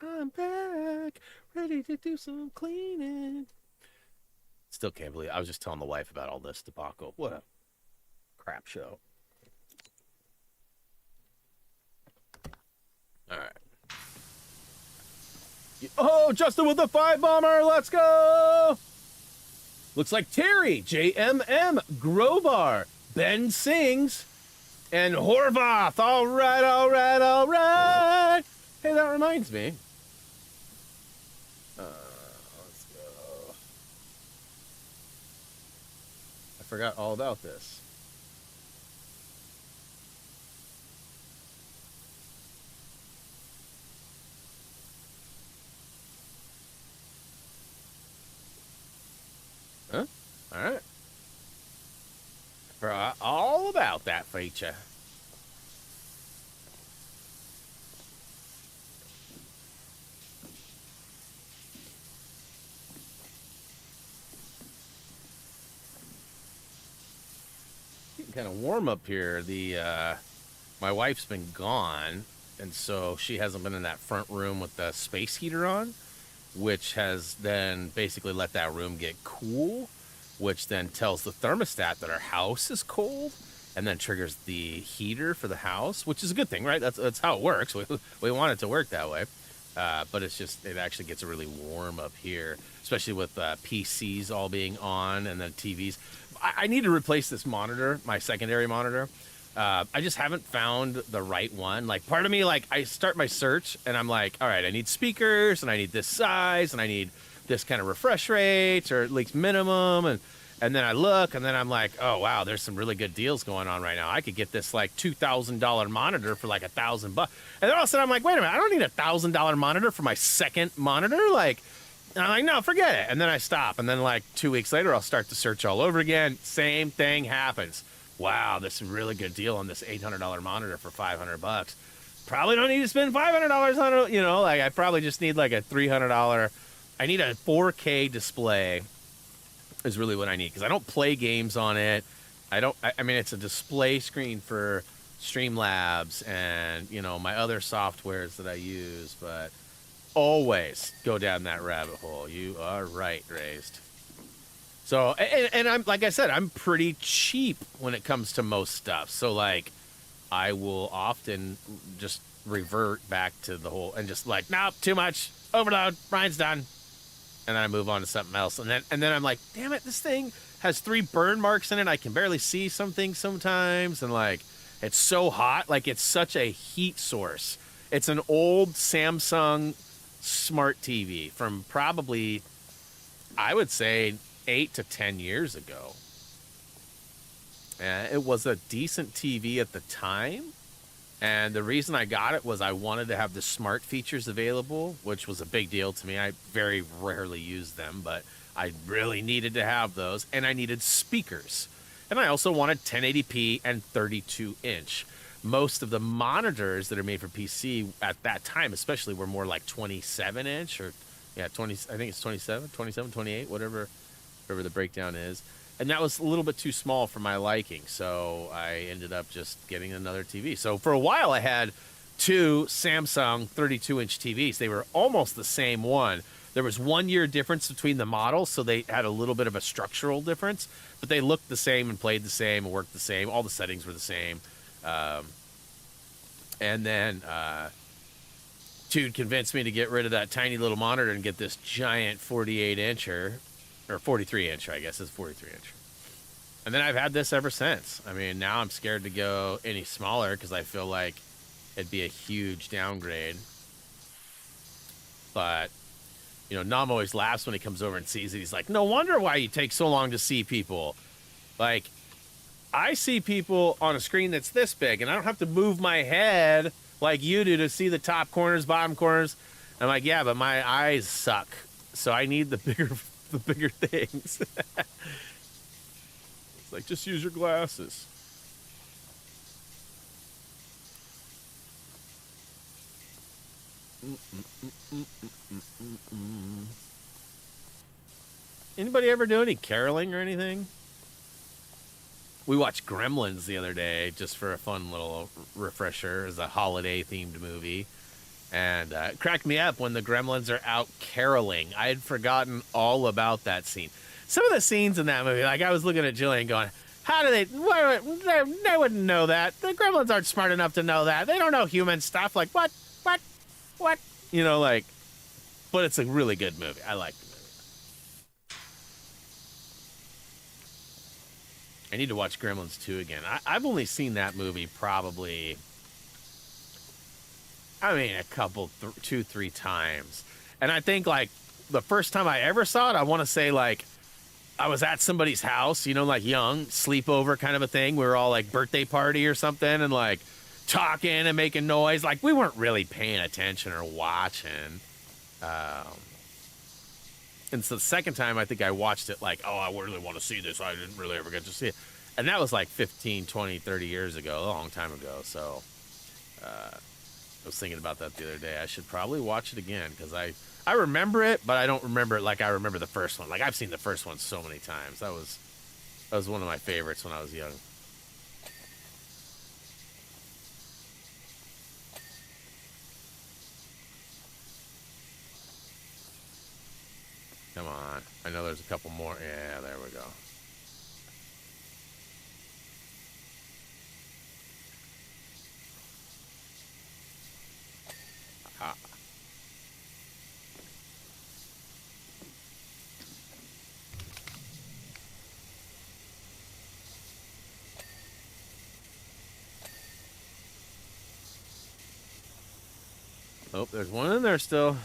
I'm back, ready to do some cleaning. Still can't believe I was just telling the wife about all this debacle. What a crap show. All right. Oh, Justin with the 5 bomber. Let's go. Looks like Terry, JMM, Grovar, Ben Sings, and Horvath. All right, all right, all right. Hey, that reminds me. Let's go. I forgot all about this. Huh? All right. Forgot all about that feature. Getting kind of warm up here. My wife's been gone, and so she hasn't been in that front room with the space heater on, which has then basically let that room get cool, which then tells the thermostat that our house is cold, and then triggers the heater for the house, which is a good thing, right? That's how it works. We want it to work that way, but it actually gets really warm up here, especially with PCs all being on and then TVs. I need to replace this monitor, my secondary monitor. I just haven't found the right one. Like, part of me, like, I start my search and I'm like, all right, I need speakers and I need this size and I need this kind of refresh rate or at least minimum. And then I look and then I'm like, oh, wow, there's some really good deals going on right now. I could get this like $2,000 monitor for like $1,000. And then all of a sudden I'm like, wait a minute, I don't need $1,000 monitor for my second monitor. Like, and I'm like, no, forget it. And then I stop. And then like 2 weeks later, I'll start to search all over again. Same thing happens. Wow, this is a really good deal on this $800 monitor for $500. Probably don't need to spend $500 on it, like I probably just need like a $300. I need a 4K display is really what I need because I don't play games on it. I mean, it's a display screen for Streamlabs and, my other softwares that I use, but always go down that rabbit hole. You are right, Raised. So, and I'm, like I said, I'm pretty cheap when it comes to most stuff. So, like, I will often just revert back to the whole, and just like, nope, too much, overload, Brian's done. And then I move on to something else. And then I'm like, damn it, this thing has 3 burn marks in it. I can barely see some things sometimes. And, like, it's so hot. Like, it's such a heat source. It's an old Samsung smart TV from probably, I would say, 8 to 10 years ago. And it was a decent TV at the time. And the reason I got it was I wanted to have the smart features available, which was a big deal to me. I very rarely use them, but I really needed to have those. And I needed speakers. And I also wanted 1080p and 32-inch. Most of the monitors that are made for PC at that time, especially, were more like 27-inch or, 20, I think it's 27, 28, whatever the breakdown is. And that was a little bit too small for my liking, so I ended up just getting another TV. So for a while, I had 2 Samsung 32-inch TVs. They were almost the same one. There was 1 year difference between the models, so they had a little bit of a structural difference, but they looked the same and played the same and worked the same. All the settings were the same. And then Dude convinced me to get rid of that tiny little monitor and get this giant 48-incher. Or 43-inch, I guess. It's 43-inch. And then I've had this ever since. I mean, now I'm scared to go any smaller because I feel like it'd be a huge downgrade. But, Nam always laughs when he comes over and sees it. He's like, no wonder why you take so long to see people. Like, I see people on a screen that's this big, and I don't have to move my head like you do to see the top corners, bottom corners. I'm like, yeah, but my eyes suck. So I need the bigger things. It's like, just use your glasses. Anybody ever do any caroling or anything? We watched Gremlins the other day just for a fun little refresher. It's a holiday-themed movie. And it cracked me up when the Gremlins are out caroling. I had forgotten all about that scene. Some of the scenes in that movie, like I was looking at Jillian going, how do they wouldn't know that. The Gremlins aren't smart enough to know that. They don't know human stuff. Like, what? You know, like, but it's a really good movie. I like the movie. I need to watch Gremlins 2 again. I've only seen that movie probably, a couple, 2-3 times. And I think, like, the first time I ever saw it, I want to say, like, I was at somebody's house, you know, like young, sleepover kind of a thing. We were all, like, birthday party or something and, like, talking and making noise. Like, we weren't really paying attention or watching. And so the second time, I think I watched it like, oh, I really want to see this. I didn't really ever get to see it. And that was like 15, 20, 30 years ago, a long time ago. So I was thinking about that the other day. I should probably watch it again because I remember it, but I don't remember it like I remember the first one. Like, I've seen the first one so many times. That was one of my favorites when I was young. Come on. I know there's a couple more. Yeah, there we go. Ah. Oh, there's one in there still.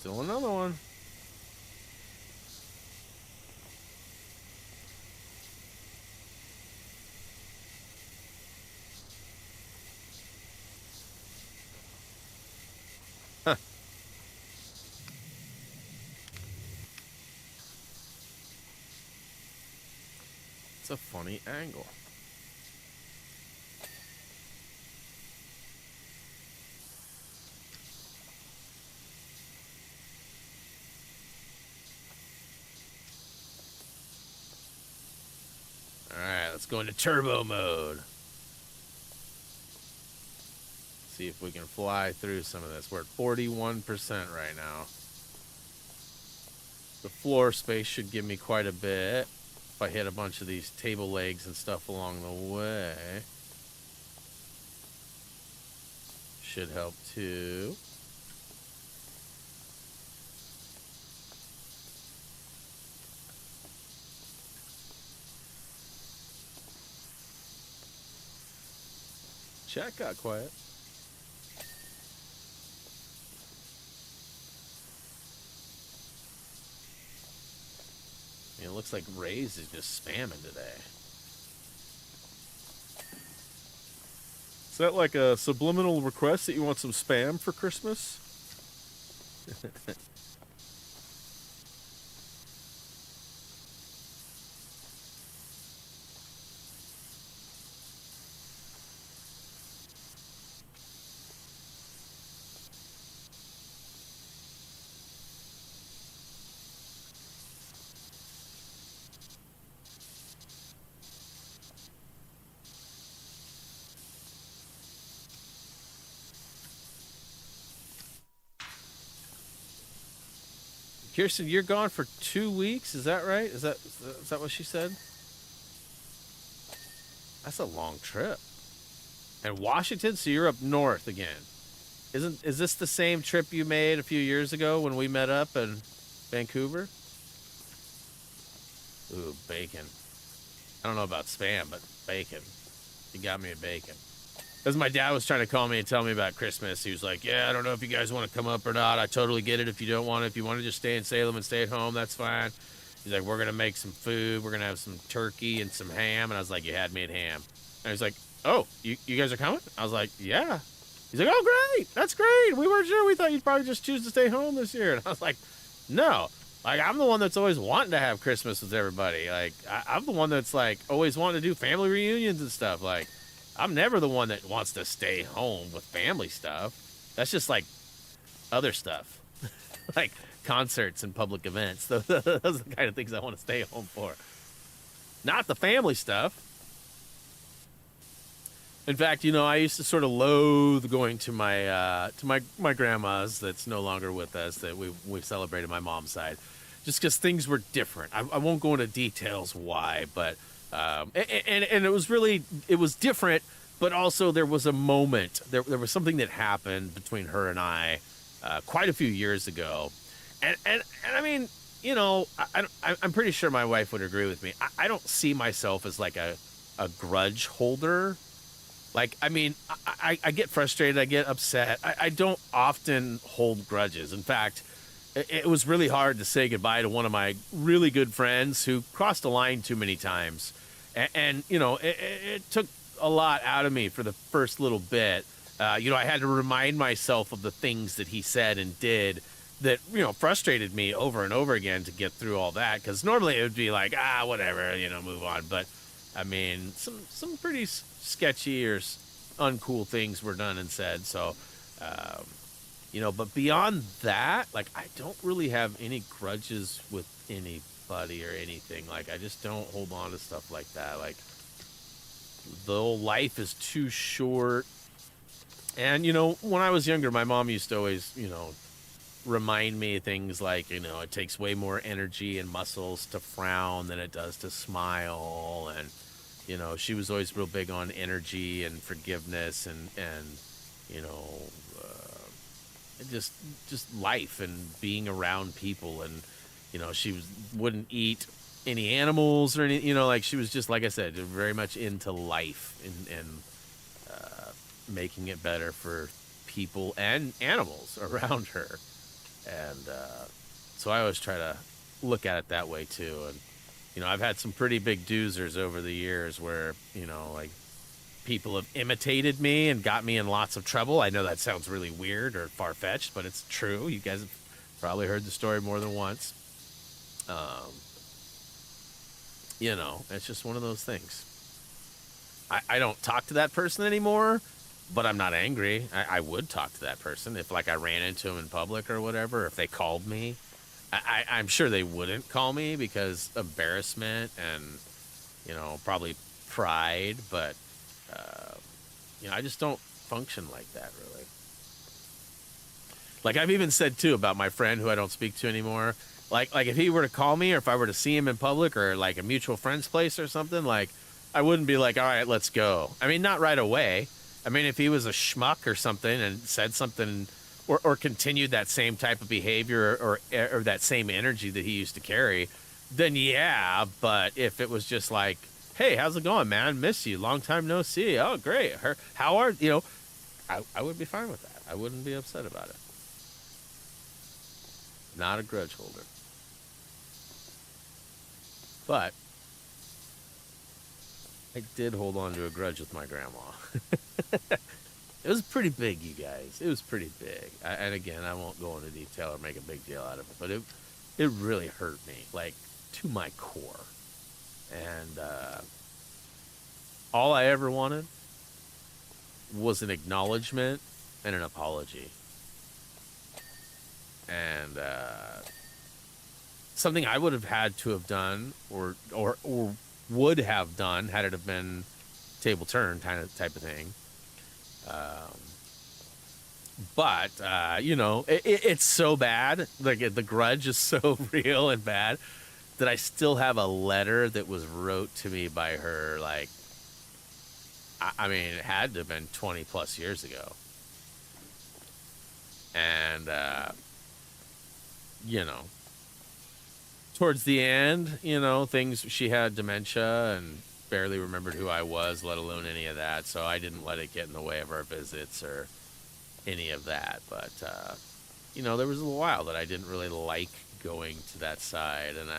Still another one. Huh. It's a funny angle. Alright, let's go into turbo mode. See if we can fly through some of this. We're at 41% right now. The floor space should give me quite a bit if I hit a bunch of these table legs and stuff along the way. Should help too. Chat got quiet. It looks like Ray's is just spamming today. Is that like a subliminal request that you want some spam for Christmas? Kirsten, you're gone for 2 weeks. Is that right? Is that what she said? That's a long trip. And Washington, so you're up north again. Is this the same trip you made a few years ago when we met up in Vancouver? Ooh, bacon. I don't know about spam, but bacon. You got me a bacon. As my dad was trying to call me and tell me about Christmas, he was like, yeah, I don't know if you guys want to come up or not. I totally get it if you don't want it. If you want to just stay in Salem and stay at home, that's fine. He's like, we're going to make some food. We're going to have some turkey and some ham. And I was like, you had me at ham. And he's like, oh, you guys are coming? I was like, yeah. He's like, oh, great. That's great. We weren't sure. We thought you'd probably just choose to stay home this year. And I was like, no. Like, I'm the one that's always wanting to have Christmas with everybody. Like, I'm the one that's, like, always wanting to do family reunions and stuff. Like, I'm never the one that wants to stay home with family stuff. That's just, like, other stuff. Like, concerts and public events. Those are the kind of things I want to stay home for. Not the family stuff. In fact, you know, I used to sort of loathe going to my grandma's that's no longer with us, that we've celebrated my mom's side, just because things were different. I won't go into details why, but and it was different, but also there was a moment, there was something that happened between her and I quite a few years ago, and I mean, you know, I'm pretty sure my wife would agree with me. I don't see myself as like a grudge holder. Like, I mean, I get frustrated, I get upset. I don't often hold grudges. In fact, it was really hard to say goodbye to one of my really good friends who crossed the line too many times. And you know, it took a lot out of me for the first little bit. You know, I had to remind myself of the things that he said and did that, you know, frustrated me over and over again to get through all that. Because normally it would be like, whatever, you know, move on. But I mean, some pretty sketchy or uncool things were done and said. So, you know, but beyond that, like, I don't really have any grudges with anybody or anything. Like, I just don't hold on to stuff like that. Like, the whole life is too short. And, you know, when I was younger, my mom used to always, you know, remind me of things like, you know, it takes way more energy and muscles to frown than it does to smile. And, you know, she was always real big on energy and forgiveness and you know, just life and being around people. And, you know, she wouldn't eat any animals or any, you know, like, she was just, like I said, very much into life and making it better for people and animals around her. And so I always try to look at it that way too. And, you know, I've had some pretty big doozers over the years where, you know, like, people have imitated me and got me in lots of trouble. I know that sounds really weird or far-fetched, but it's true. You guys have probably heard the story more than once. You know, it's just one of those things. I don't talk to that person anymore, but I'm not angry. I would talk to that person if, like, I ran into them in public or whatever, if they called me. I'm sure they wouldn't call me because embarrassment and, you know, probably pride, but, you know, I just don't function like that, really. Like, I've even said, too, about my friend who I don't speak to anymore. Like if he were to call me or if I were to see him in public or, like, a mutual friend's place or something, like, I wouldn't be like, all right, let's go. I mean, not right away. I mean, if he was a schmuck or something and said something or continued that same type of behavior or that same energy that he used to carry, then yeah. But if it was just like, hey, how's it going, man? Miss you. Long time no see. Oh, great. How are, you know, I would be fine with that. I wouldn't be upset about it. Not a grudge holder. But I did hold on to a grudge with my grandma. It was pretty big, you guys. It was pretty big. And again, I won't go into detail or make a big deal out of it, but it really hurt me, like, to my core. And all I ever wanted was an acknowledgement and an apology. And something I would have had to have done or would have done had it have been table turn type of thing. But you know, it's so bad. Like, the grudge is so real and bad that I still have a letter that was wrote to me by her. Like, I mean, it had to have been 20 plus years ago. And, you know, towards the end, you know, she had dementia and barely remembered who I was, let alone any of that. So I didn't let it get in the way of our visits or any of that. But, you know, there was a while that I didn't really like going to that side. And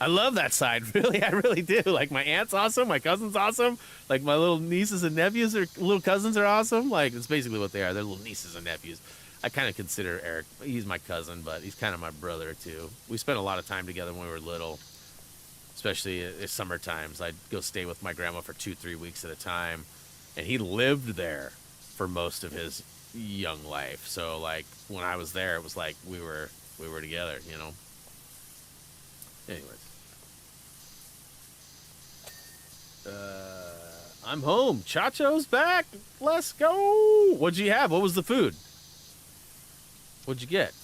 I love that side. Really, I really do. Like, my aunt's awesome. My cousin's awesome. Like, my little nieces and nephews or little cousins are awesome. Like, it's basically what they are. They're little nieces and nephews. I kind of consider Eric, he's my cousin, but he's kind of my brother too. We spent a lot of time together when we were little, especially at summer times. I'd go stay with my grandma for 2-3 weeks at a time, and he lived there for most of his young life. So, like, when I was there, it was like we were we were together, you know. Anyways. I'm home. Chacho's back. Let's go. What'd you have? What was the food? What'd you get?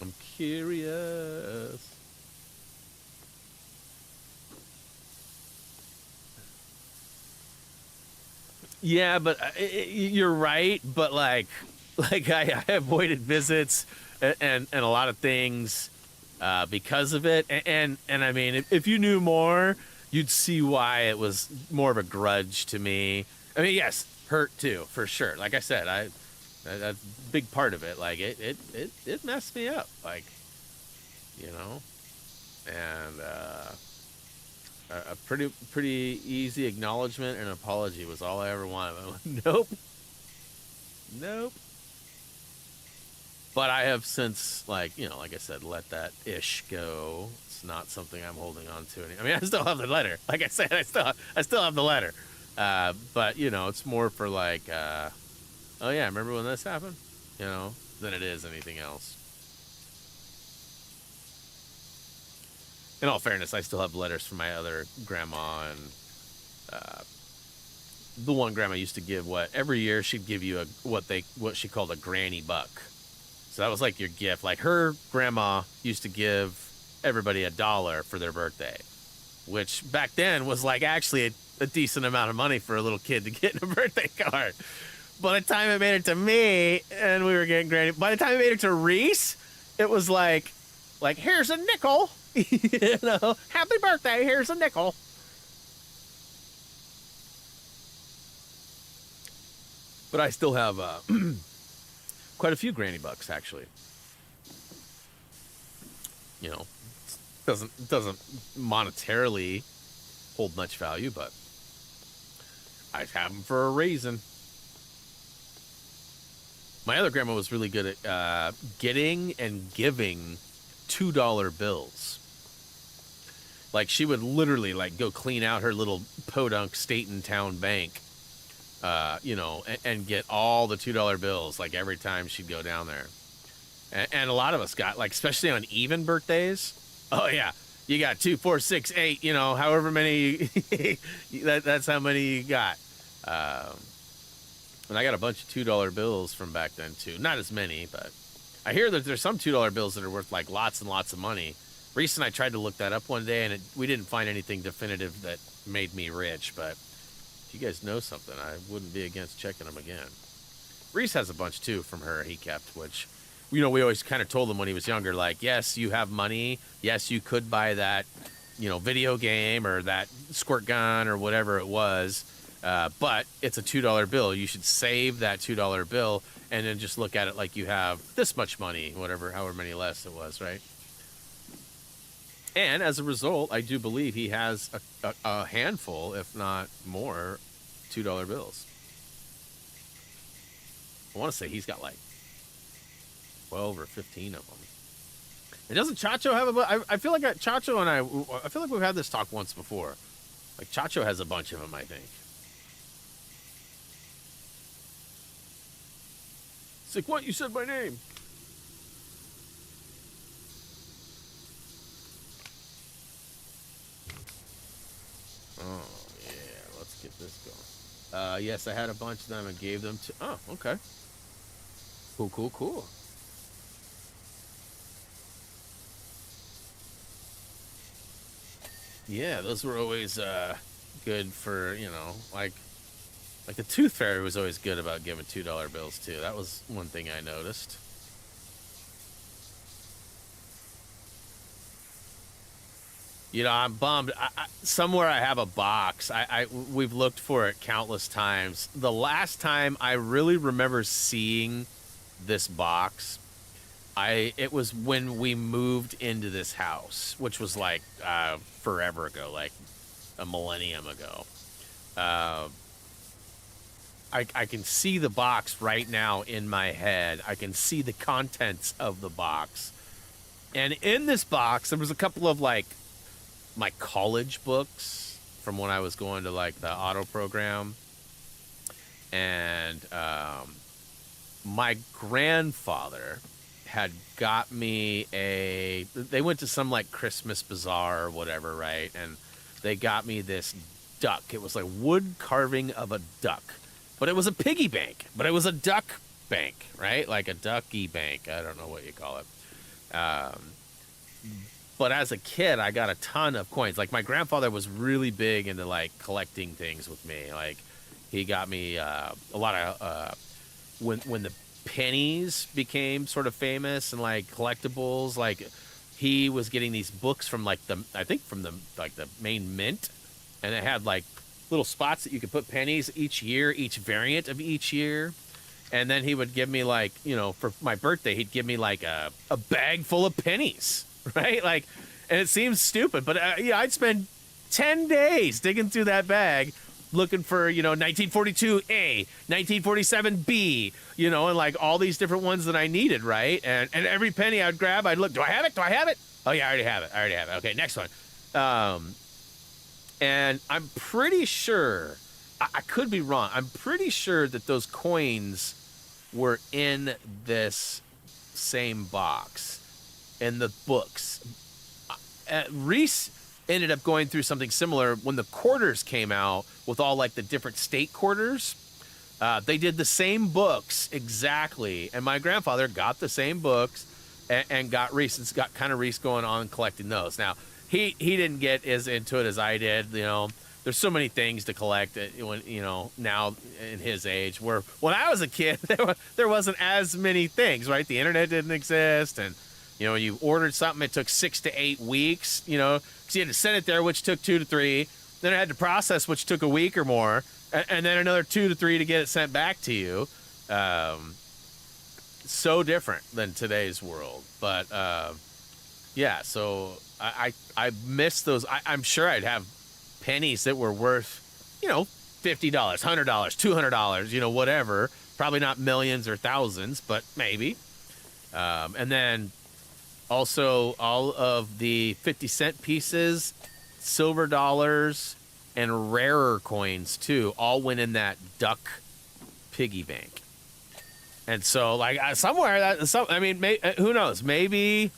I'm curious. Yeah, but you're right. But like I avoided visits and a lot of things because of it. And I mean, if you knew more, you'd see why it was more of a grudge to me. I mean, yes, hurt too, for sure. Like I said, that's a big part of it. Like it messed me up. Like, you know, and a pretty easy acknowledgement and apology was all I ever wanted. Nope. But I have since, like, you know, like I said, let that ish go. It's not something I'm holding on to. I mean, I still have the letter. Like I said, I still have the letter. But you know, it's more for like, oh yeah, remember when this happened? You know, than it is anything else. In all fairness, I still have letters from my other grandma, and the one grandma used to give every year she'd give you what she called a granny buck. So that was like your gift. Like her grandma used to give everybody $1 for their birthday, which back then was like actually a decent amount of money for a little kid to get in a birthday card. By the time it made it to me and we were getting granny, by the time it made it to Reese, it was like here's a nickel. You know, happy birthday, here's a nickel. But I still have quite a few granny bucks, actually. You know, doesn't monetarily hold much value, but I have them for a reason. My other grandma was really good at getting and giving $2 bills. Like she would literally like go clean out her little podunk state and town bank, you know, and get all the $2 bills like every time she'd go down there. And a lot of us got, like, especially on even birthdays. Oh yeah, you got 2, 4, 6, 8. You know, however many. That's how many you got. And I got a bunch of $2 bills from back then too. Not as many, but I hear that there's some $2 bills that are worth like lots and lots of money. Reese and I tried to look that up one day, and we didn't find anything definitive that made me rich. But if you guys know something, I wouldn't be against checking them again. Reese has a bunch too from her he kept, which, you know, we always kind of told him when he was younger, like, yes, you have money. Yes, you could buy that, you know, video game or that squirt gun or whatever it was. But it's a $2 bill. You should save that $2 bill and then just look at it like you have this much money, whatever, however many less it was, right? And as a result, I do believe he has a handful, if not more, $2 bills. I want to say he's got like 12 or 15 of them. And doesn't Chacho have a? I feel like Chacho and I feel like we've had this talk once before. Like Chacho has a bunch of them, I think. It's like, what? You said my name. Oh yeah, let's get this going. Yes, I had a bunch of them and gave them to. Oh, okay. Cool. Yeah, those were always good for, you know, like the Tooth Fairy was always good about giving $2 bills too. That was one thing I noticed. You know, I'm bummed. Somewhere I have a box. We've looked for it countless times. The last time I really remember seeing this box, it was when we moved into this house, which was like forever ago, like a millennium ago. I can see the box right now in my head. I can see the contents of the box. And in this box, there was a couple of like my college books from when I was going to like the auto program. And my grandfather had got me they went to some like Christmas bazaar or whatever, right? And they got me this duck. It was like wood carving of a duck, but it was a piggy bank, but it was a duck bank, right? Like a ducky bank. I don't know what you call it. But as a kid, I got a ton of coins. Like my grandfather was really big into like collecting things with me. Like he got me a lot of when the pennies became sort of famous and like collectibles. Like he was getting these books from like the main mint, and it had like little spots that you could put pennies each year, each variant of each year. And then he would give me like, you know, for my birthday, he'd give me like a bag full of pennies, right? Like, and it seems stupid, but yeah, I'd spend 10 days digging through that bag looking for, you know, 1942A, 1947B, you know, and like all these different ones that I needed, right? And every penny I'd grab, I'd look, do I have it? Do I have it? Oh yeah, I already have it. Okay, next one. And I'm pretty sure, I could be wrong, I'm pretty sure that those coins were in this same box, in the books. Reese ended up going through something similar when the quarters came out with all like the different state quarters. They did the same books exactly, and my grandfather got the same books and got Reese. It's got kind of Reese going on collecting those. Now he didn't get as into it as I did. You know, there's so many things to collect when, you know, now in his age. Where when I was a kid, there wasn't as many things, right? The internet didn't exist, and you know, you ordered something, it took 6 to 8 weeks, you know, because you had to send it there, which took 2 to 3. Then it had to process, which took a week or more, and then another 2 to 3 to get it sent back to you. So different than today's world. But yeah, so I miss those. I'm sure I'd have pennies that were worth, you know, $50, $100, $200, you know, whatever. Probably not millions or thousands, but maybe. And then also all of the 50-cent pieces, silver dollars, and rarer coins too, all went in that duck piggy bank. And so, like, somewhere, I mean, who knows? Maybe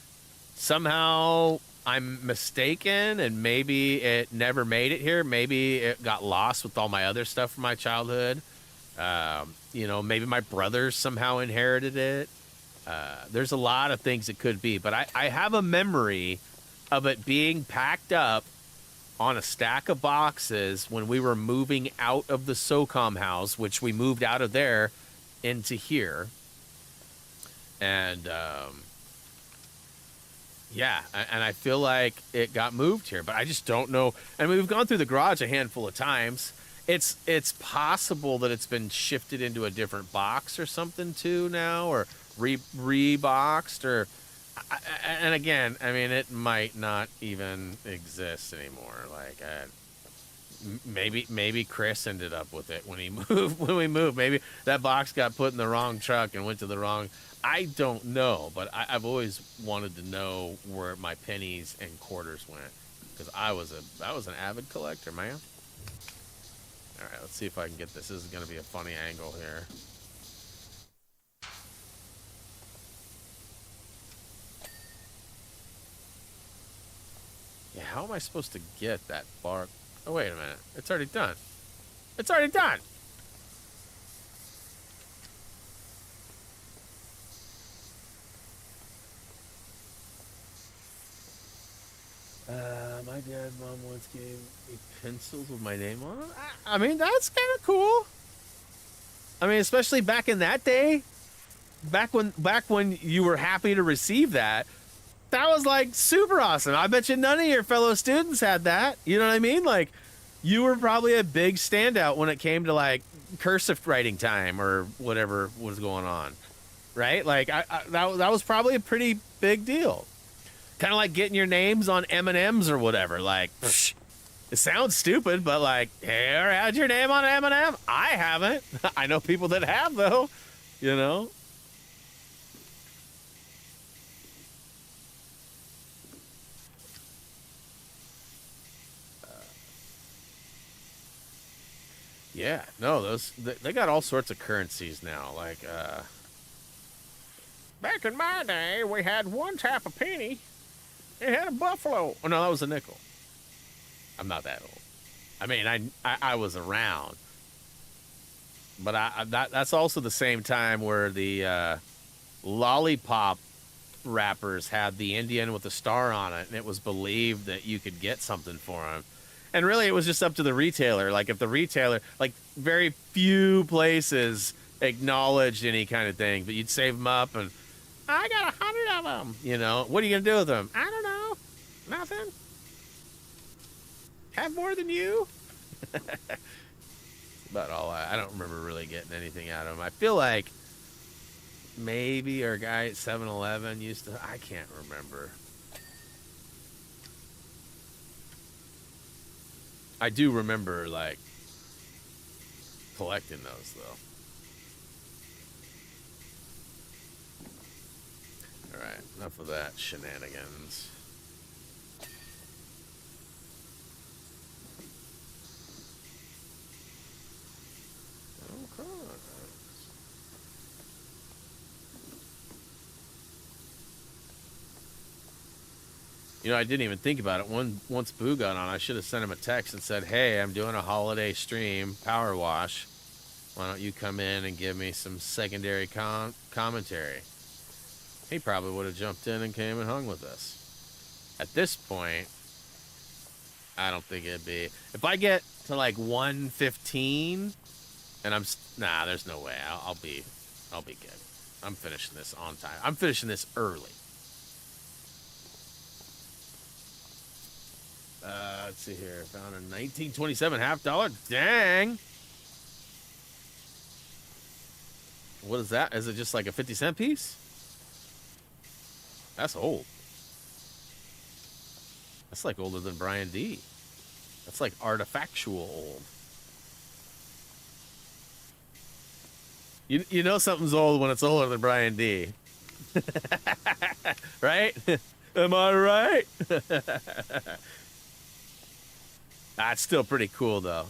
somehow I'm mistaken, and maybe it never made it here. Maybe it got lost with all my other stuff from my childhood. You know, maybe my brothers somehow inherited it. There's a lot of things it could be, but I have a memory of it being packed up on a stack of boxes when we were moving out of the SOCOM house, which we moved out of there into here. And yeah, and I feel like it got moved here, but I just don't know. I mean, we've gone through the garage a handful of times. It's possible that it's been shifted into a different box or something too now, or reboxed, or and again, I mean, it might not even exist anymore. Like maybe Chris ended up with it when he moved. When we moved, maybe that box got put in the wrong truck and went to the wrong. I don't know, but I've always wanted to know where my pennies and quarters went, because I was an avid collector, man. All right, let's see if I can get this. This is going to be a funny angle here. Yeah, how am I supposed to get that bar? Oh, wait a minute. It's already done. It's already done. My dad, mom once gave me pencils with my name on them. I mean, that's kind of cool. I mean, especially back in that day, back when you were happy to receive that. That was like super awesome. I bet you none of your fellow students had that. You know what I mean? Like, you were probably a big standout when it came to like cursive writing time or whatever was going on, right? Like, that was probably a pretty big deal. Kind of like getting your names on M&Ms or whatever. Like, psh, it sounds stupid, but like, here, had your name on M&M? I haven't. I know people that have, though. You know? Yeah, no, they got all sorts of currencies now. Like, Back in my day, we had one half a penny. It had a buffalo. Oh, no, that was a nickel. I'm not that old. I mean, I was around. But that's also the same time where the lollipop wrappers had the Indian with the star on it, and it was believed that you could get something for them. And really, it was just up to the retailer. Like, if the retailer, like, very few places acknowledged any kind of thing, but you'd save them up, and I got 100 of them. You know, what are you gonna do with them? I don't know. Nothing. Have more than you. But I don't remember really getting anything out of them. I feel like maybe our guy at 7-Eleven used to. I can't remember. I do remember, like, collecting those, though. All right, enough of that shenanigans. Okay. You know, I didn't even think about it. Once Boo got on, I should have sent him a text and said, hey, I'm doing a holiday stream, PowerWash. Why don't you come in and give me some secondary commentary? He probably would have jumped in and came and hung with us. At this point, I don't think it'd be... If I get to, like, 1:15, and I'm... Nah, there's no way. I'll be good. I'm finishing this on time. I'm finishing this early. Let's see here. Found a 1927 $half. Dang. What is that? Is it just like a 50-cent piece? That's old. That's like older than Brian D. That's like artifactual old. You know something's old when it's older than Brian D. Right? Am I right? That's still pretty cool, though.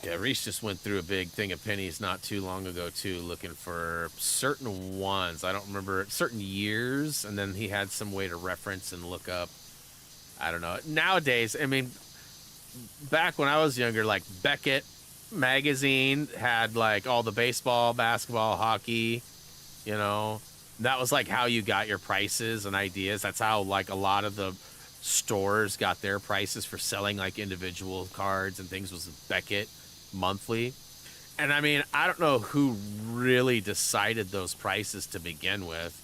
Yeah, Reese just went through a big thing of pennies not too long ago, too, looking for certain ones. I don't remember, certain years, and then he had some way to reference and look up. I don't know. Nowadays, I mean, back when I was younger, like, Beckett magazine had, like, all the baseball, basketball, hockey, you know. That was, like, how you got your prices and ideas. That's how, like, a lot of the stores got their prices for selling, like, individual cards and things was Beckett monthly. And, I mean, I don't know who really decided those prices to begin with.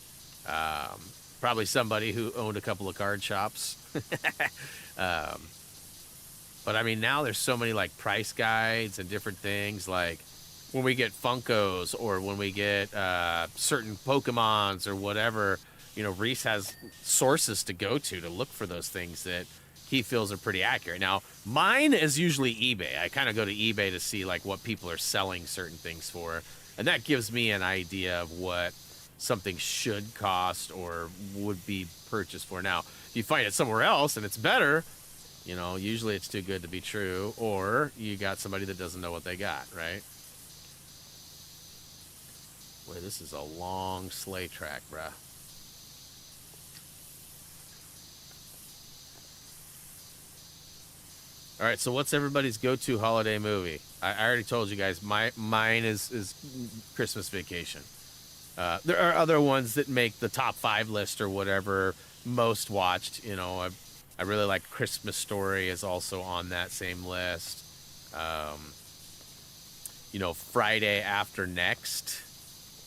Probably somebody who owned a couple of card shops. But, I mean, now there's so many, like, price guides and different things, like, when we get Funkos or when we get certain Pokemons or whatever, you know, Reese has sources to go to look for those things that he feels are pretty accurate. Now, mine is usually eBay. I kind of go to eBay to see, like, what people are selling certain things for, and that gives me an idea of what something should cost or would be purchased for. Now, if you find it somewhere else and it's better, you know, usually it's too good to be true, or you got somebody that doesn't know what they got, right? Boy, this is a long sleigh track, bruh. All right, so what's everybody's go-to holiday movie? I already told you guys, mine is Christmas Vacation. There are other ones that make the top 5 list or whatever, most watched. You know, I really like Christmas Story is also on that same list. You know, Friday After Next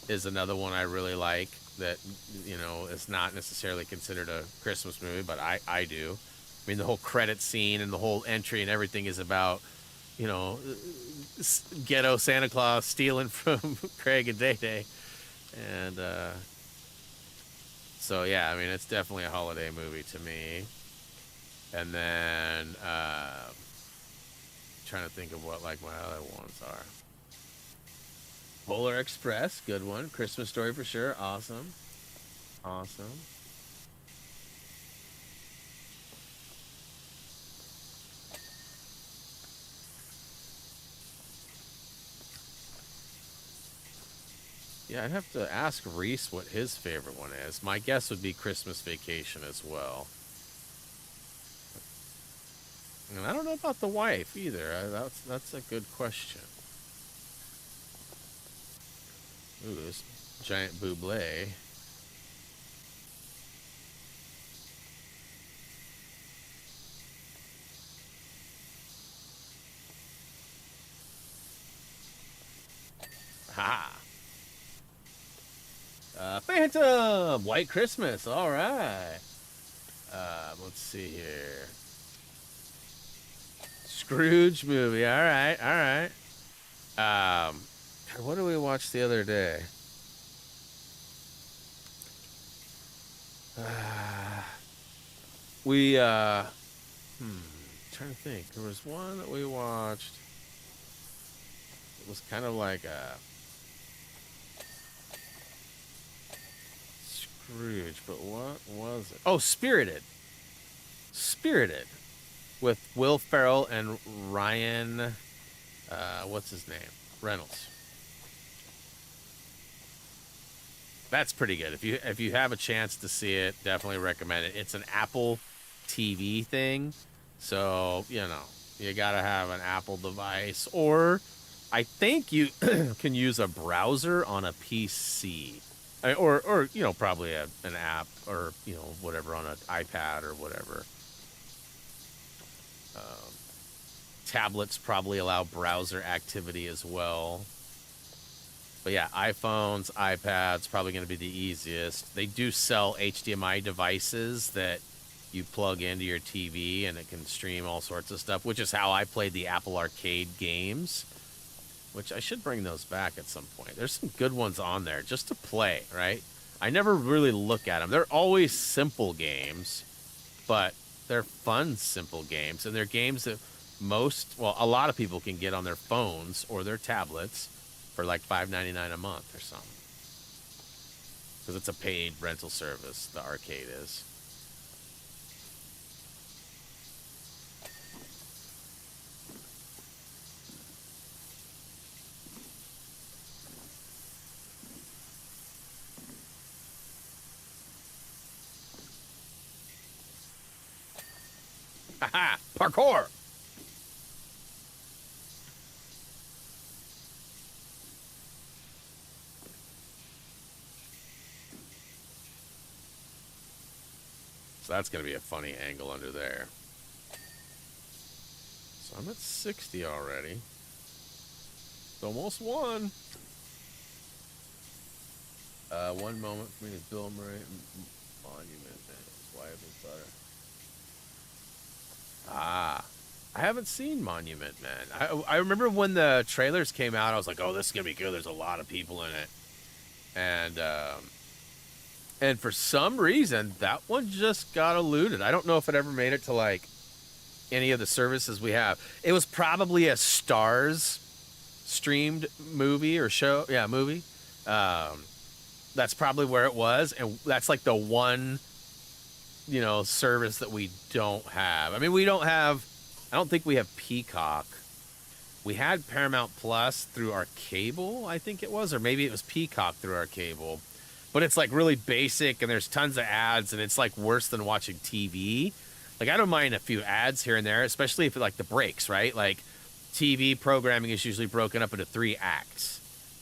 is another one I really like that, you know, is not necessarily considered a Christmas movie, but I do. I mean, the whole credit scene and the whole entry and everything is about, you know, ghetto Santa Claus stealing from Craig and Day Day. And so, yeah, I mean, it's definitely a holiday movie to me. And then trying to think of what, like, my other ones are. Polar Express, good one. Christmas Story for sure. Awesome. Awesome. Yeah, I'd have to ask Reese what his favorite one is. My guess would be Christmas Vacation as well. And I don't know about the wife either. That's a good question. Ooh, this giant buble. Ha! Phantom! White Christmas, alright. Let's see here. Scrooge movie, alright, alright. God, what did we watch the other day? Trying to think. There was one that we watched. It was kind of like a Scrooge, but what was it? Oh, Spirited. Spirited. With Will Ferrell and Ryan, what's his name? Reynolds. That's pretty good. If you have a chance to see it, definitely recommend it. It's an Apple TV thing, so you know you gotta have an Apple device, or I think you can use a browser on a PC, or you know probably an app or you know whatever on an iPad or whatever. Tablets probably allow browser activity as well. But yeah, iPhones, iPads, probably going to be the easiest. They do sell HDMI devices that you plug into your TV and it can stream all sorts of stuff, which is how I played the Apple Arcade games, which I should bring those back at some point. There's some good ones on there just to play, right? I never really look at them. They're always simple games, but they're fun, simple games. And they're games that a lot of people can get on their phones or their tablets for like $5.99 a month or something. Because it's a paid rental service, the arcade is. Haha! Parkour! So that's going to be a funny angle under there. So I'm at 60 already. It's almost one. One moment for me is Bill Murray Monument. His wife and daughter. Ah. I haven't seen Monument Man. I remember when the trailers came out, I was like, oh, this is going to be good. There's a lot of people in it. And for some reason, that one just got eluded. I don't know if it ever made it to, like, any of the services we have. It was probably a Stars streamed movie or show. Yeah, movie. That's probably where it was. And that's, like, the one, you know, service that we don't have. I mean, I don't think we have Peacock. We had Paramount Plus through our cable, I think it was. Or maybe it was Peacock through our cable. But it's like really basic and there's tons of ads and it's like worse than watching TV. Like I don't mind a few ads here and there, especially if it like the breaks, right? Like TV programming is usually broken up into 3 acts.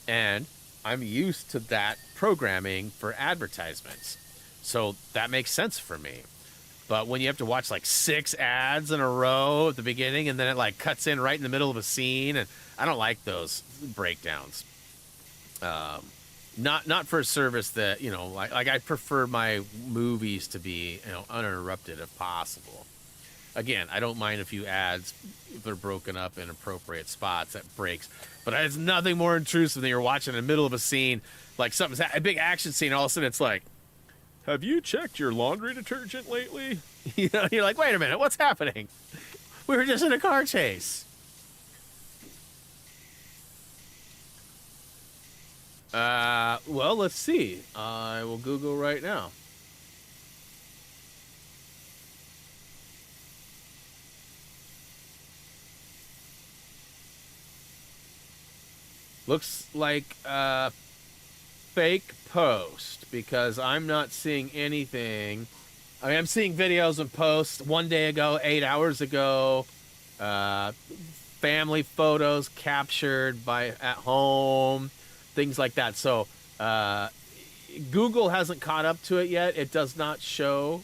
And I'm used to that programming for advertisements. So that makes sense for me. But when you have to watch like 6 ads in a row at the beginning and then it like cuts in right in the middle of a scene, and I don't like those breakdowns. Not for a service that, you know, like I prefer my movies to be, you know, uninterrupted if possible. Again, I don't mind a few ads if they're broken up in appropriate spots at breaks, but it's nothing more intrusive than you're watching in the middle of a scene, like something's a big action scene, all of a sudden it's like, have you checked your laundry detergent lately? You know, you're like, wait a minute, what's happening? We were just in a car chase. Well, let's see. I will Google right now. Looks like fake post because I'm not seeing anything. I mean, I'm seeing videos and posts 1 day ago, 8 hours ago, family photos captured by at home, things like that. So Google hasn't caught up to it yet. It does not show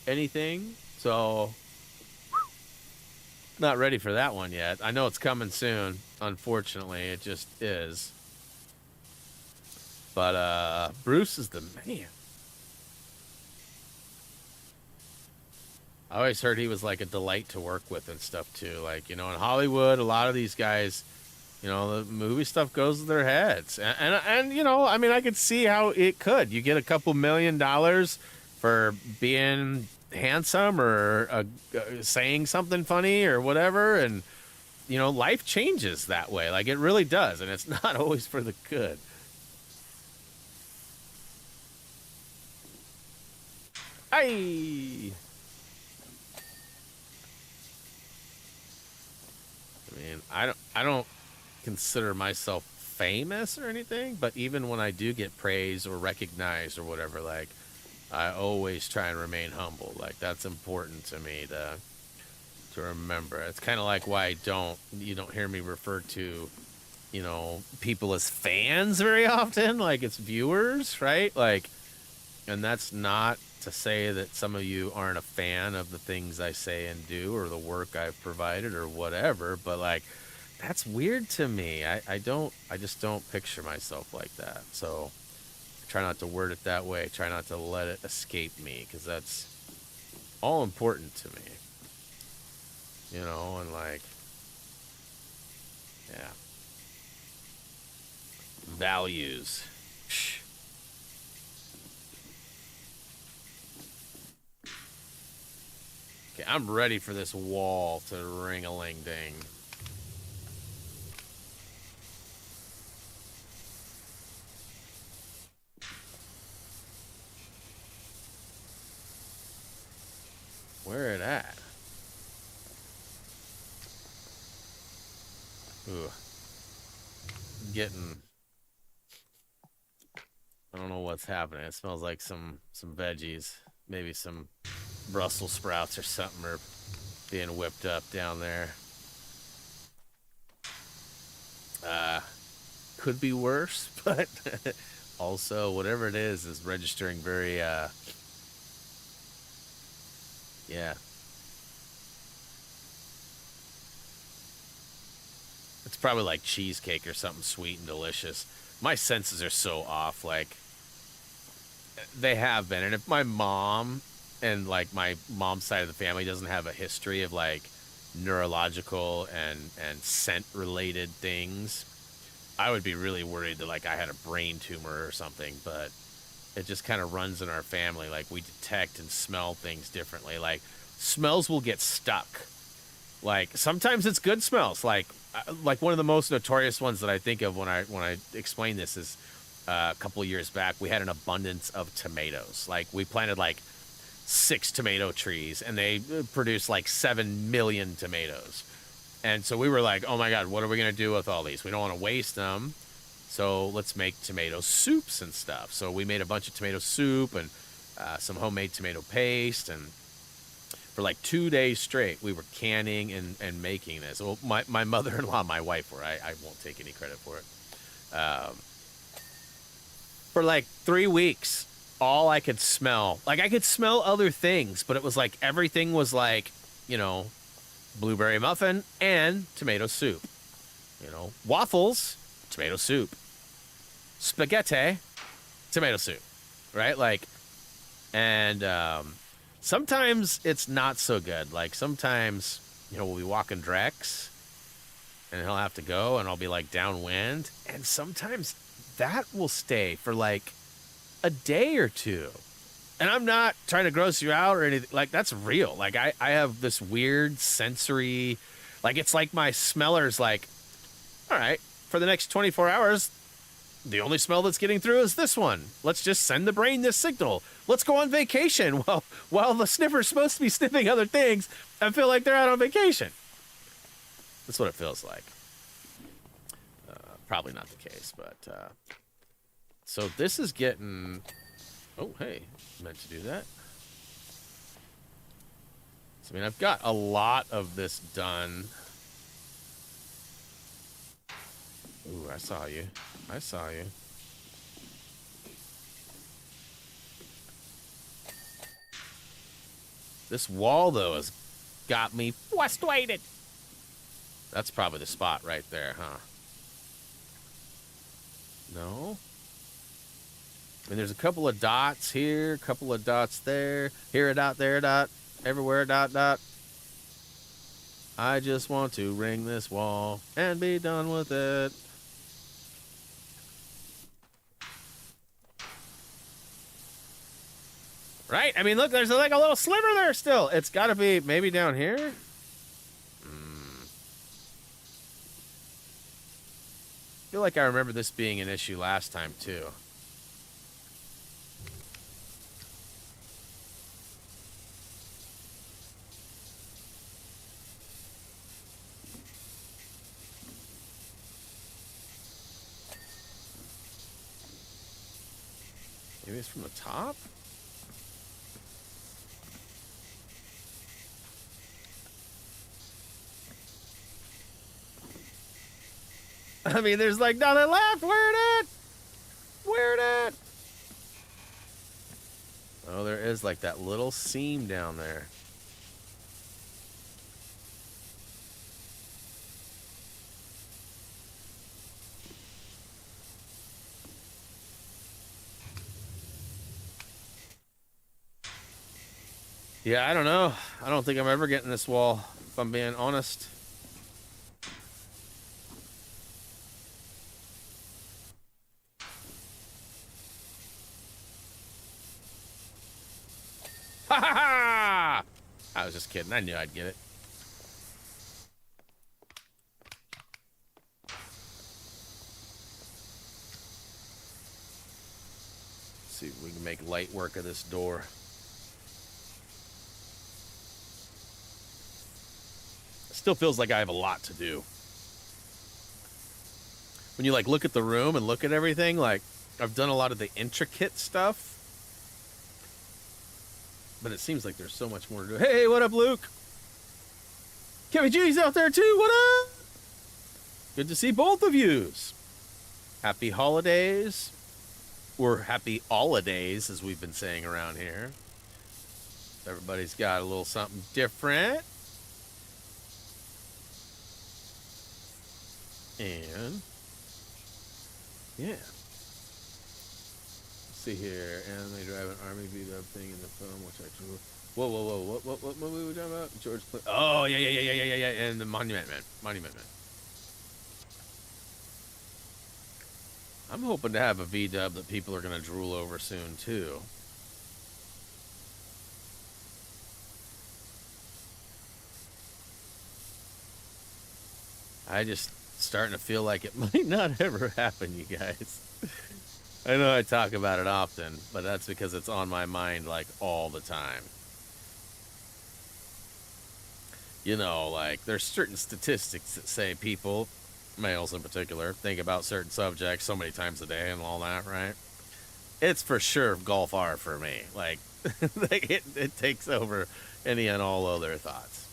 anything. So not ready for that one yet. I know it's coming soon. Unfortunately, it just is. But Bruce is the man. I always heard he was like a delight to work with and stuff too. Like, you know, in Hollywood, a lot of these guys, you know, the movie stuff goes to their heads. And you know, I mean, I could see how it could. You get a couple $1 million for being handsome or saying something funny or whatever. And, you know, life changes that way. Like, it really does. And it's not always for the good. Aye. I mean, I don't consider myself famous or anything, but even when I do get praise or recognized or whatever, like, I always try and remain humble. Like, that's important to me to remember. It's kind of like why you don't hear me refer to, you know, people as fans very often. Like, it's viewers, right? Like, and that's not to say that some of you aren't a fan of the things I say and do or the work I've provided or whatever, but like, that's weird to me. I just don't picture myself like that. So I try not to word it that way. Try not to let it escape me, because that's all important to me. You know, and like, yeah. Values. Okay, I'm ready for this wall to ring-a-ling-ding. Where it at? Ooh. Getting... I don't know what's happening. It smells like some veggies. Maybe some Brussels sprouts or something are being whipped up down there. Could be worse, but also whatever it is registering very yeah. It's probably like cheesecake or something sweet and delicious. My senses are so off, like, they have been. And if my mom and like my mom's side of the family doesn't have a history of like neurological and scent related things, I would be really worried that like I had a brain tumor or something. But it just kind of runs in our family. Like, we detect and smell things differently. Like, smells will get stuck. Like, sometimes it's good smells. Like one of the most notorious ones that I think of when I explain this is a couple of years back, we had an abundance of tomatoes. Like, we planted like 6 tomato trees, and they produced like 7 million tomatoes. And so we were like, oh my God, what are we going to do with all these? We don't want to waste them. So let's make tomato soups and stuff. So we made a bunch of tomato soup and some homemade tomato paste. And for like 2 days straight, we were canning and making this. Well, my mother-in-law, my wife, I won't take any credit for it. For like 3 weeks, all I could smell, like, I could smell other things, but it was like everything was like, you know, blueberry muffin and tomato soup. You know, waffles, tomato soup. Spaghetti, tomato soup. Right? Like, and sometimes it's not so good. Like, sometimes, you know, we'll be walking Drex and he'll have to go and I'll be like downwind. And sometimes that will stay for like a day or two. And I'm not trying to gross you out or anything. Like, that's real. Like, I have this weird sensory, like, it's like my smeller's like, all right, for the next 24 hours, the only smell that's getting through is this one. Let's just send the brain this signal. Let's go on vacation while the sniffer's supposed to be sniffing other things and feel like they're out on vacation. That's what it feels like. Probably not the case, but So this is getting... Oh, hey. Meant to do that. So, I mean, I've got a lot of this done. Ooh, I saw you. I saw you. This wall, though, has got me frustrated. That's probably the spot right there, huh? No? I mean, there's a couple of dots here, a couple of dots there. Here a dot, there a dot. Everywhere a dot, dot. I just want to ring this wall and be done with it. Right? I mean, look, there's like a little sliver there still. It's got to be maybe down here. I feel like I remember this being an issue last time, too. Maybe it's from the top? I mean, there's like nothing left. Where it at? Where it at? Oh, there is like that little seam down there. Yeah, I don't know. I don't think I'm ever getting this wall, if I'm being honest. Ha ha ha! I was just kidding. I knew I'd get it. Let's see if we can make light work of this door. Still feels like I have a lot to do. When you like look at the room and look at everything, like I've done a lot of the intricate stuff, but it seems like there's so much more to do. Hey, what up, Luke? Kevin G's out there too. What up? Good to see both of yous. Happy holidays, or happy holidays, as we've been saying around here. Everybody's got a little something different. And yeah. Let's see here. And they drive an army beat-up thing in the film, which I drew. Whoa, whoa, whoa! What movie were we talking about? George Clinton. Oh, yeah. And the Monument Man. Monument Man. I'm hoping to have a V-dub that people are going to drool over soon too. I just starting to feel like it might not ever happen, you guys. I know I talk about it often, but that's because it's on my mind like all the time. You know, like there's certain statistics that say people, males in particular, think about certain subjects so many times a day and all that, right? It's for sure Golf R for me. Like, it takes over any and all other thoughts.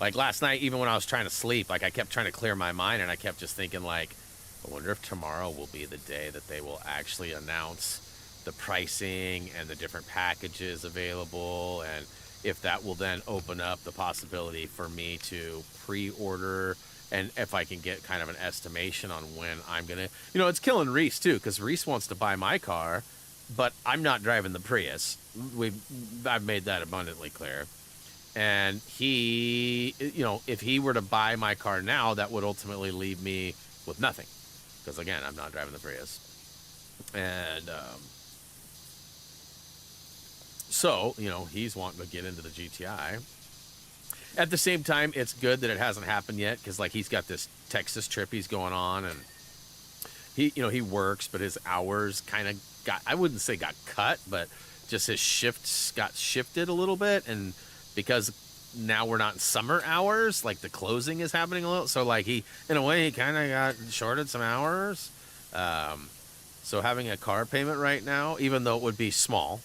Like last night, even when I was trying to sleep, like I kept trying to clear my mind, and I kept just thinking, like, I wonder if tomorrow will be the day that they will actually announce the pricing and the different packages available, and if that will then open up the possibility for me to pre-order, and if I can get kind of an estimation on when I'm gonna, you know, it's killing Reese too, because Reese wants to buy my car, but I'm not driving the Prius. I've made that abundantly clear. And he, you know, if he were to buy my car now, that would ultimately leave me with nothing. Because, again, I'm not driving the Prius. And so, you know, he's wanting to get into the GTI. At the same time, it's good that it hasn't happened yet, because, like, he's got this Texas trip he's going on, and he, you know, he works, but his hours kind of got, I wouldn't say got cut, but just his shifts got shifted a little bit, and because now we're not in summer hours, like the closing is happening a little, so like he, in a way, he kind of got shorted some hours. So having a car payment right now, even though it would be small,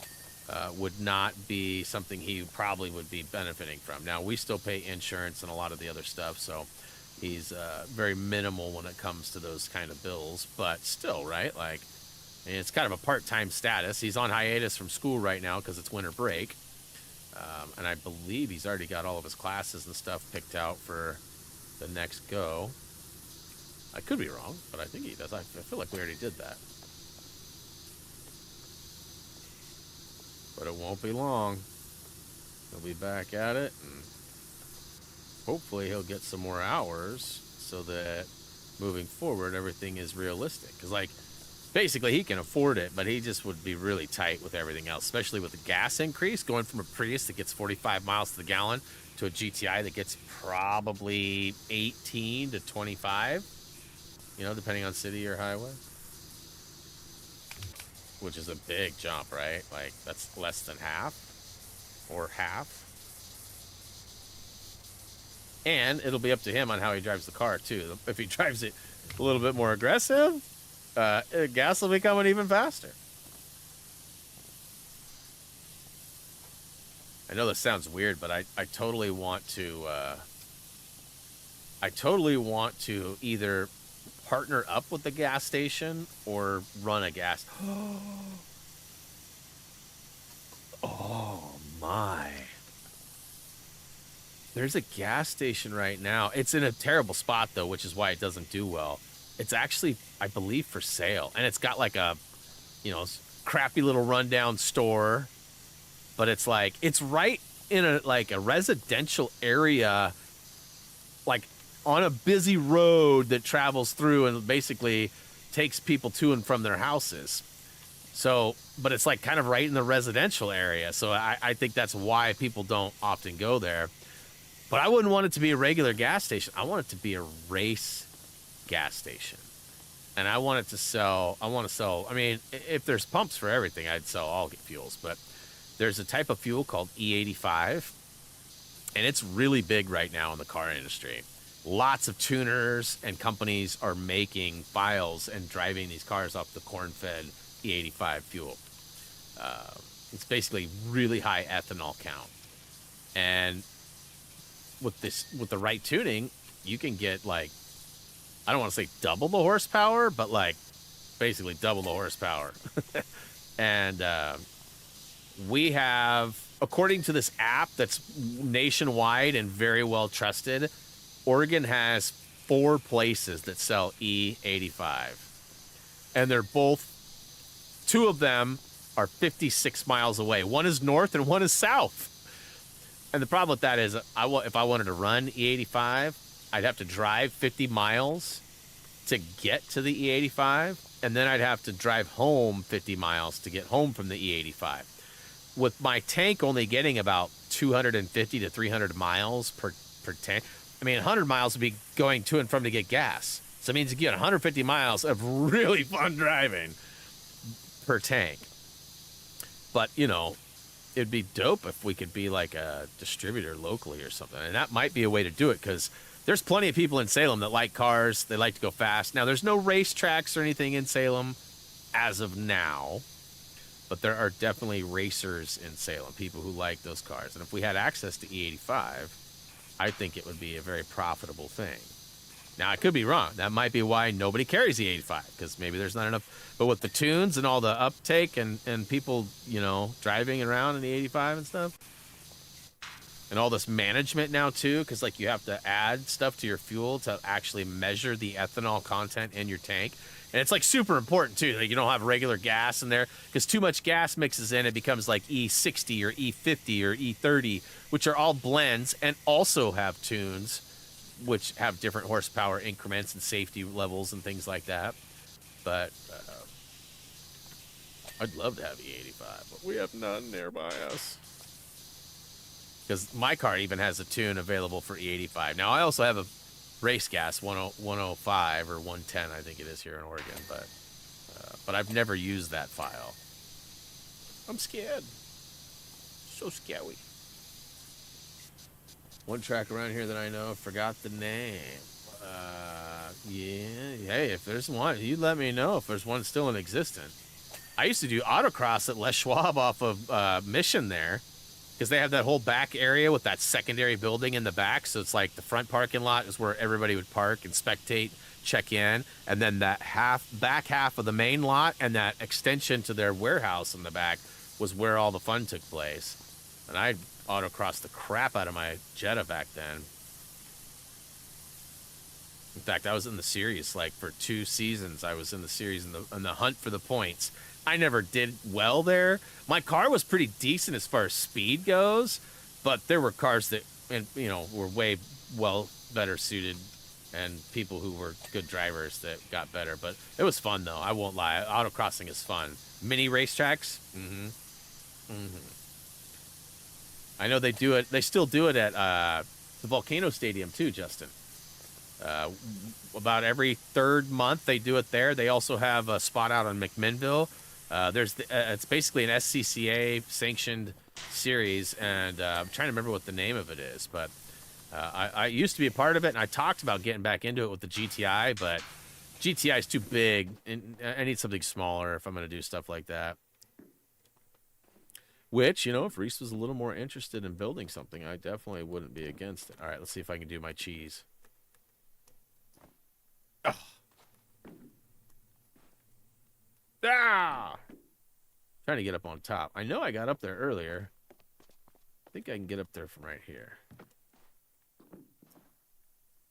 would not be something he probably would be benefiting from. Now, we still pay insurance and a lot of the other stuff, so he's very minimal when it comes to those kind of bills. But still, right? Like, I mean, it's kind of a part-time status. He's on hiatus from school right now because it's winter break. And I believe he's already got all of his classes and stuff picked out for the next go. I could be wrong, but I think he does. I feel like we already did that. But it won't be long. He'll be back at it, and hopefully he'll get some more hours so that moving forward everything is realistic. Because, like, basically he can afford it, but he just would be really tight with everything else, especially with the gas increase, going from a Prius that gets 45 miles to the gallon to a GTI that gets probably 18 to 25, you know, depending on city or highway. Which is a big jump, right? Like, that's less than half or half. And it'll be up to him on how he drives the car, too. If he drives it a little bit more aggressive, gas will be coming even faster. I know this sounds weird, but I totally want to... I totally want to either partner up with the gas station or run a gas. Oh my. There's a gas station right now. It's in a terrible spot though, which is why it doesn't do well. It's actually, I believe, for sale. And it's got like a, you know, crappy little rundown store. But it's like, it's right in a like a residential area, like on a busy road that travels through and basically takes people to and from their houses. So, but it's like kind of right in the residential area. So I think that's why people don't often go there. But I wouldn't want it to be a regular gas station. I want it to be a race gas station. And I want it to sell, I mean, if there's pumps for everything, I'd sell all fuels. But there's a type of fuel called E85. And it's really big right now in the car industry. Lots of tuners and companies are making files and driving these cars off the corn-fed E85 fuel. It's basically really high ethanol count. And with the right tuning, you can get like, I don't want to say double the horsepower, but like basically double the horsepower. And we have, according to this app that's nationwide and very well trusted, Oregon has 4 places that sell E85. And they're both, 2 of them are 56 miles away. One is north and one is south. And the problem with that is, if I wanted to run E85, I'd have to drive 50 miles to get to the E85, and then I'd have to drive home 50 miles to get home from the E85. With my tank only getting about 250 to 300 miles per tank, I mean, 100 miles would be going to and from to get gas. So it means you get 150 miles of really fun driving per tank. But, you know, it'd be dope if we could be like a distributor locally or something. And that might be a way to do it, because there's plenty of people in Salem that like cars. They like to go fast. Now, there's no racetracks or anything in Salem as of now, but there are definitely racers in Salem, people who like those cars. And if we had access to E85, I think it would be a very profitable thing. Now, I could be wrong. That might be why nobody carries E85, because maybe there's not enough. But with the tunes and all the uptake and people, you know, driving around in the E85 and stuff, and all this management now, too, because, like, you have to add stuff to your fuel to actually measure the ethanol content in your tank. And it's, like, super important, too. Like, you don't have regular gas in there, because too much gas mixes in. It becomes, like, E60 or E50 or E30, which are all blends and also have tunes, which have different horsepower increments and safety levels and things like that. But I'd love to have E85, but we have none nearby us. Because my car even has a tune available for E85. Now, I also have a race gas 105 or 110, I think it is here in Oregon, but I've never used that file. I'm scared. So scary. One track around here that I know, forgot the name. Yeah. hey, if there's one, you let me know if there's one still in existence. I used to do autocross at Les Schwab off of Mission there, because they have that whole back area with that secondary building in the back. So it's like the front parking lot is where everybody would park and spectate, check in, and then that back half of the main lot and that extension to their warehouse in the back was where all the fun took place. And I autocrossed the crap out of my Jetta back then. In fact, I was in the series like for 2 seasons. I was in the series in the hunt for the points. I never did well there. My car was pretty decent as far as speed goes, but there were cars that, were way better suited, and people who were good drivers that got better. But it was fun though. I won't lie. Autocrossing is fun. Mini racetracks. I know they do it. They still do it at the Volcano Stadium too, Justin. About every 3rd month they do it there. They also have a spot out on McMinnville. It's basically an SCCA sanctioned series, and I'm trying to remember what the name of it is, but I used to be a part of it, and I talked about getting back into it with the GTI, but GTI is too big, and I need something smaller if I'm going to do stuff like that. Which, if Reese was a little more interested in building something, I definitely wouldn't be against it. All right, let's see if I can do my cheese. Oh. Ah! Trying to get up on top. I know I got up there earlier. I think I can get up there from right here.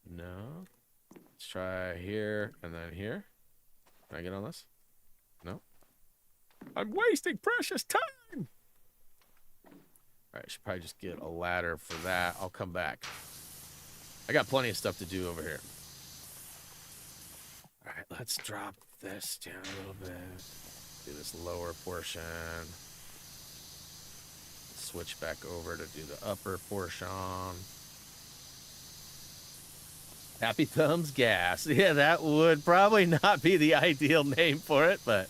No. Let's try here and then here. Can I get on this? No. I'm wasting precious time. All right, I should probably just get a ladder for that. I'll come back. I got plenty of stuff to do over here. All right, let's drop this down a little bit. Do this lower portion. Switch back over to do the upper portion. Happy Thumbs Gas. Yeah, that would probably not be the ideal name for it, but...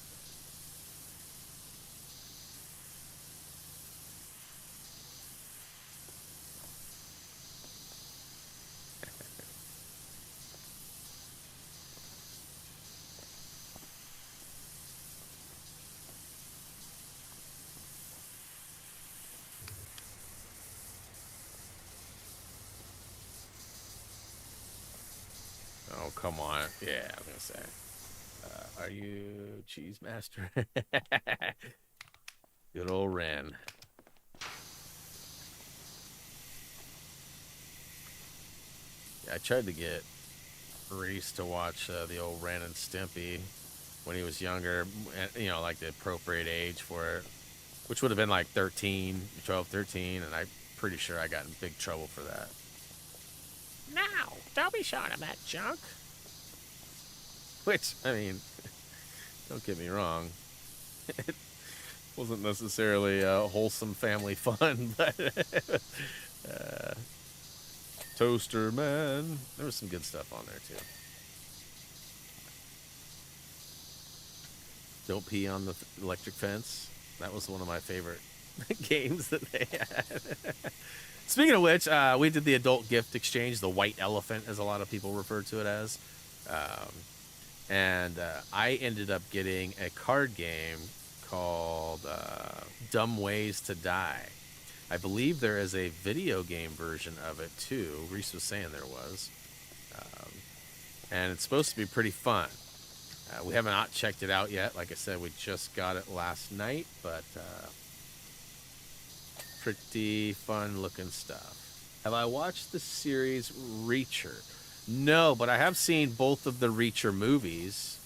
Oh, come on. Yeah, I was going to say. Are you Cheese Master? Good old Ren. Yeah, I tried to get Reese to watch the old Ren and Stimpy when he was younger, like the appropriate age for it, which would have been like 13, 12, 13, and I'm pretty sure I got in big trouble for that. No, don't be showing him that junk. Which, I mean, don't get me wrong. It wasn't necessarily wholesome family fun, but Toaster Man. There was some good stuff on there, too. Don't Pee on the Electric Fence. That was one of my favorite games that they had. Speaking of which, we did the adult gift exchange, the white elephant, as a lot of people refer to it as. And I ended up getting a card game called Dumb Ways to Die. I believe there is a video game version of it, too. Reese was saying there was. And it's supposed to be pretty fun. We haven't checked it out yet. Like I said, we just got it last night, but pretty fun looking stuff. Have I watched the series Reacher? No, but I have seen both of the Reacher movies,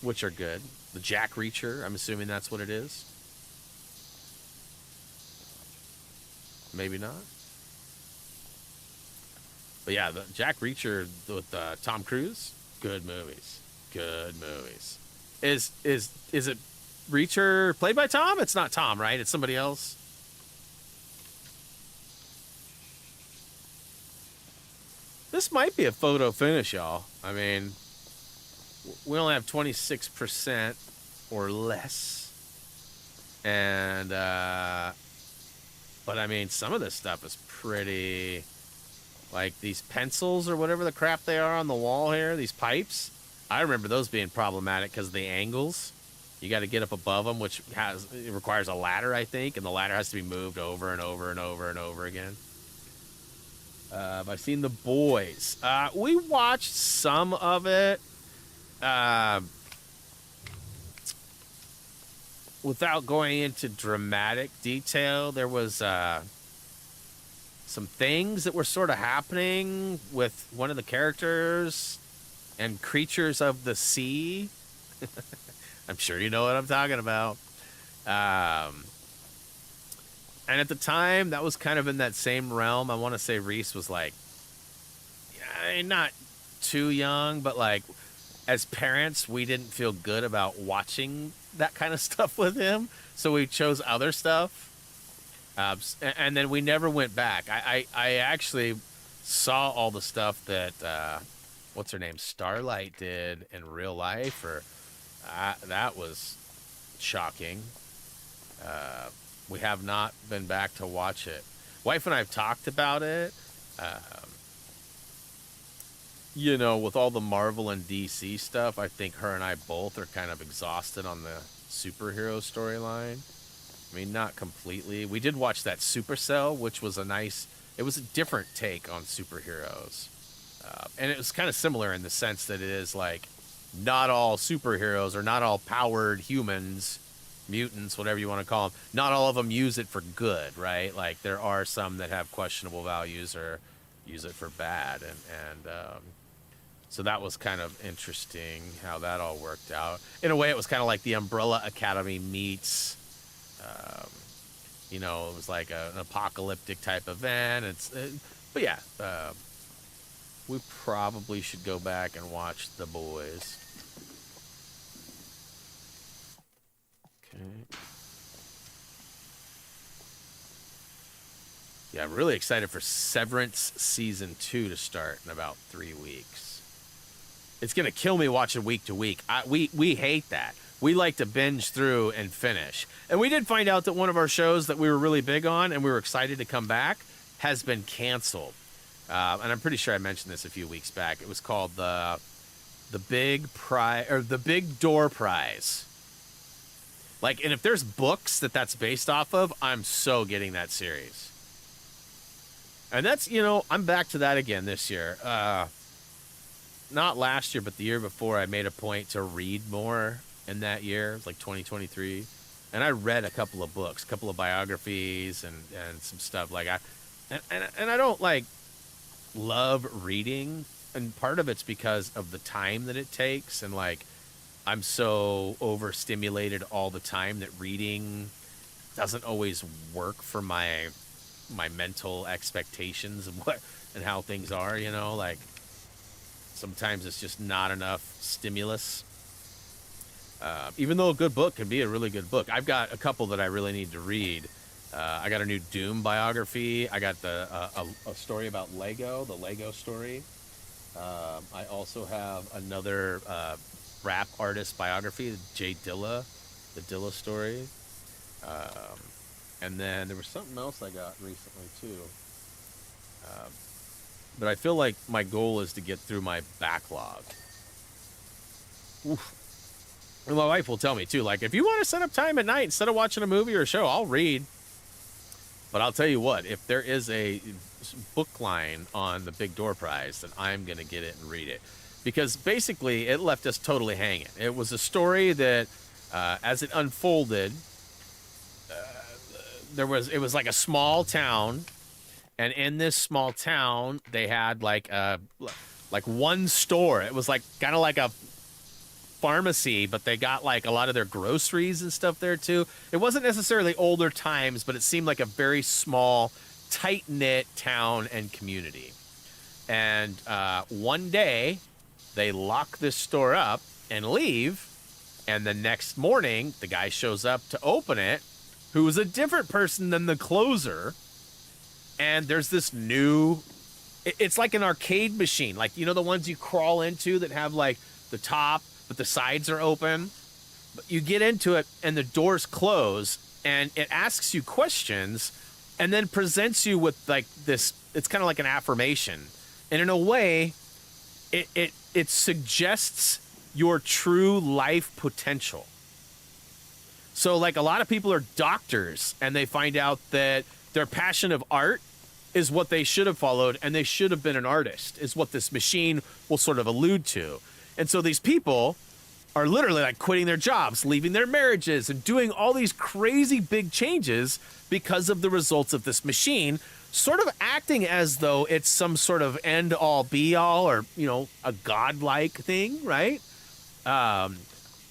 which are good. The Jack Reacher, I'm assuming that's what it is. Maybe not. But yeah, the Jack Reacher with Tom Cruise, good movies. Good movies. Is it Reacher played by Tom? It's not Tom, right? It's somebody else. This might be a photo finish, y'all. I mean, we only have 26% or less. And, but I mean, some of this stuff is pretty like these pencils or whatever the crap they are on the wall here, these pipes. I remember those being problematic because of the angles. You got to get up above them, which it requires a ladder, I think, and the ladder has to be moved over and over and over and over again. I've seen The Boys. We watched some of it. Without going into dramatic detail, there was some things that were sort of happening with one of the characters and creatures of the sea. I'm sure you know what I'm talking about. And at the time, that was kind of in that same realm. I want to say Reese was like, not too young, but like, as parents, we didn't feel good about watching that kind of stuff with him, so we chose other stuff. And then we never went back. I actually saw all the stuff that what's her name, Starlight, did in real life, or that was shocking. We have not been back to watch it. Wife and I have talked about it. You know, with all the Marvel and DC stuff, I think her and I both are kind of exhausted on the superhero storyline. I mean, not completely. We did watch that Supercell, which was it was a different take on superheroes. And it was kind of similar in the sense that it is like, not all superheroes or not all powered humans, mutants, whatever you want to call them, not all of them use it for good, right? Like, there are some that have questionable values or use it for bad. And so that was kind of interesting how that all worked out. In a way, it was kind of like the Umbrella Academy meets, you know, it was like an apocalyptic type event. But yeah, we probably should go back and watch The Boys. Okay. Yeah, I'm really excited for Severance Season 2 to start in about 3 weeks. It's going to kill me watching week to week. We hate that. We like to binge through and finish. And we did find out that one of our shows that we were really big on and we were excited to come back has been canceled. And I'm pretty sure I mentioned this a few weeks back. It was called the Big Prize, or the Big Door Prize. Like, and if there's books that's based off of, I'm so getting that series. And that's, you know, I'm back to that again this year. Not last year, but the year before, I made a point to read more in that year. It was like 2023. And I read a couple of books, a couple of biographies and some stuff. Like, and I don't, like, love reading. And part of it's because of the time that it takes. And, like, I'm so overstimulated all the time that reading doesn't always work for my mental expectations and how things are, you know, like sometimes it's just not enough stimulus. Even though a good book can be a really good book. I've got a couple that I really need to read. I got a new Doom biography. I got a story about Lego, the Lego story. I also have another rap artist biography, Jay Dilla, the Dilla story. And then there was something else I got recently, too. But I feel like my goal is to get through my backlog. Oof. And my wife will tell me, too, like, if you want to set up time at night instead of watching a movie or a show, I'll read. But I'll tell you what, if there is a book line on the Big Door Prize, then I'm going to get it and read it. Because basically, it left us totally hanging. It was a story that, as it unfolded, it was like a small town, and in this small town they had like one store. It was like kind of like a pharmacy, but they got like a lot of their groceries and stuff there too. It wasn't necessarily older times, but it seemed like a very small, tight-knit town and community. And one day they lock this store up and leave, and the next morning the guy shows up to open it, who was a different person than the closer. And there's this new, it's like an arcade machine. Like, you know, the ones you crawl into that have like the top, but the sides are open. But you get into it and the doors close and it asks you questions and then presents you with like this it's kind of like an affirmation, and in a way, it suggests your true life potential. So like a lot of people are doctors and they find out that their passion of art is what they should have followed, and they should have been an artist, is what this machine will sort of allude to. And so these people are literally like quitting their jobs, leaving their marriages, and doing all these crazy big changes because of the results of this machine, sort of acting as though it's some sort of end all be all, or, you know, a godlike thing, right?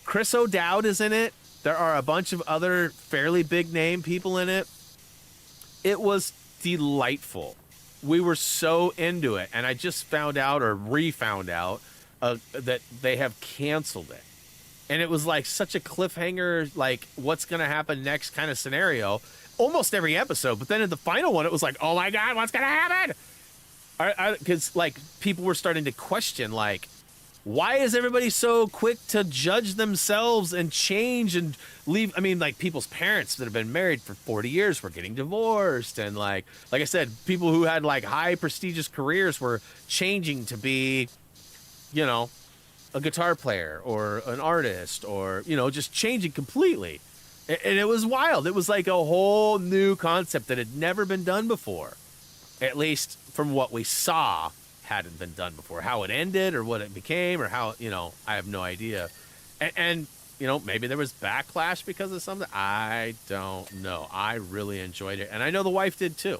Chris O'Dowd is in it. There are a bunch of other fairly big name people in it. It was delightful. We were so into it, and I just found out, or re-found out, that they have canceled it. And it was like such a cliffhanger, like what's going to happen next kind of scenario, almost every episode. But then in the final one, it was like, oh my God, what's going to happen? Because like people were starting to question, like, why is everybody so quick to judge themselves and change and leave? I mean, like people's parents that have been married for 40 years were getting divorced. And like I said, people who had like high prestigious careers were changing to be, you know, a guitar player or an artist, or, you know, just changing completely. And it was wild. It was like a whole new concept that had never been done before, at least from what we saw. Hadn't been done before. How it ended or what it became or how, you know, I have no idea. And you know, maybe there was backlash because of something. I don't know. I really enjoyed it, and I know the wife did too.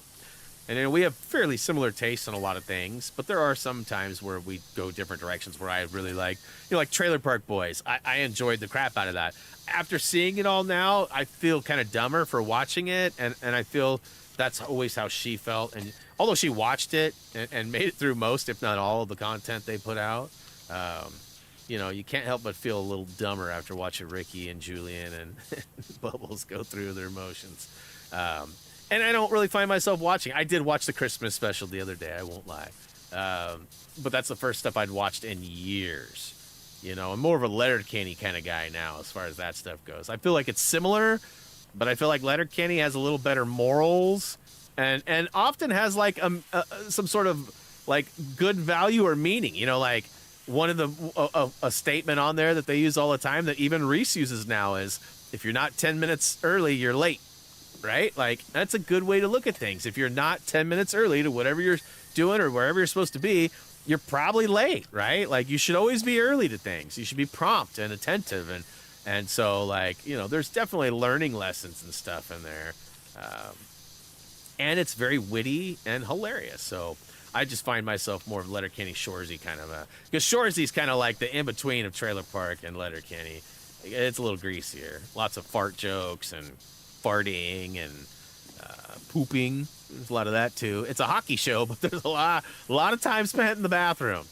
And you know, we have fairly similar tastes on a lot of things, but there are some times where we go different directions where I really like, you know, like Trailer Park Boys. I enjoyed the crap out of that. After seeing it all now, I feel kind of dumber for watching it, and I feel that's always how she felt. And although she watched it and made it through most, if not all, of the content they put out, you know, you can't help but feel a little dumber after watching Ricky and Julian and Bubbles go through their emotions. And I don't really find myself watching. I did watch the Christmas special the other day, I won't lie. But that's the first stuff I'd watched in years. You know, I'm more of a Letterkenny kind of guy now as far as that stuff goes. I feel like it's similar, but I feel like Letterkenny has a little better morals and often has like some sort of like good value or meaning. You know, like one of the a statement on there that they use all the time that even Reese uses now is, if you're not 10 minutes early, you're late. Right? Like, that's a good way to look at things. If you're not 10 minutes early to whatever you're doing or wherever you're supposed to be, you're probably late, right? Like, you should always be early to things. You should be prompt and attentive. And so, like, you know, there's definitely learning lessons and stuff in there. And it's very witty and hilarious. So I just find myself more of Letterkenny Shoresy kind of because Shoresy's kind of like the in-between of Trailer Park and Letterkenny. It's a little greasier. Lots of fart jokes and farting and pooping. There's a lot of that too. It's a hockey show, but there's a lot of time spent in the bathroom,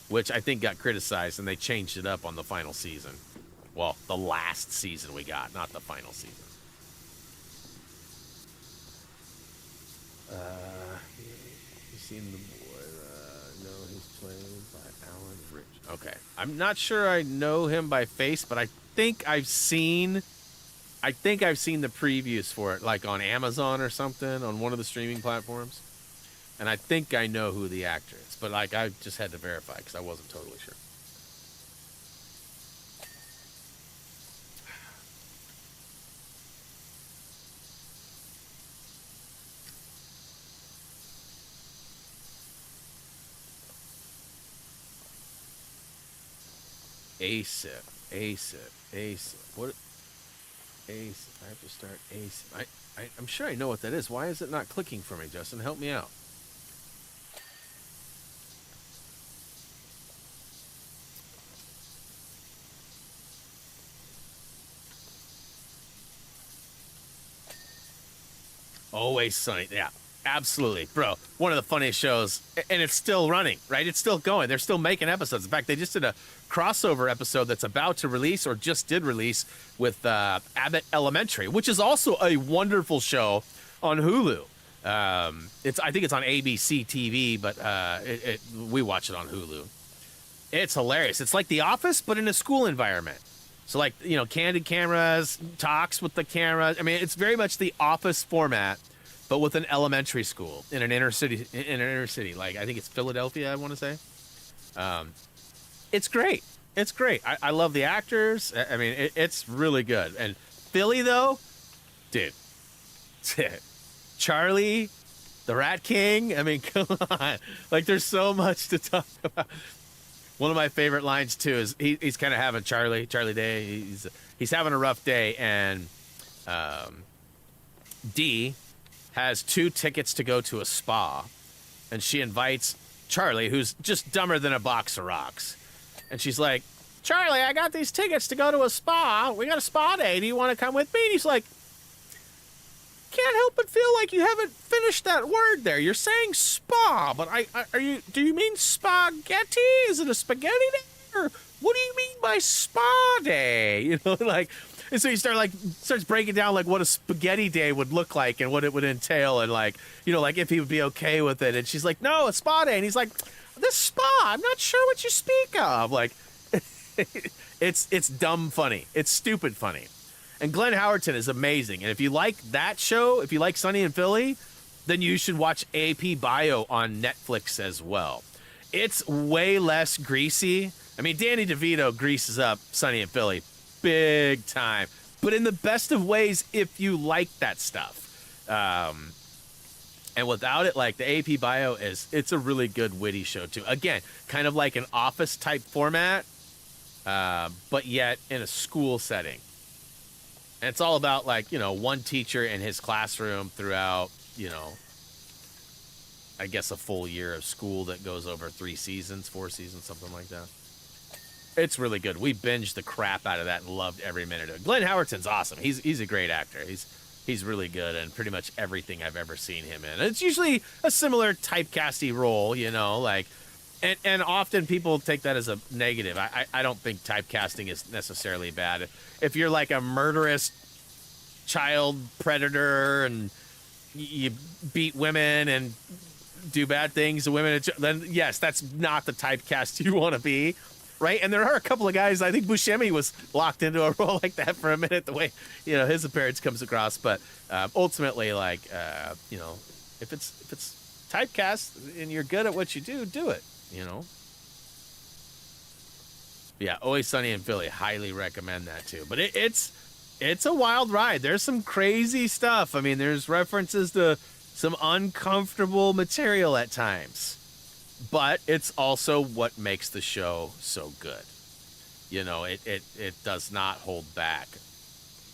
which I think got criticized, and they changed it up on the final season. Well, the last season we got, not the final season. You seen the boy? No, he's played by Alan Rich. Okay, I'm not sure I know him by face, but I think I've seen the previews for it, like on Amazon or something, on one of the streaming platforms. And I think I know who the actor is, but like I just had to verify because I wasn't totally sure. ASIP. What? ASIP. I have to start ASIP. I'm sure I know what that is. Why is it not clicking for me, Justin? Help me out. Always Sunny. Yeah, absolutely. Bro, one of the funniest shows. And it's still running, right? It's still going. They're still making episodes. In fact, they just did a crossover episode that's about to release or just did release with Abbott Elementary, which is also a wonderful show on Hulu. I think it's on ABC TV, but we watch it on Hulu. It's hilarious. It's like The Office, but in a school environment. So like, you know, candid cameras, talks with the camera. I mean, it's very much the Office format, but with an elementary school in an inner city. Like I think it's Philadelphia, I want to say. It's great. It's great. I love the actors. I mean, it's really good. And Philly, though, dude, Charlie, the Rat King. I mean, come on. Like, there's so much to talk about. One of my favorite lines too is he's kind of having Charlie Day. He's having a rough day, and Dee has 2 tickets to go to a spa, and she invites Charlie, who's just dumber than a box of rocks, and she's like, Charlie, I got these tickets to go to a spa. We got a spa day. Do you want to come with me? And he's like, can't help but feel like you haven't finished that word there. You're saying spa, but do you mean spaghetti? Is it a spaghetti day? Or what do you mean by spa day? You know, like, and so he starts breaking down like what a spaghetti day would look like and what it would entail, and like, you know, like if he would be okay with it. And she's like, no, a spa day. And he's like, this spa, I'm not sure what you speak of. Like, it's dumb funny. It's stupid funny. And Glenn Howerton is amazing. And if you like that show, if you like Sunny in Philly, then you should watch AP Bio on Netflix as well. It's way less greasy. I mean, Danny DeVito greases up Sunny in Philly big time, but in the best of ways if you like that stuff. And without it, like, the AP Bio it's a really good witty show too. Again, kind of like an Office type format, but yet in a school setting. And it's all about, like, you know, one teacher in his classroom throughout, you know, I guess a full year of school that goes over 4 seasons, something like that. It's really good. We binged the crap out of that and loved every minute of it. Glenn Howerton's awesome. He's a great actor. He's really good in pretty much everything I've ever seen him in. It's usually a similar typecasty role, you know, like, and often people take that as a negative. I don't think typecasting is necessarily bad. If you're like a murderous child predator and you beat women and do bad things to women, then yes, that's not the typecast you want to be, right? And there are a couple of guys, I think Buscemi was locked into a role like that for a minute, the way, you know, his appearance comes across. But ultimately, like, you know, if it's typecast and you're good at what you do it, you know. Yeah, Always Sunny in Philly, highly recommend that too. But it's a wild ride. There's some crazy stuff. I mean, there's references to some uncomfortable material at times, but it's also what makes the show so good. You know, it does not hold back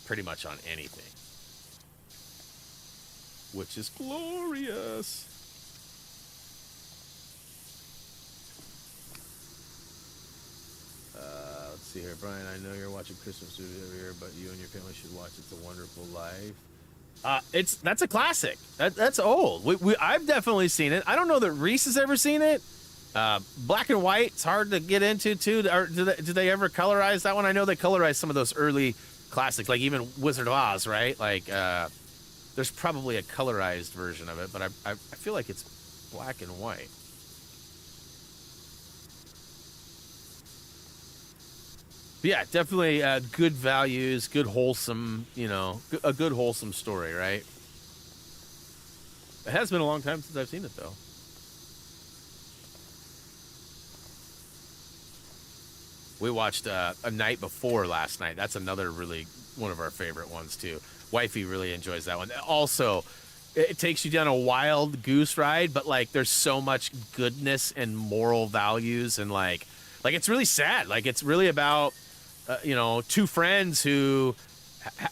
pretty much on anything, which is glorious. Let's see here, Brian. I know you're watching Christmas movies every year, but you and your family should watch It's a Wonderful Life. That's a classic. That's old. I've definitely seen it. I don't know that Reese has ever seen it. Black and white. It's hard to get into too. Do they ever colorize that one? I know they colorized some of those early classics, like even Wizard of Oz, right? Like, there's probably a colorized version of it, but I feel like it's black and white. Yeah, definitely good values, good wholesome, you know, a good wholesome story, right? It has been a long time since I've seen it, though. We watched A Night Before last night. That's another really one of our favorite ones, too. Wifey really enjoys that one. Also, it takes you down a wild goose ride, but, like, there's so much goodness and moral values, and, like it's really sad. Like, it's really about... you know, 2 friends who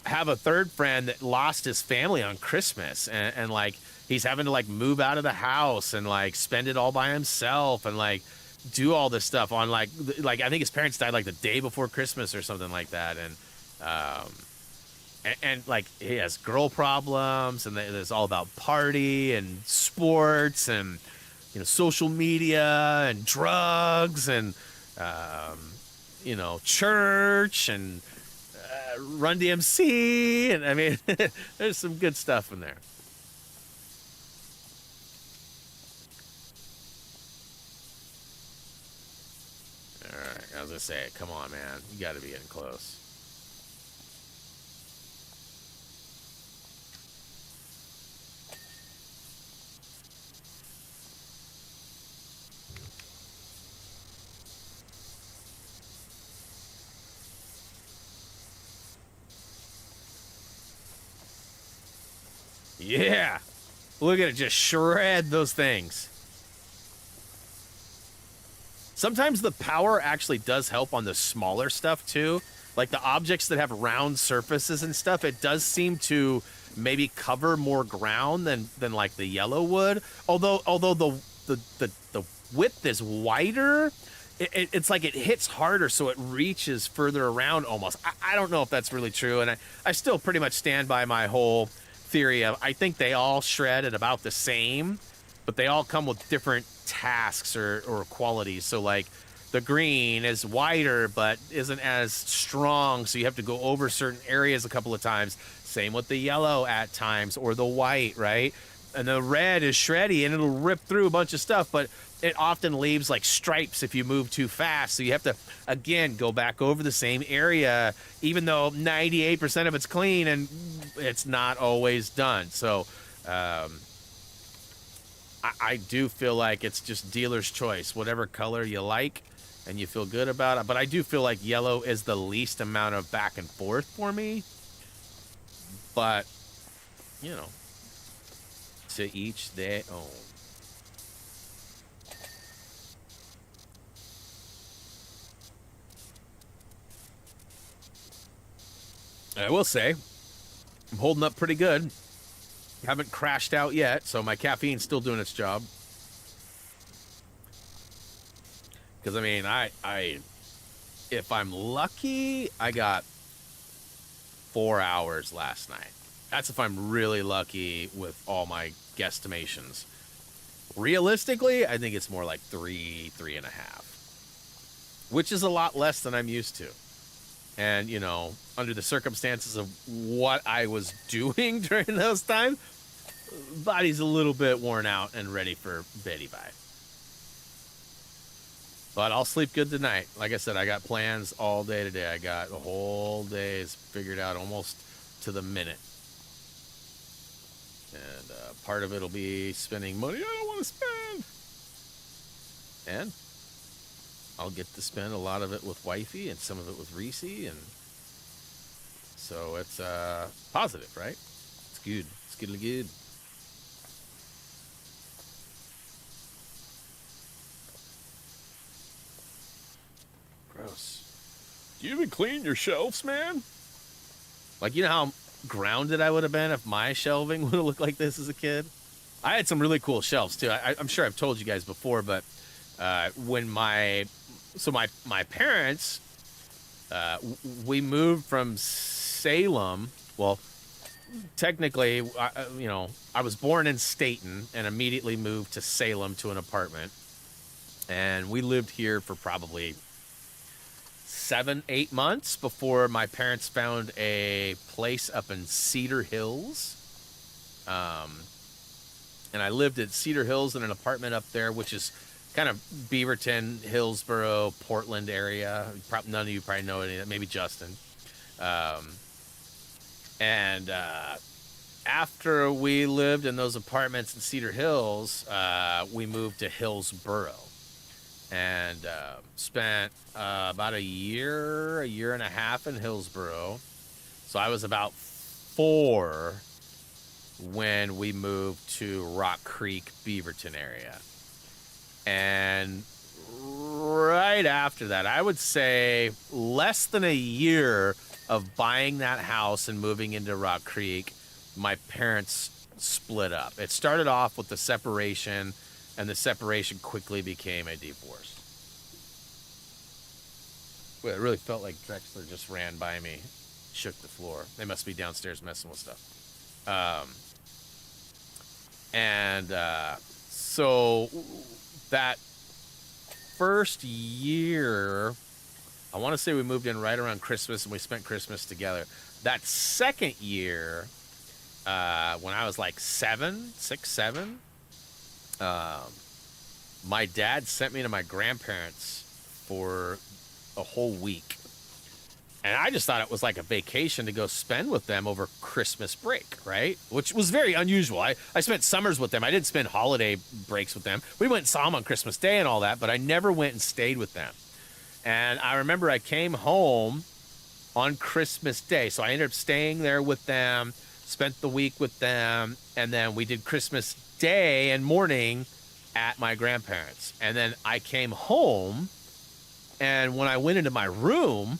have a third friend that lost his family on Christmas, and like he's having to like move out of the house and like spend it all by himself and like do all this stuff on like I think his parents died like the day before Christmas or something like that, and like he has girl problems, and it's all about party and sports and, you know, social media and drugs and you know, church and Run DMC, and I mean, there's some good stuff in there. All right, I was gonna say, come on, man, you got to be getting close. Yeah. Look at it, just shred those things. Sometimes the power actually does help on the smaller stuff too. Like the objects that have round surfaces and stuff, it does seem to maybe cover more ground than like the yellow would. Although the width is wider, it's like it hits harder, so it reaches further around almost. I don't know if that's really true, and I still pretty much stand by my whole theory of I think they all shred at about the same, but they all come with different tasks or qualities. So like the green is wider but isn't as strong, so you have to go over certain areas a couple of times. Same with the yellow at times, or the white, right? And the red is shreddy and it'll rip through a bunch of stuff, but it often leaves like stripes if you move too fast. So you have to, again, go back over the same area, even though 98% of it's clean and it's not always done. So I do feel like it's just dealer's choice, whatever color you like and you feel good about it. But I do feel like yellow is the least amount of back and forth for me. But, you know, to each their own. I will say, I'm holding up pretty good. Haven't crashed out yet, so my caffeine's still doing its job. Because, I mean, if I'm lucky, I got 4 hours last night. That's if I'm really lucky with all my guesstimations. Realistically, I think it's more like 3.5. Which is a lot less than I'm used to. And, you know, under the circumstances of what I was doing during those times, body's a little bit worn out and ready for beddy bye. But I'll sleep good tonight. Like I said, I got plans all day today. I got the whole days figured out almost to the minute. And part of it will be spending money I don't want to spend. And I'll get to spend a lot of it with wifey and some of it with Reese. And so it's positive, right? It's good. It's good. Gross. Do you even clean your shelves, man? Like, you know how grounded I would have been if my shelving would have looked like this as a kid? I had some really cool shelves, too. I'm sure I've told you guys before, but when my parents, we moved from Salem. Well, technically, you know, I was born in Staten and immediately moved to Salem to an apartment. And we lived here for probably 7-8 months before my parents found a place up in Cedar Hills. And I lived at Cedar Hills in an apartment up there, which is kind of Beaverton, Hillsboro, Portland area. None of you probably know any of that, maybe Justin. And after we lived in those apartments in Cedar Hills, we moved to Hillsboro. And spent about a year and a half in Hillsboro. So I was about 4 when we moved to Rock Creek, Beaverton area. And right after that, I would say less than a year of buying that house and moving into Rock Creek, my parents split up. It started off with the separation, and the separation quickly became a divorce. Well, it really felt like Drexler just ran by me, shook the floor. They must be downstairs messing with stuff. So that first year, I want to say we moved in right around Christmas and we spent Christmas together. That second year, when I was like 6, 7, my dad sent me to my grandparents for a whole week. And I just thought it was like a vacation to go spend with them over Christmas break, right? Which was very unusual. I spent summers with them. I didn't spend holiday breaks with them. We went and saw them on Christmas Day and all that, but I never went and stayed with them. And I remember I came home on Christmas Day. So I ended up staying there with them, spent the week with them, and then we did Christmas Day and morning at my grandparents. And then I came home, and when I went into my room,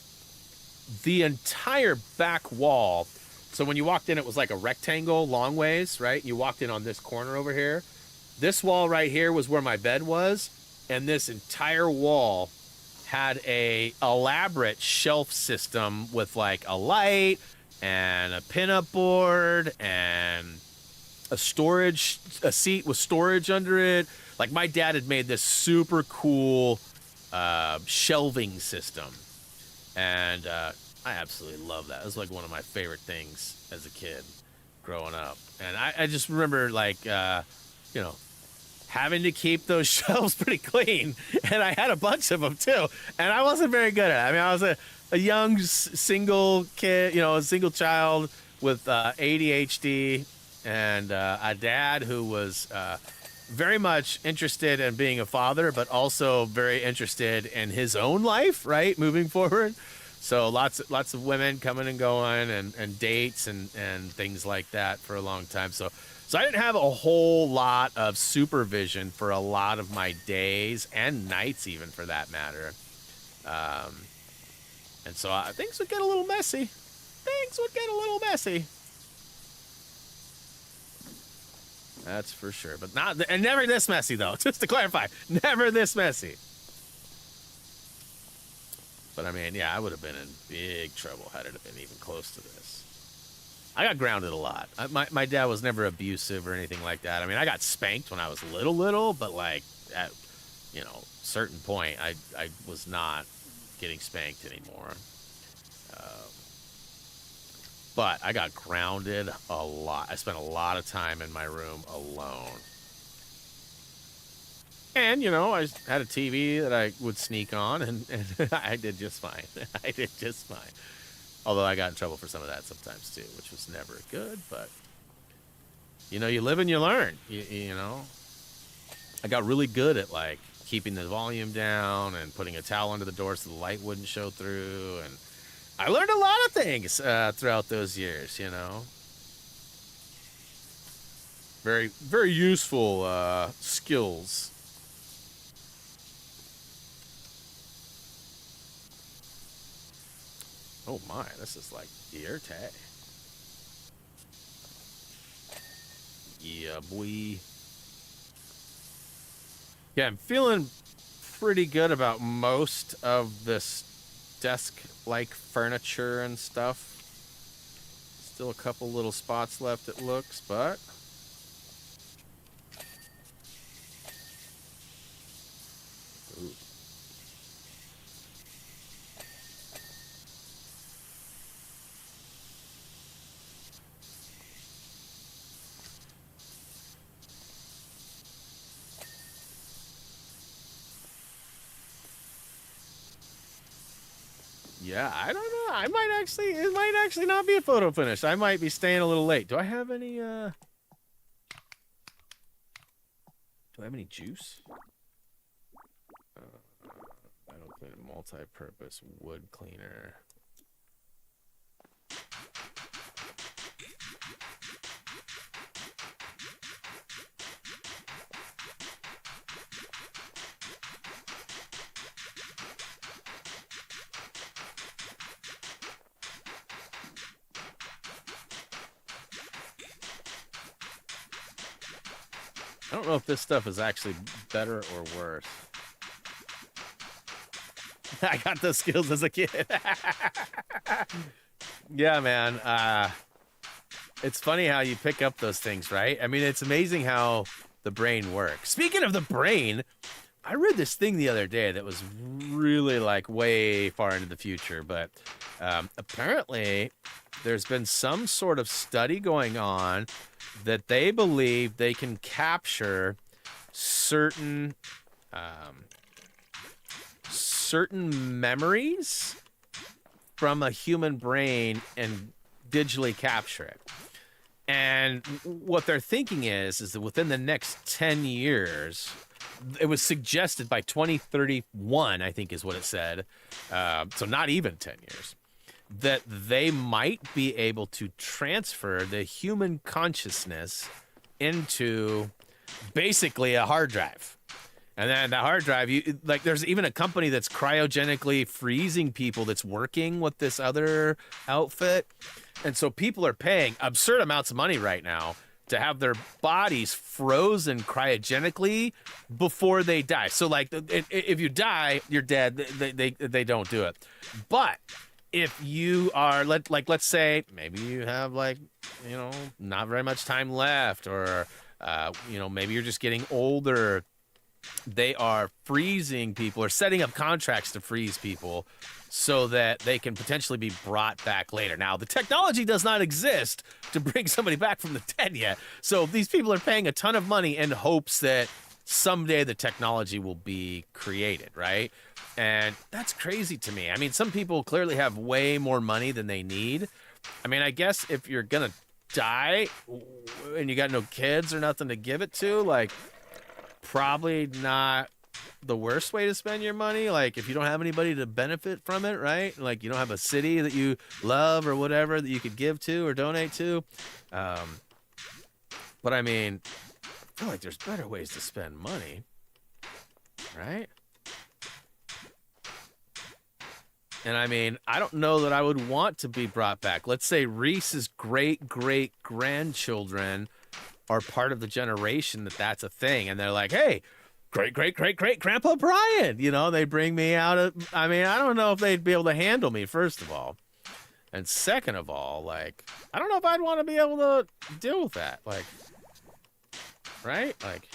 the entire back wall, so when you walked in, it was like a rectangle long ways, right? You walked in on this corner over here. This wall right here was where my bed was, and this entire wall had a elaborate shelf system with like a light and a pinup board and a seat with storage under it. Like, my dad had made this super cool shelving system, and I absolutely love that. It was like one of my favorite things as a kid growing up. And I just remember, like, you know, having to keep those shelves pretty clean, and I had a bunch of them too, and I wasn't very good at it. I mean, I was a young single kid, you know, a single child with ADHD, and a dad who was very much interested in being a father, but also very interested in his own life, right, moving forward. So lots of women coming and going, and dates and things like that for a long time. So I didn't have a whole lot of supervision for a lot of my days and nights, even, for that matter. And so things would get a little messy. That's for sure. But never this messy, though. Just to clarify, never this messy. But I mean, yeah, I would have been in big trouble had it have been even close to this. I got grounded a lot. My dad was never abusive or anything like that. I mean, I got spanked when I was little, but like at, you know, certain point, I was not getting spanked anymore. But I got grounded a lot. I spent a lot of time in my room alone. And, you know, I had a TV that I would sneak on, and I did just fine. Although I got in trouble for some of that sometimes, too, which was never good. But, you know, you live and you learn, you know. I got really good at, like, keeping the volume down and putting a towel under the door so the light wouldn't show through. And I learned a lot of things throughout those years, you know. Very, very useful skills. Oh my, this is like deer tag. Yeah, boy. Yeah, I'm feeling pretty good about most of this desk-like furniture and stuff. Still a couple little spots left, it looks, but... Ooh. Yeah, I don't know. It might actually not be a photo finish. I might be staying a little late. Do I have any juice? I don't clean a multi-purpose wood cleaner. I don't know if this stuff is actually better or worse. I got those skills as a kid. Yeah, man. It's funny how you pick up those things, right? I mean, it's amazing how the brain works. Speaking of the brain, I read this thing the other day that was really like way far into the future, but apparently there's been some sort of study going on that they believe they can capture certain memories from a human brain and digitally capture it. And what they're thinking is that within the next 10 years, it was suggested by 2031, I think is what it said. So not even 10 years. that they might be able to transfer the human consciousness into basically a hard drive. And then the hard drive, like there's even a company that's cryogenically freezing people that's working with this other outfit. And so people are paying absurd amounts of money right now to have their bodies frozen cryogenically before they die. So like if you die, you're dead. They don't do it. But if you are let's say maybe you have like, you know, not very much time left, or you know, maybe you're just getting older, they are freezing people or setting up contracts to freeze people so that they can potentially be brought back later. Now, the technology does not exist to bring somebody back from the dead yet. So these people are paying a ton of money in hopes that someday the technology will be created, right? And that's crazy to me. I mean, some people clearly have way more money than they need. I mean, I guess if you're going to die and you got no kids or nothing to give it to, like, probably not the worst way to spend your money. Like, if you don't have anybody to benefit from it, right? Like, you don't have a city that you love or whatever that you could give to or donate to. But I mean, I feel like there's better ways to spend money, right? And I mean, I don't know that I would want to be brought back. Let's say Reese's great-great-grandchildren are part of the generation that's a thing. And they're like, hey, great-great-great-great-grandpa Brian. You know, they bring me out of, I mean, I don't know if they'd be able to handle me, first of all. And second of all, like, I don't know if I'd want to be able to deal with that. Like, right? Like,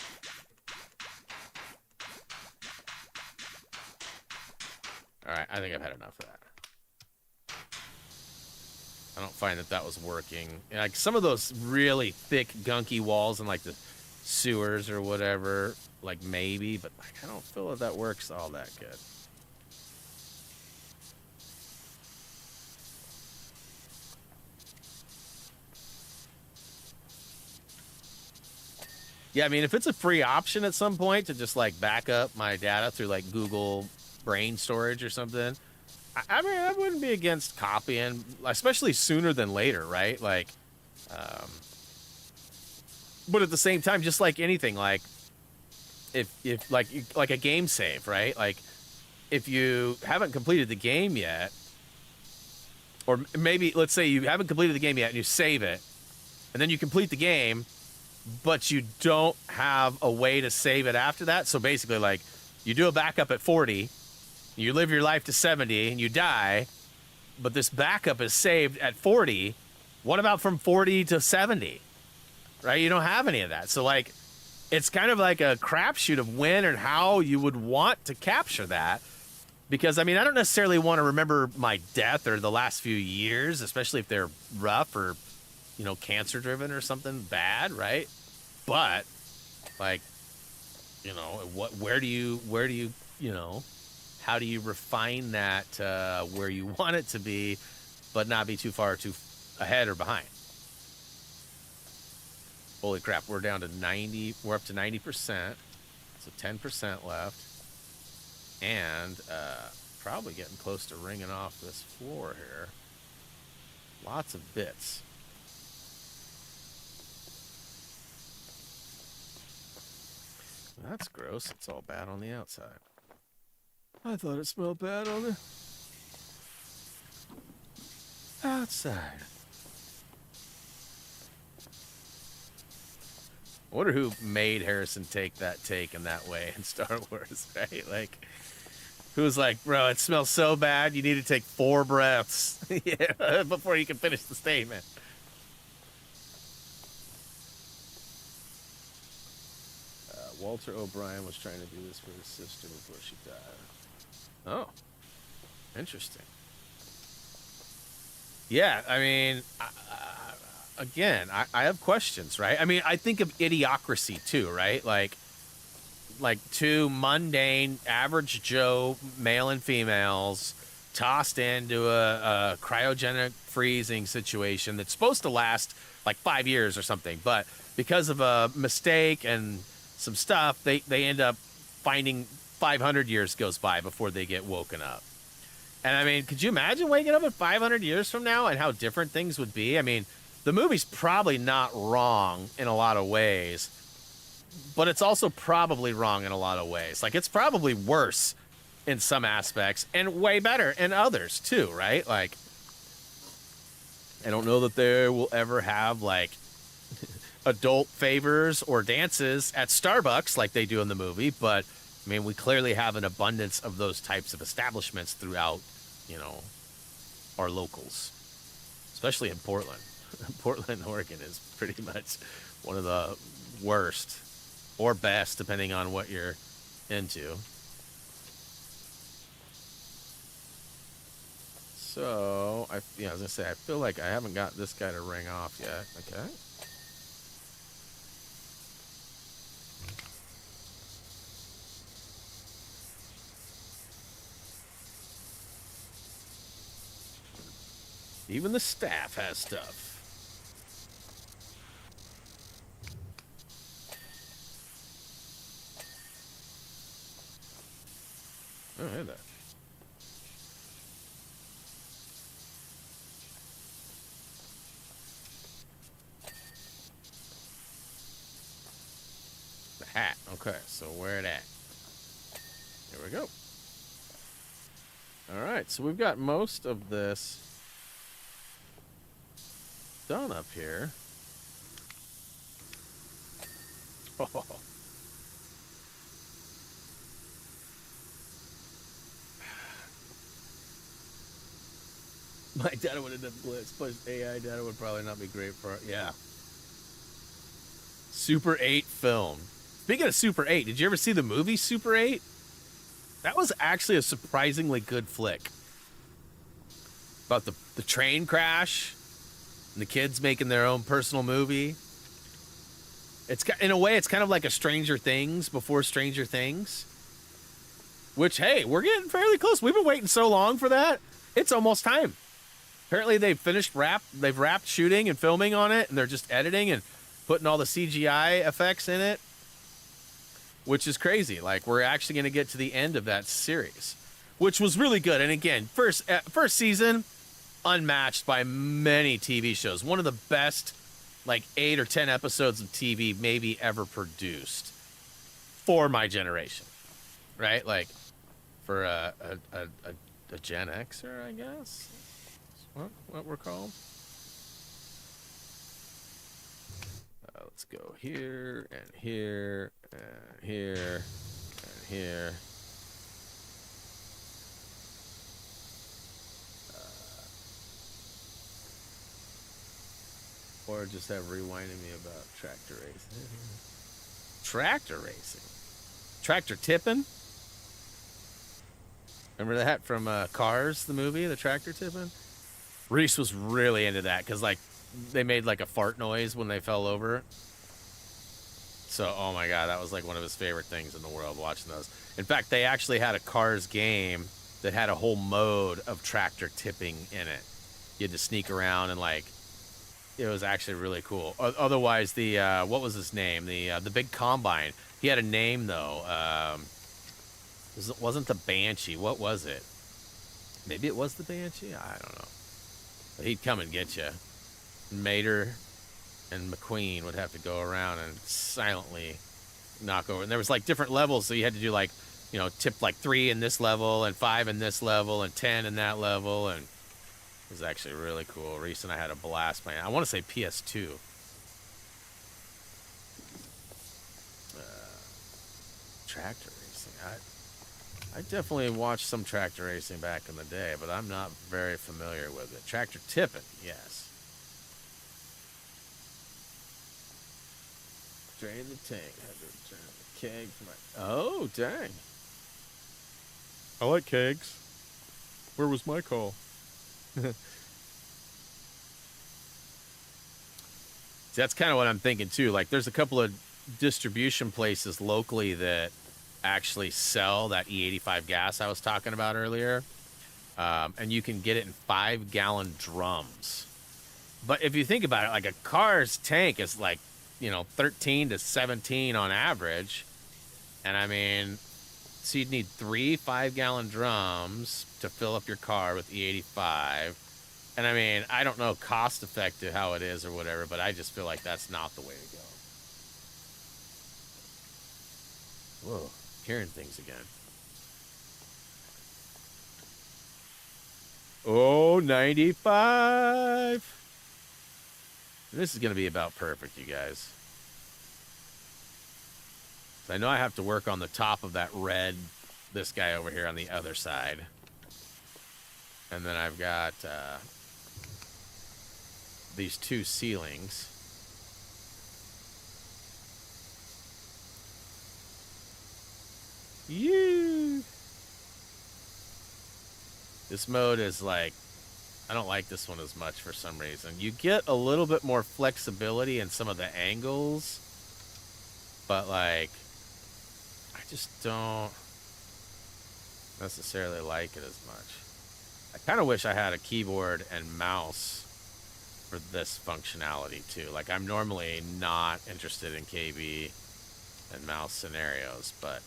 all right, I think I've had enough of that. I don't find that was working. Like some of those really thick, gunky walls in like the sewers or whatever, like maybe, but like I don't feel that works all that good. Yeah, I mean, if it's a free option at some point to just like back up my data through like Google Brain storage or something, I mean, I wouldn't be against copying, especially sooner than later, right? Like, but at the same time, just like anything, like if like a game save, right? Like if you haven't completed the game yet, or maybe let's say you haven't completed the game yet and you save it, and then you complete the game, but you don't have a way to save it after that. So basically, like you do a backup at 40. You live your life to 70 and you die, but this backup is saved at 40. What about from 40 to 70? Right? You don't have any of that. So like, it's kind of like a crapshoot of when and how you would want to capture that. Because I mean, I don't necessarily want to remember my death or the last few years, especially if they're rough or, you know, cancer driven or something bad, right? But like, you know, where do you, you know, how do you refine that where you want it to be, but not be too far too ahead or behind? Holy crap, we're down to 90. We're up to 90%. So 10% left. And probably getting close to ringing off this floor here. Lots of bits. That's gross. It's all bad on the outside. I thought it smelled bad on the outside. I wonder who made Harrison take that take in that way in Star Wars, right? Like, who's like, bro, it smells so bad, you need to take 4 breaths yeah, before you can finish the statement. Walter O'Brien was trying to do this for his sister before she died. Oh, interesting. Yeah, I mean, again, I have questions, right? I mean, I think of Idiocracy too, right? Like 2 mundane, average Joe, male and females, tossed into a cryogenic freezing situation that's supposed to last like 5 years or something, but because of a mistake and some stuff, they end up finding 500 years goes by before they get woken up. And I mean, could you imagine waking up in 500 years from now and how different things would be? I mean, the movie's probably not wrong in a lot of ways, but it's also probably wrong in a lot of ways. Like, it's probably worse in some aspects and way better in others too, right? Like, I don't know that there will ever have like adult favors or dances at Starbucks like they do in the movie, but I mean, we clearly have an abundance of those types of establishments throughout, you know, our locals, especially in Portland. Portland, Oregon is pretty much one of the worst or best, depending on what you're into. So, I was gonna say, I feel like I haven't got this guy to ring off yet. Okay. Even the staff has stuff. Oh, hey there. The hat. Okay, so where it at? Here we go. All right, so we've got most of this done up here. Oh. My data would end up glitched, but AI data would probably not be great for it. Yeah. Super 8 film. Speaking of Super 8, did you ever see the movie Super 8? That was actually a surprisingly good flick. About the train crash and the kids making their own personal movie. It's, in a way, it's kind of like a Stranger Things before Stranger Things. Which, hey, we're getting fairly close. We've been waiting so long for that. It's almost time. Apparently they've wrapped shooting and filming on it, and they're just editing and putting all the CGI effects in it, which is crazy. Like, we're actually going to get to the end of that series, which was really good. And again, first season, unmatched by many TV shows. One of the best, like, 8 or 10 episodes of TV maybe ever produced for my generation, right? Like, for a Gen Xer, I guess. What we're called. Let's go here and here and here and here. Or just have rewinding me about tractor racing. Tractor racing? Tractor tipping? Remember that from Cars, the movie, the tractor tipping? Reese was really into that because, like, they made like a fart noise when they fell over. So, oh my god, that was like one of his favorite things in the world, watching those. In fact, they actually had a Cars game that had a whole mode of tractor tipping in it. You had to sneak around and, like, it was actually really cool. Otherwise, the what was his name? The big combine. He had a name though. It wasn't the Banshee. What was it? Maybe it was the Banshee. I don't know. But he'd come and get you. Mater and McQueen would have to go around and silently knock over. And there was like different levels, so you had to do like, you know, tip like 3 in this level and 5 in this level and 10 in that level, and it was actually really cool. Reese and I had a blast playing. I want to say PS2. Tractor racing. I definitely watched some tractor racing back in the day, but I'm not very familiar with it. Tractor tipping, yes. Drain the tank. Had to drain the keg for my... Oh, dang. I like kegs. Where was my call? That's kind of what I'm thinking too. Like, there's a couple of distribution places locally that actually sell that E85 gas I was talking about earlier, and you can get it in 5-gallon drums. But if you think about it, like, a car's tank is like, you know, 13 to 17 on average, and I mean, So you'd need 3 5-gallon drums to fill up your car with E85. And I mean, I don't know cost effective how it is or whatever, but I just feel like that's not the way to go. Whoa, hearing things again. Oh, 95. This is going to be about perfect, you guys. So I know I have to work on the top of that red, this guy over here on the other side. And then I've got these 2 ceilings. Yeah. This mode is like, I don't like this one as much for some reason. You get a little bit more flexibility in some of the angles, but like, I just don't necessarily like it as much. I kind of wish I had a keyboard and mouse for this functionality too. Like, I'm normally not interested in KB and mouse scenarios, but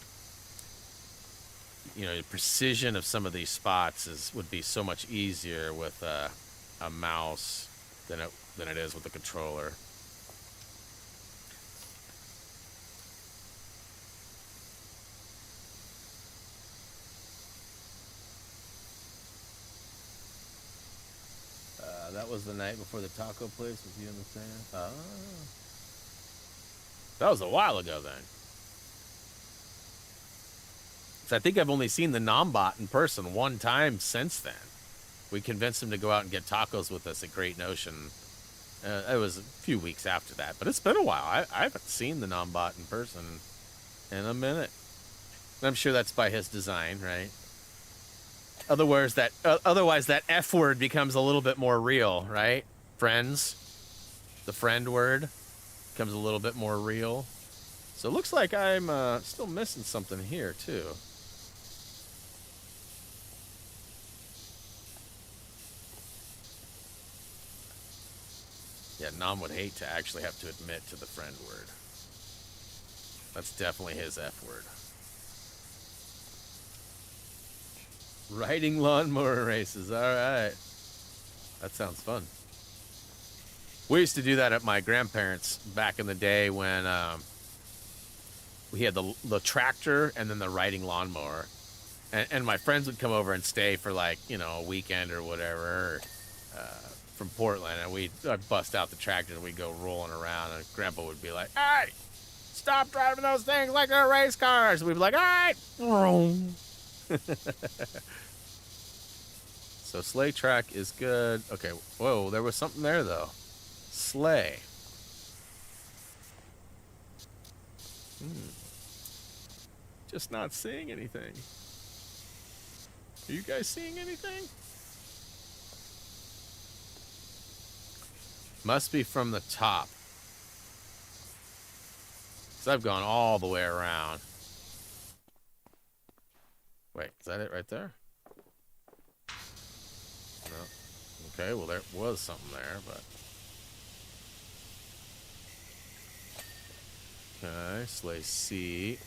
you know, the precision of some of these spots would be so much easier with a mouse than it is with a controller. That was the night before the taco place with you and the singer. Oh. That was a while ago then. So I think I've only seen the Nombot in person one time since then. We convinced him to go out and get tacos with us at Great Notion. It was a few weeks after that, but it's been a while. I haven't seen the Nombot in person in a minute. And I'm sure that's by his design, right? Otherwise, that F word becomes a little bit more real, right? Friends. The friend word becomes a little bit more real. So it looks like I'm still missing something here, too. Yeah, Nom would hate to actually have to admit to the friend word. That's definitely his F word. Riding lawnmower races. All right. That sounds fun. We used to do that at my grandparents' back in the day when we had the tractor and then the riding lawnmower. And my friends would come over and stay for, like, you know, a weekend or whatever from Portland. And I'd bust out the tractor and we'd go rolling around. And Grandpa would be like, "Hey, stop driving those things like they're race cars." And we'd be like, "All right." So sleigh track is good. Okay, whoa, there was something there, though. Sleigh. Just not seeing anything. Are you guys seeing anything? Must be from the top. Because I've gone all the way around. Wait, is that it right there? No. Okay, well, there was something there, but... Okay, sleigh seat.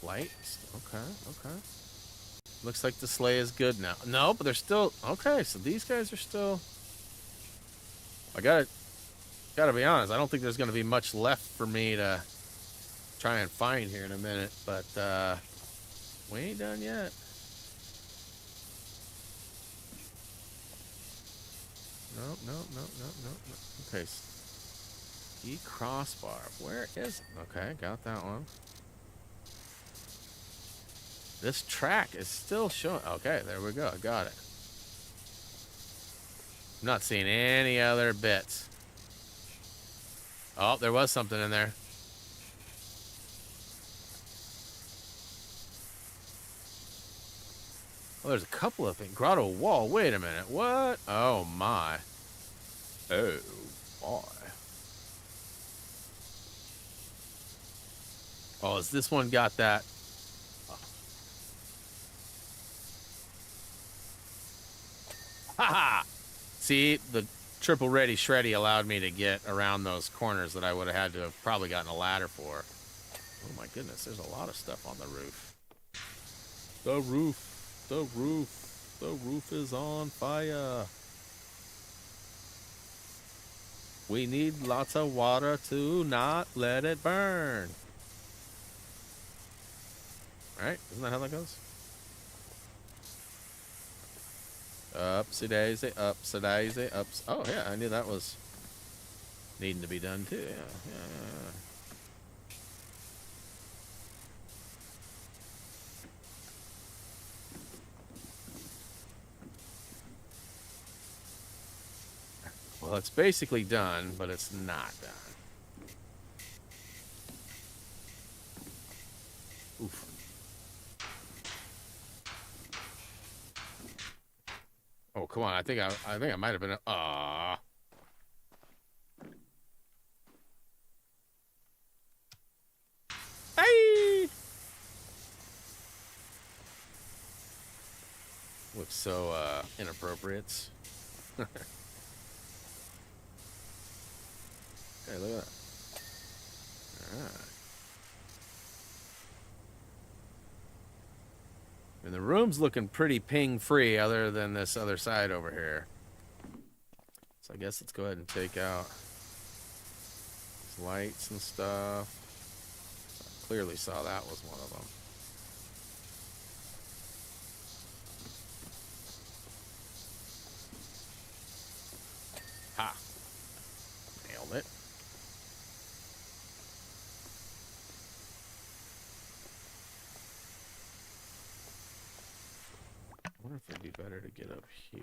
Lights. Okay. Looks like the sleigh is good now. No, but they're still... Okay, so these guys are still... I gotta be honest, I don't think there's gonna be much left for me to try and find here in a minute, but we ain't done yet. No. Okay. E crossbar. Where is it? Okay, got that one. This track is still showing. Okay, there we go. I got it. I'm not seeing any other bits. Oh, there was something in there. Oh, there's a couple of things. Grotto wall. Wait a minute. What? Oh, my. Oh, boy. Oh, has this one got that? Haha! See, the triple ready shreddy allowed me to get around those corners that I would have had to have probably gotten a ladder for. Oh my goodness, there's a lot of stuff on the roof. The roof. The roof. The roof is on fire. We need lots of water to not let it burn. Right? Isn't that how that goes? Upsy daisy, upsy daisy, ups. Oh, yeah, I knew that was needing to be done too. Yeah. Well, it's basically done, but it's not done. Oof. Oh, come on. I think I might have been Hey! Looks so inappropriate. Hey, look at that. Alright. And the room's looking pretty ping-free other than this other side over here. So I guess let's go ahead and take out these lights and stuff. I clearly saw that was one of them. Ha! Nailed it. I wonder if it'd be better to get up here.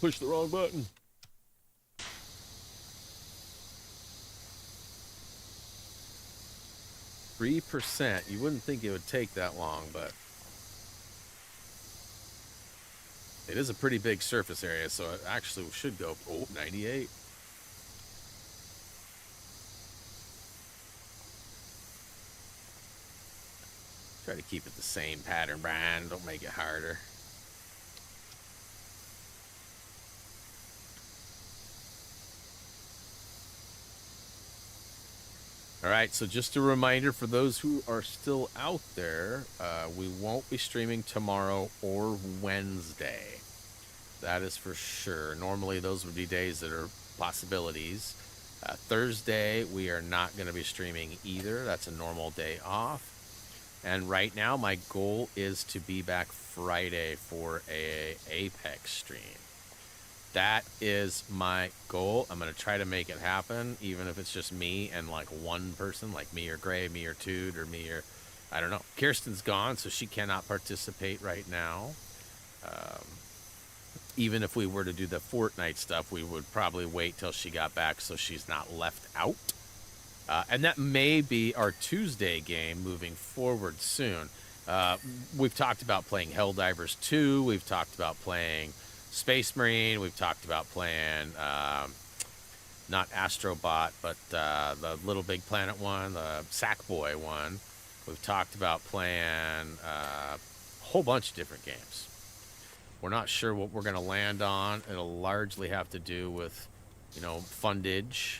Push the wrong button. %. You wouldn't think it would take that long, but it is a pretty big surface area, so it actually should go, 98. Try to keep it the same pattern, Brian. Don't make it harder. All right, so just a reminder for those who are still out there, we won't be streaming tomorrow or Wednesday. That is for sure. Normally, those would be days that are possibilities. Thursday, we are not going to be streaming either. That's a normal day off. And right now, my goal is to be back Friday for a Apex stream. That is my goal. I'm going to try to make it happen, even if it's just me and like one person, like me or Gray, me or Toot, or me or, I don't know. Kirsten's gone, so she cannot participate right now. Even if we were to do the Fortnite stuff, we would probably wait till she got back so she's not left out. And that may be our Tuesday game moving forward soon. We've talked about playing Helldivers 2. We've talked about playing Space Marine. We've talked about playing, not Astrobot, but the Little Big Planet one, the Sackboy one. We've talked about playing a whole bunch of different games. We're not sure what we're going to land on. It'll largely have to do with, fundage.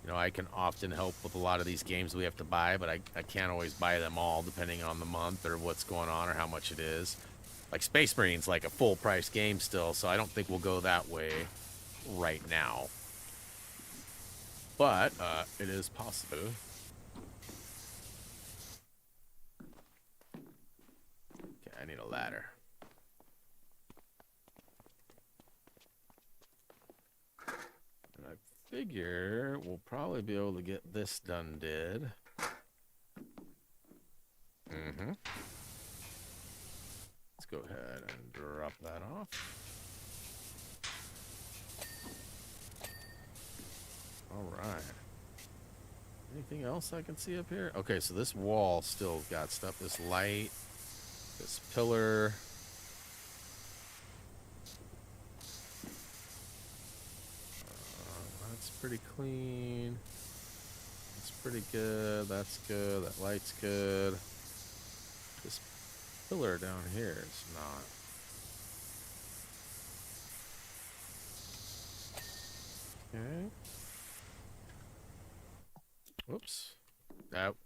I can often help with a lot of these games we have to buy, but I can't always buy them all depending on the month or what's going on or how much it is. Like Space Marine's like a full price game still, so I don't think we'll go that way right now. But it is possible. Okay, I need a ladder. And I figure we'll probably be able to get this done did. Let's go ahead and drop that off. All right. Anything else I can see up here? Okay, so this wall still got stuff. This light, this pillar. pretty clean. It's pretty good. That's good. That light's good. This pillar down here is not. Okay. Whoops. Nope.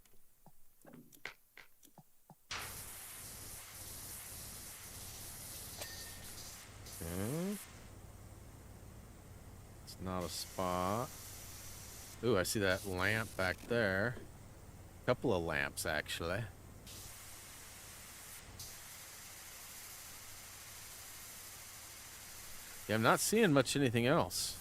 Okay. It's not a spot. Ooh, I see that lamp back there. Couple of lamps, actually. Yeah, I'm not seeing much anything else.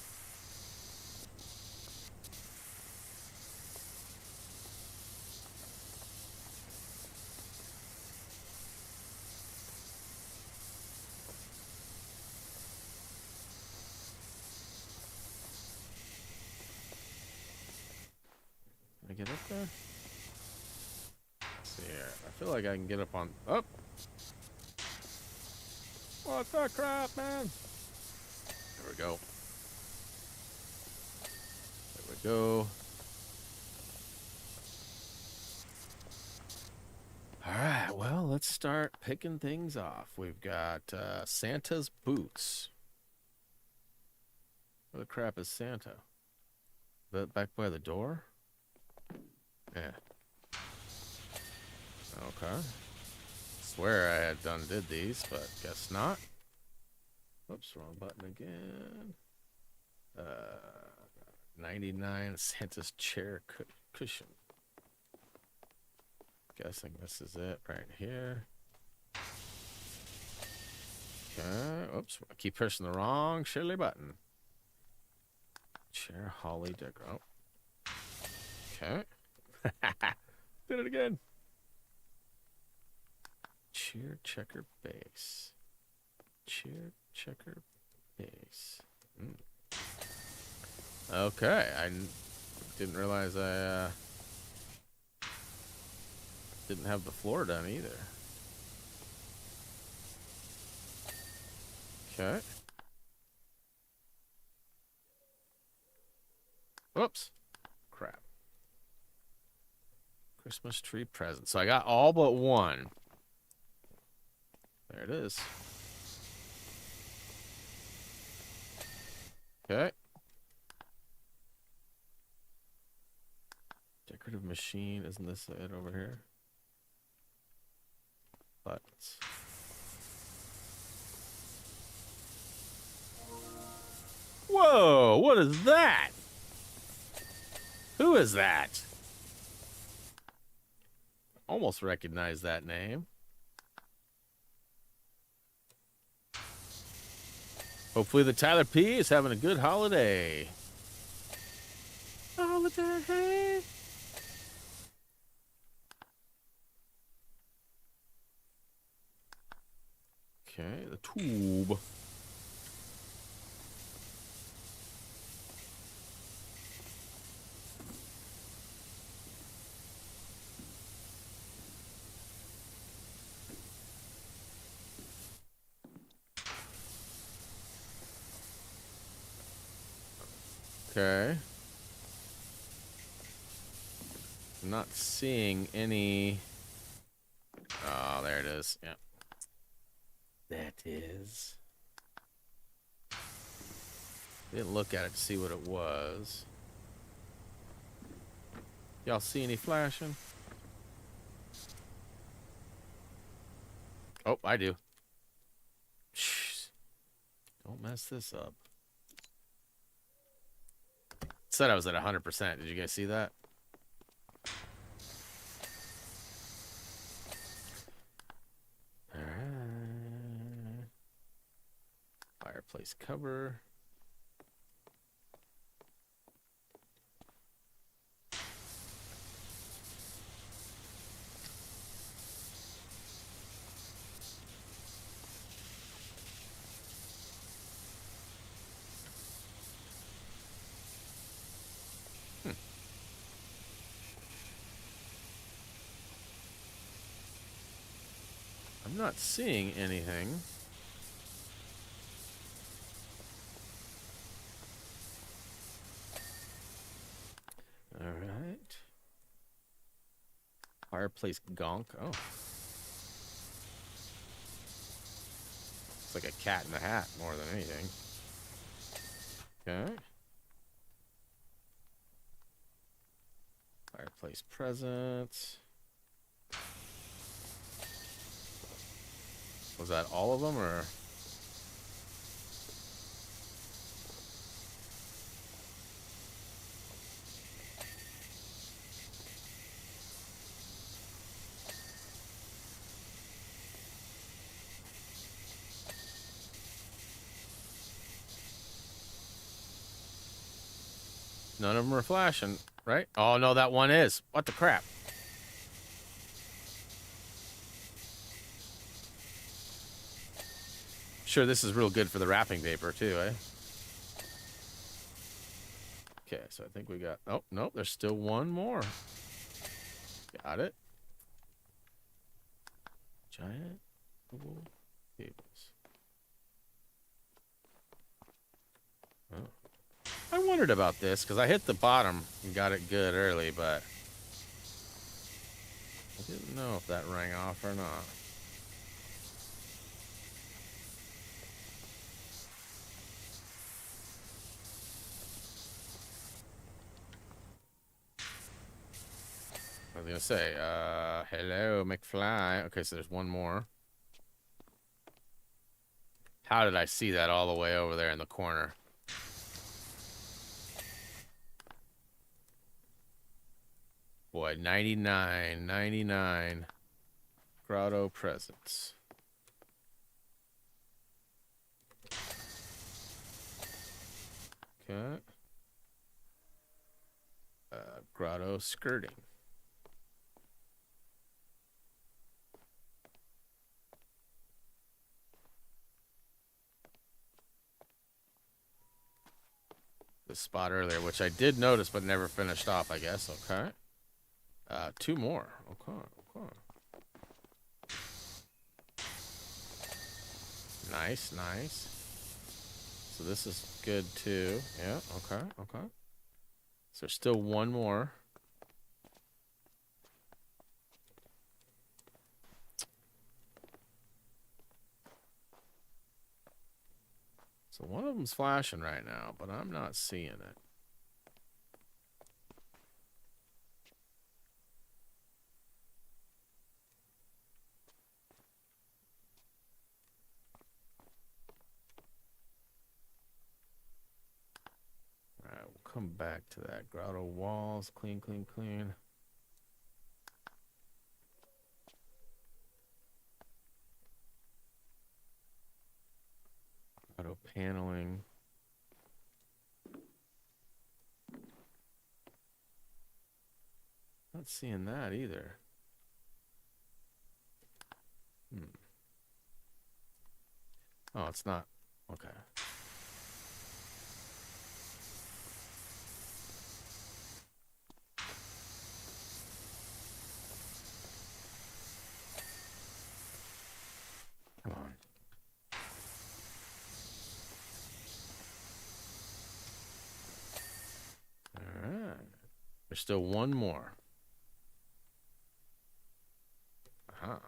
Can I get up there? Let's see here. I feel like I can get up on... Oh! What the crap, man? There we go. There we go. Alright, well, let's start picking things off. We've got Santa's boots. Where the crap is Santa? Back by the door? Yeah. Okay. Swear I had did these, but guess not. Oops, wrong button again. 99 Santa's chair cushion. Guessing this is it right here. Okay. Oops, I keep pressing the wrong Shirley button. Chair holly decor. Oh. Okay. Did it again. Cheer checker base. Cheer checker base. Okay, I didn't realize I didn't have the floor done either. Okay. Whoops. Crap. Christmas tree present. So I got all but one. There it is. Okay. Decorative machine. Isn't this it over here? Buttons. Whoa! What is that? Who is that? Almost recognize that name. Hopefully the Tyler P is having a good holiday. Holiday. Okay, the tube. Okay. I'm not seeing any. Oh, there it is. Yeah. That is. Didn't look at it to see what it was. Y'all see any flashing? Oh, I do. Shh. Don't mess this up. Said I was at 100%. Did you guys see that? Alright. Fireplace cover. I'm not seeing anything. Fireplace gonk. Oh. It's like a cat in the hat more than anything. Okay. Fireplace presents. Was that all of them, or? None of them are flashing, right? Oh, no, that one is. What the crap? Sure, this is real good for the wrapping paper, too, eh? Okay, so I think we got... Oh, no, there's still one more. Got it. Giant pool tables. Oh. I wondered about this, because I hit the bottom and got it good early, but... I didn't know if that rang off or not. I was gonna say, hello, McFly. Okay, so there's one more. How did I see that all the way over there in the corner? Boy, 99 grotto presents. Okay. Grotto skirting. The spot earlier, which I did notice but never finished off, I guess. Okay. Two more. Okay. Nice. So this is good too. Yeah, okay. So there's still one more. So one of them's flashing right now, but I'm not seeing it. Alright, we'll come back to that. Grotto walls, clean. Grotto paneling. Not seeing that either. Oh, it's not. Okay. Come on. Alright. There's still one more. Uh-huh.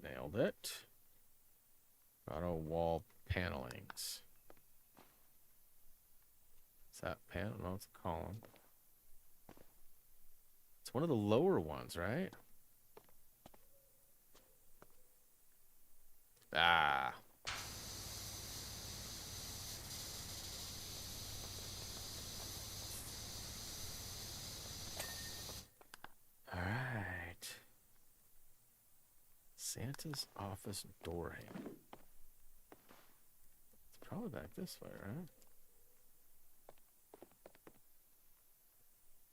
Nailed it. Auto wall panelings. Is that panel? No, it's a column. It's one of the lower ones, right? Ah. All right. Santa's office door handle. It's probably back this way, right?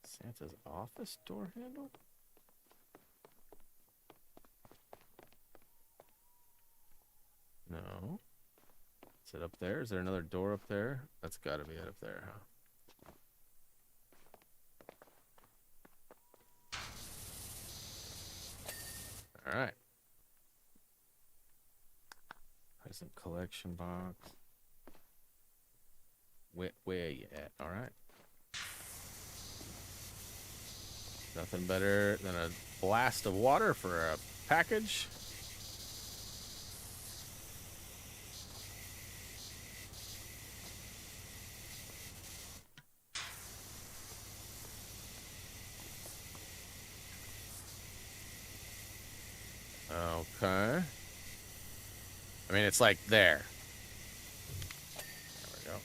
Santa's office door handle? No. Is it up there? Is there another door up there? That's got to be it up there, huh? All right. Present collection box. Where are you at? All right. Nothing better than a blast of water for a package. Okay. I mean, it's like there. There we go.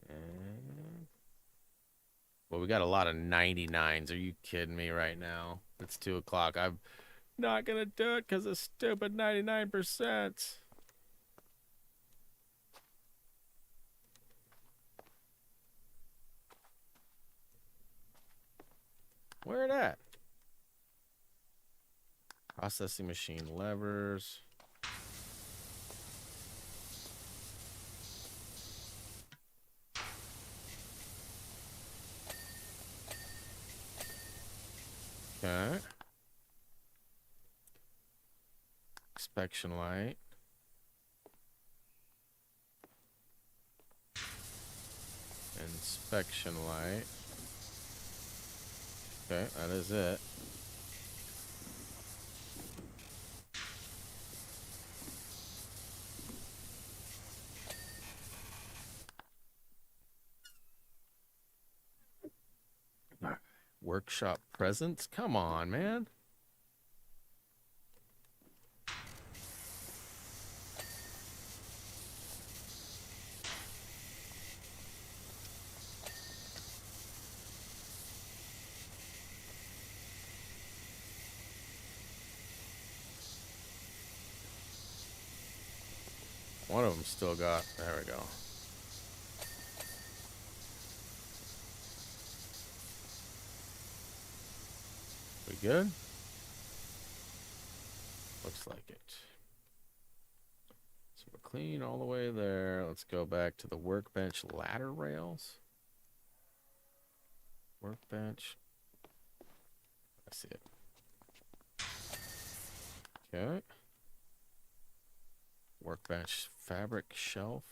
And... well, we got a lot of 99s. Are you kidding me right now? It's 2 o'clock. I'm not going to do it because of stupid 99%. Where it at? Processing machine levers. Okay. Inspection light. Inspection light. Okay, that is it. Workshop presence? Come on, man. One of them still got... there we go. We good? Looks like it. So we're clean all the way there. Let's go back to the workbench ladder rails. Workbench. I see it. Okay. Workbench fabric shelf.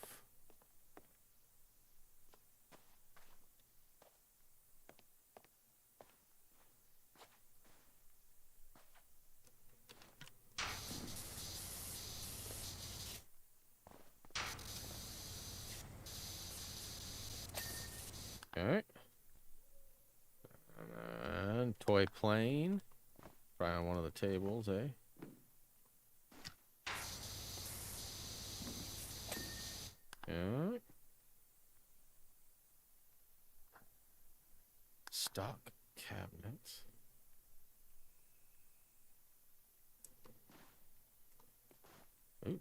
Okay. And toy plane. Try on one of the tables, eh? Okay. Stock cabinets. Ooh.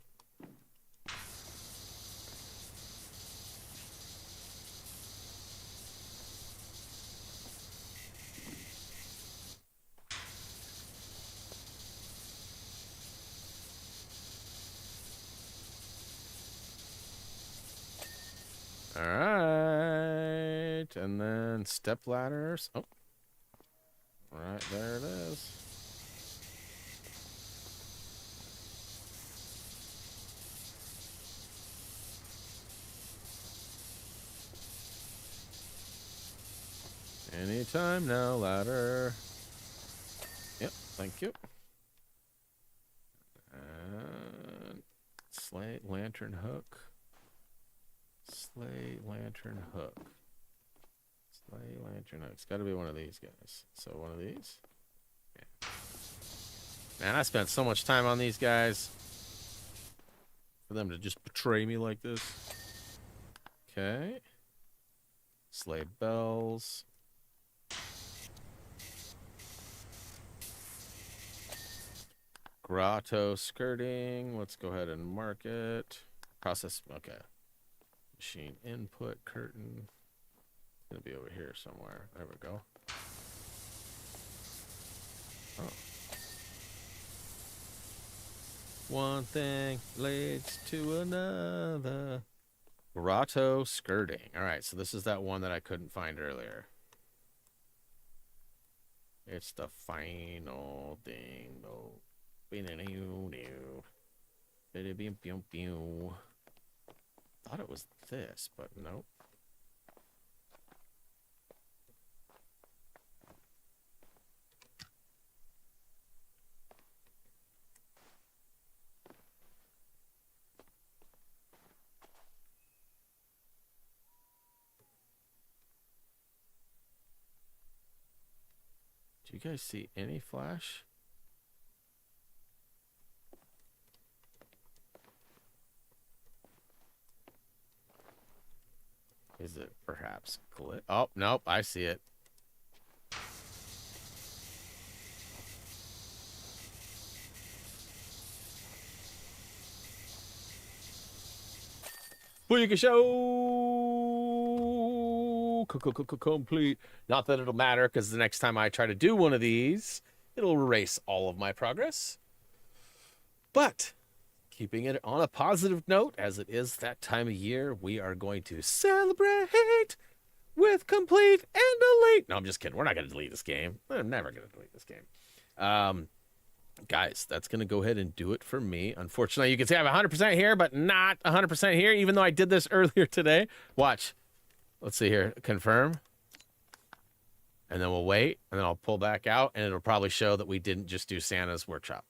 All right, and then step ladders. Oh, right there it is. Anytime now, ladder. Yep, thank you. And sleigh lantern hook. Sleigh lantern hook. Sleigh lantern hook. It's got to be one of these guys. So one of these. Yeah. Man, I spent so much time on these guys. For them to just betray me like this. Okay. Sleigh bells. Grotto skirting. Let's go ahead and mark it. Process. Okay. Machine input curtain. It's going to be over here somewhere. There we go. Oh. One thing leads to another. Grotto skirting. All right, so this is that one that I couldn't find earlier. It's the final thing, though. Thought it was this, but nope. Do you guys see any flash? Is it perhaps glitch? Oh, nope, I see it. Booyaka show complete. Not that it'll matter, because the next time I try to do one of these, it'll erase all of my progress. But keeping it on a positive note, as it is that time of year, we are going to celebrate with complete and delete. No, I'm just kidding. We're not going to delete this game. I'm never going to delete this game. Guys, that's going to go ahead and do it for me. Unfortunately, you can see I have 100% here, but not 100% here, even though I did this earlier today. Watch. Let's see here. Confirm. And then we'll wait, and then I'll pull back out, and it'll probably show that we didn't just do Santa's workshop.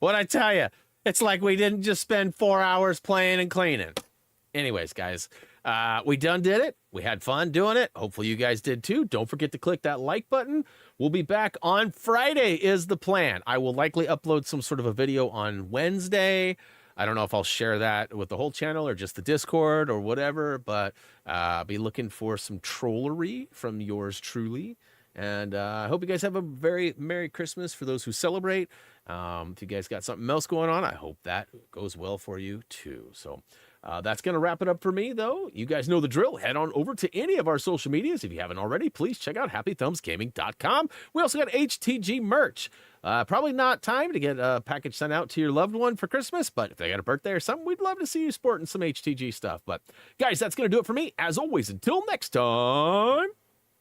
What'd I tell you? It's like we didn't just spend 4 hours playing and cleaning. Anyways, guys, we done did it. We had fun doing it. Hopefully you guys did too. Don't forget to click that like button. We'll be back on Friday is the plan. I will likely upload some sort of a video on Wednesday. I don't know if I'll share that with the whole channel or just the Discord or whatever, but I'll be looking for some trollery from yours truly. And I hope you guys have a very Merry Christmas for those who celebrate. If you guys got something else going on, I hope that goes well for you too. So that's going to wrap it up for me, though. You guys know the drill. Head on over to any of our social medias. If you haven't already, please check out HappyThumbsGaming.com. We also got HTG merch. Probably not time to get a package sent out to your loved one for Christmas, but if they got a birthday or something, we'd love to see you sporting some HTG stuff. But guys, that's going to do it for me. As always, until next time.